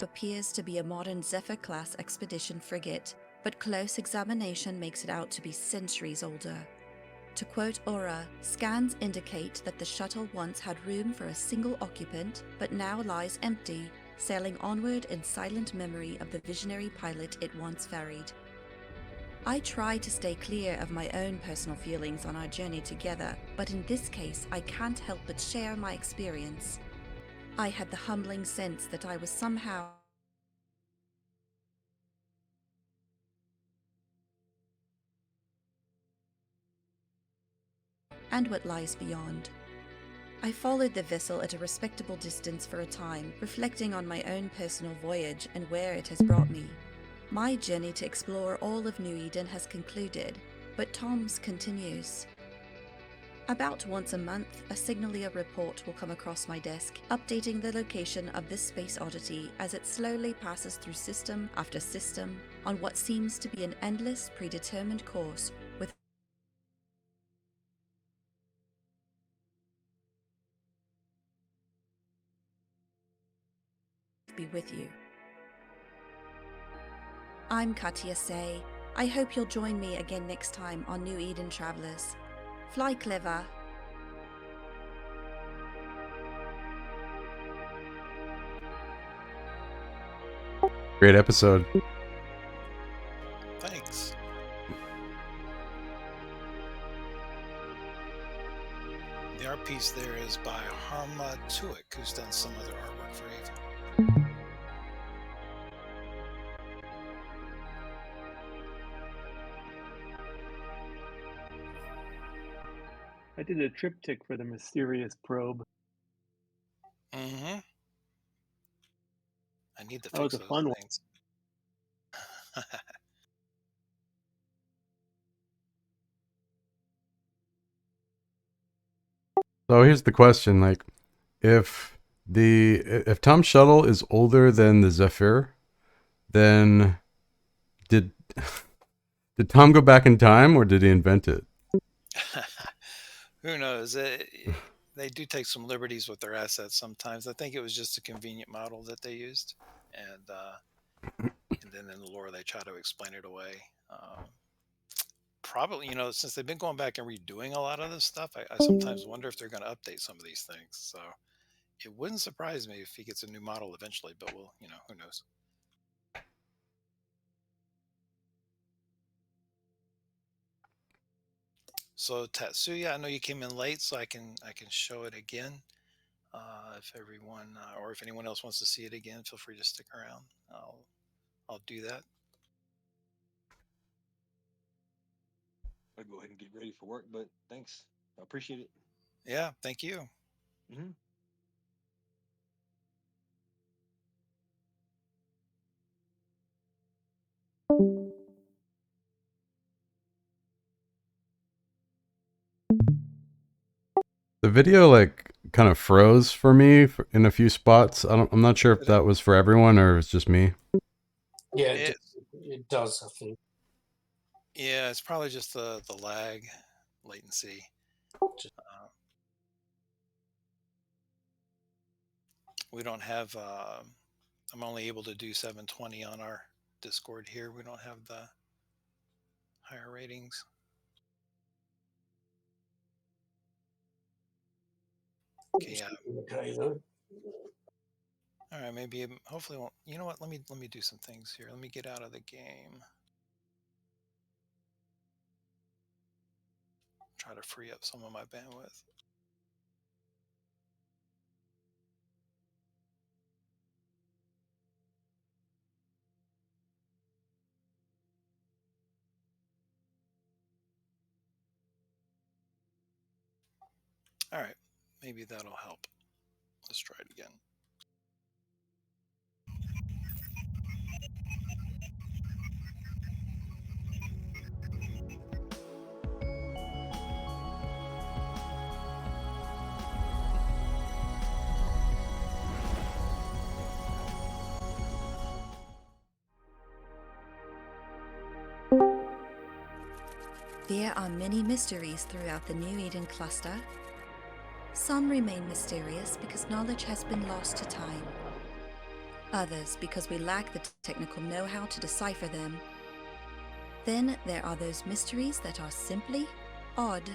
appears to be a modern Zephyr-class expedition frigate, but close examination makes it out to be centuries older. To quote Aura, scans indicate that the shuttle once had room for a single occupant, but now lies empty, sailing onward in silent memory of the visionary pilot it once ferried. I try to stay clear of my own personal feelings on our journey together, but in this case I can't help but share my experience. I had the humbling sense that I was somehow and what lies beyond. I followed the vessel at a respectable distance for a time, reflecting on my own personal voyage and where it has brought me. My journey to explore all of New Eden has concluded, but Tom's continues. About once a month, a Signalia report will come across my desk, updating the location of this space oddity as it slowly passes through system after system on what seems to be an endless, predetermined course with be with you. I'm Katya Say. I hope you'll join me again next time on New Eden Travelers. Fly clever. Great episode. Thanks. The art piece there is by Harma Tuik, who's done some other artwork for Eve. I did a triptych for the mysterious probe. Mm-hmm. I need to That was fix a those fun one. things. So here's the question, like, if Tom's shuttle is older than the Zephyr, then did Tom go back in time or did he invent it? Who knows? They do take some liberties with their assets sometimes. I think it was just a convenient model that they used, and then in the lore they try to explain it away. Probably, since they've been going back and redoing a lot of this stuff, I sometimes wonder if they're going to update some of these things. So it wouldn't surprise me if he gets a new model eventually, but who knows? So Tatsuya, I know you came in late, so I can show it again. If everyone or if anyone else wants to see it again, feel free to stick around. I'll do that. I'll go ahead and get ready for work, but thanks. I appreciate it. Yeah, thank you. Mm-hmm. The video like kind of froze for me in a few spots. I'm not sure if that was for everyone or it's just me. Yeah, it does, I think. Yeah, it's probably just the lag, latency. We don't have. I'm only able to do 720 on our Discord here. We don't have the higher ratings. Okay, yeah. Okay, though. All right, maybe hopefully won't. You know what? Let me do some things here. Let me get out of the game. Try to free up some of my bandwidth. All right, maybe that'll help. Let's try it again. There are many mysteries throughout the New Eden cluster. Some remain mysterious because knowledge has been lost to time. Others because we lack the technical know-how to decipher them. Then there are those mysteries that are simply odd.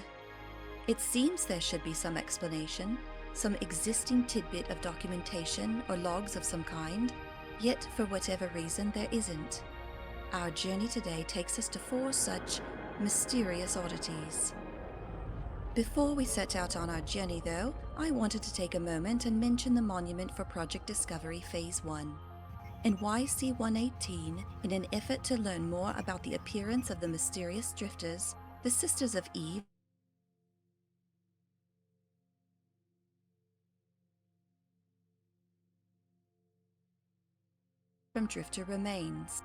It seems there should be some explanation, some existing tidbit of documentation or logs of some kind, yet for whatever reason there isn't. Our journey today takes us to 4 such mysterious oddities. Before we set out on our journey, though, I wanted to take a moment and mention the monument for Project Discovery Phase 1. In YC-118, in an effort to learn more about the appearance of the mysterious drifters, the Sisters of Eve from Drifter remains.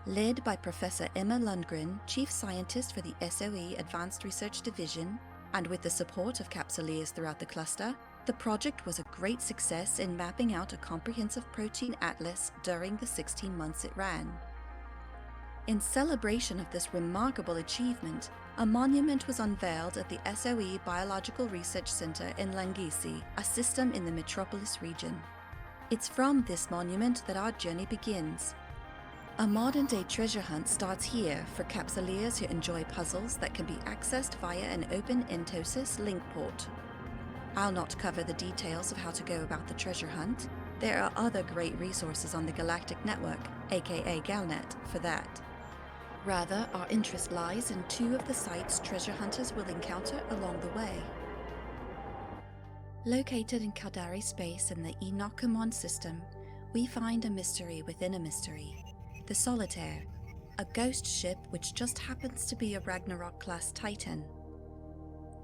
Led by Professor Emma Lundgren, Chief Scientist for the SOE Advanced Research Division, and with the support of Capsuleers throughout the cluster, the project was a great success in mapping out a comprehensive protein atlas during the 16 months it ran. In celebration of this remarkable achievement, a monument was unveiled at the SOE Biological Research Center in Langisi, a system in the Metropolis region. It's from this monument that our journey begins. A modern-day treasure hunt starts here for Capsuleers who enjoy puzzles that can be accessed via an open Entosis link port. I'll not cover the details of how to go about the treasure hunt. There are other great resources on the Galactic Network, aka Galnet, for that. Rather, our interest lies in 2 of the sites treasure hunters will encounter along the way. Located in Caldari space in the Enochimon system, we find a mystery within a mystery. The Solitaire, a ghost ship which just happens to be a Ragnarok-class Titan.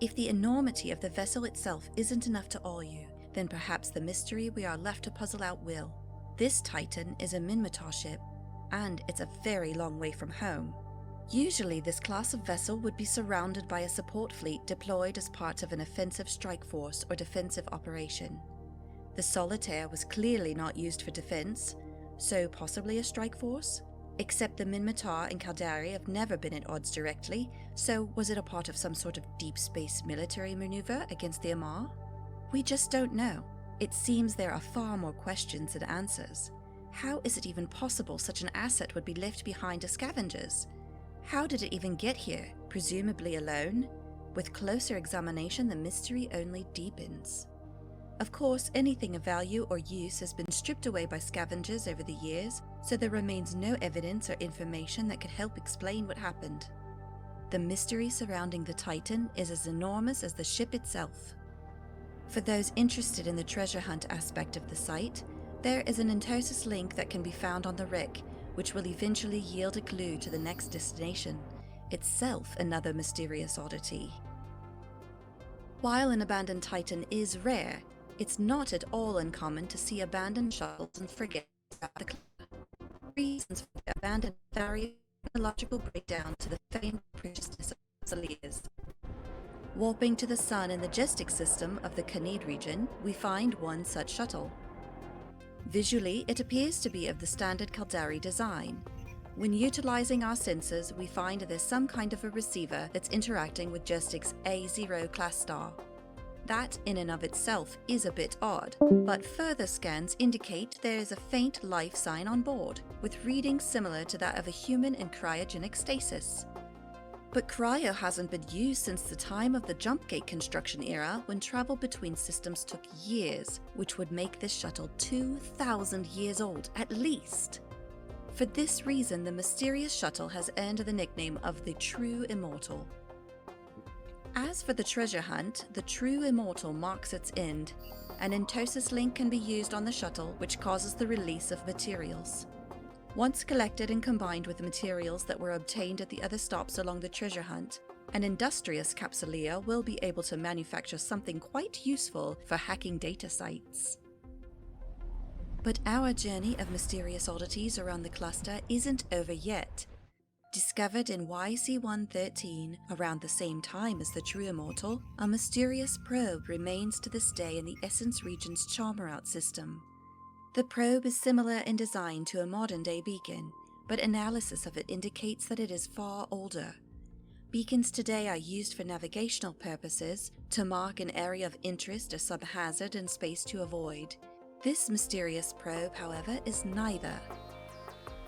If the enormity of the vessel itself isn't enough to awe you, then perhaps the mystery we are left to puzzle out will. This Titan is a Minmatar ship, and it's a very long way from home. Usually, this class of vessel would be surrounded by a support fleet deployed as part of an offensive strike force or defensive operation. The Solitaire was clearly not used for defense, so possibly a strike force? Except the Minmatar and Caldari have never been at odds directly, so was it a part of some sort of deep space military maneuver against the Amar? We just don't know. It seems there are far more questions than answers. How is it even possible such an asset would be left behind to scavengers? How did it even get here, presumably alone? With closer examination, the mystery only deepens. Of course, anything of value or use has been stripped away by scavengers over the years, so there remains no evidence or information that could help explain what happened. The mystery surrounding the Titan is as enormous as the ship itself. For those interested in the treasure hunt aspect of the site, there is an Entosis link that can be found on the wreck, which will eventually yield a clue to the next destination, itself another mysterious oddity. While an abandoned Titan is rare, it's not at all uncommon to see abandoned shuttles and frigates throughout the cluster. Reasons for the abandoned vary from technological breakdown to the famed preciousness of Capsuleers. Warping to the Sun in the Gestic system of the Canid region, we find one such shuttle. Visually, it appears to be of the standard Caldari design. When utilizing our sensors, we find there's some kind of a receiver that's interacting with Gestic's A0 class star. That, in and of itself, is a bit odd, but further scans indicate there is a faint life sign on board, with readings similar to that of a human in cryogenic stasis. But cryo hasn't been used since the time of the jump gate construction era, when travel between systems took years, which would make this shuttle 2,000 years old at least. For this reason, the mysterious shuttle has earned the nickname of the True Immortal. As for the treasure hunt, the True Immortal marks its end. An Entosis link can be used on the shuttle, which causes the release of materials. Once collected and combined with the materials that were obtained at the other stops along the treasure hunt, an industrious Capsuleer will be able to manufacture something quite useful for hacking data sites. But our journey of mysterious oddities around the cluster isn't over yet. Discovered in YC-113 around the same time as the True Immortal, a mysterious probe remains to this day in the Essence region's Charmer-Out system. The probe is similar in design to a modern-day beacon, but analysis of it indicates that it is far older. Beacons today are used for navigational purposes, to mark an area of interest or subhazard in space to avoid. This mysterious probe, however, is neither.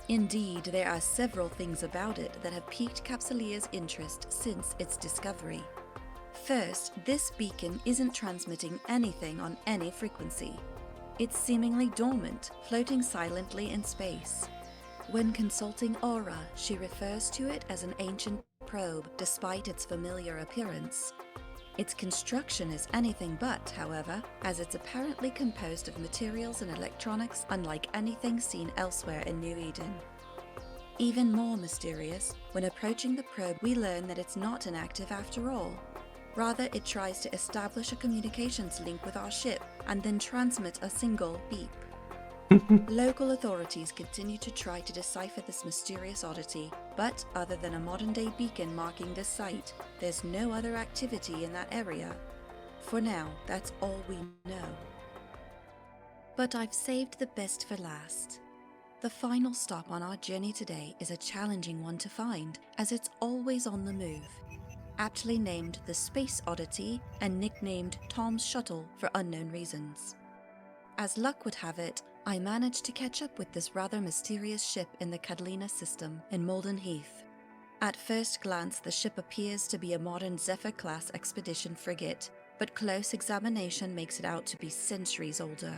Indeed, there are several things about it that have piqued Capsuleer's interest since its discovery. First, this beacon isn't transmitting anything on any frequency. It's seemingly dormant, floating silently in space. When consulting Aura, she refers to it as an ancient probe, despite its familiar appearance. Its construction is anything but, however, as it's apparently composed of materials and electronics unlike anything seen elsewhere in New Eden. Even more mysterious, when approaching the probe we learn that it's not inactive after all. Rather, it tries to establish a communications link with our ship and then transmit a single beep. Local authorities continue to try to decipher this mysterious oddity, but other than a modern-day beacon marking this site, there's no other activity in that area. For now, that's all we know. But I've saved the best for last. The final stop on our journey today is a challenging one to find, as it's always on the move. Aptly named the Space Oddity and nicknamed Tom's Shuttle for unknown reasons. As luck would have it, I managed to catch up with this rather mysterious ship in the Catalina system in Malden Heath. At first glance, the ship appears to be a modern Zephyr-class expedition frigate, but close examination makes it out to be centuries older.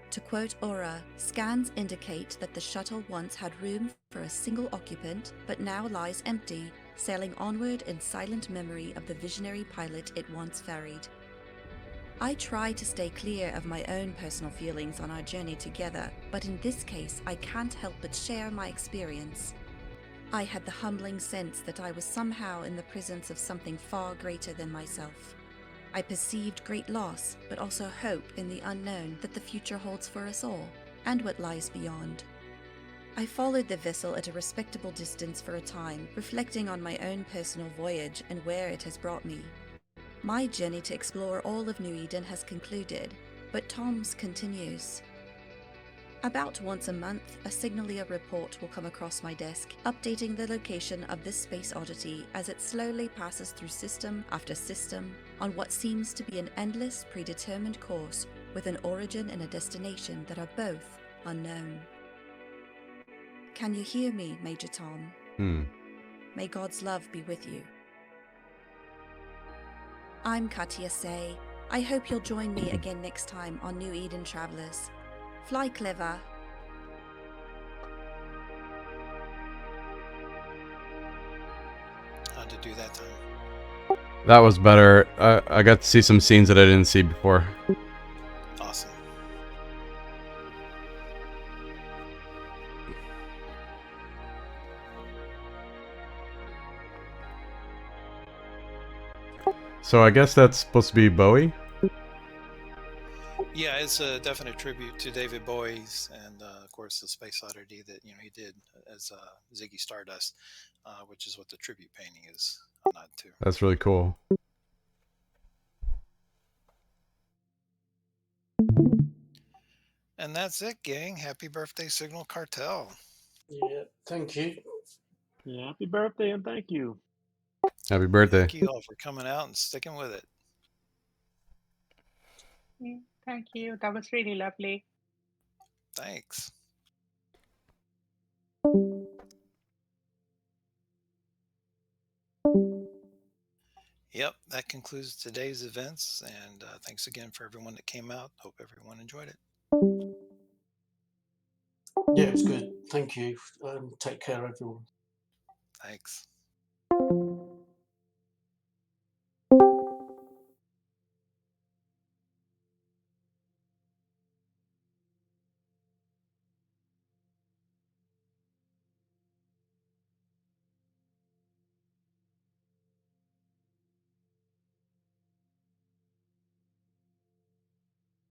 To quote Aura, scans indicate that the shuttle once had room for a single occupant, but now lies empty, sailing onward in silent memory of the visionary pilot it once ferried. I try to stay clear of my own personal feelings on our journey together, but in this case I can't help but share my experience. I had the humbling sense that I was somehow in the presence of something far greater than myself. I perceived great loss, but also hope in the unknown that the future holds for us all, and what lies beyond. I followed the vessel at a respectable distance for a time, reflecting on my own personal voyage and where it has brought me. My journey to explore all of New Eden has concluded, but Tom's continues. About once a month, a Signalia report will come across my desk, updating the location of this space oddity as it slowly passes through system after system on what seems to be an endless, predetermined course with an origin and a destination that are both unknown. Can you hear me, Major Tom? May God's love be with you. I'm Katia Say. I hope you'll join me again next time on New Eden Travelers. Fly clever. How'd you do that time? That was better. I got to see some scenes that I didn't see before. Awesome. So I guess that's supposed to be Bowie? Yeah, it's a definite tribute to David Bowie's, and of course the space oddity that he did as Ziggy Stardust, which is what the tribute painting is a nod to. That's really cool. And that's it, gang. Happy birthday, Signal Cartel. Yeah, thank you. Yeah, happy birthday and thank you. Happy birthday. Thank you all for coming out and sticking with it. Thank you. That was really lovely. Thanks. Yep, that concludes today's events, and thanks again for everyone that came out. Hope everyone enjoyed it. Yeah, it was good. Thank you. Take care, everyone. Thanks.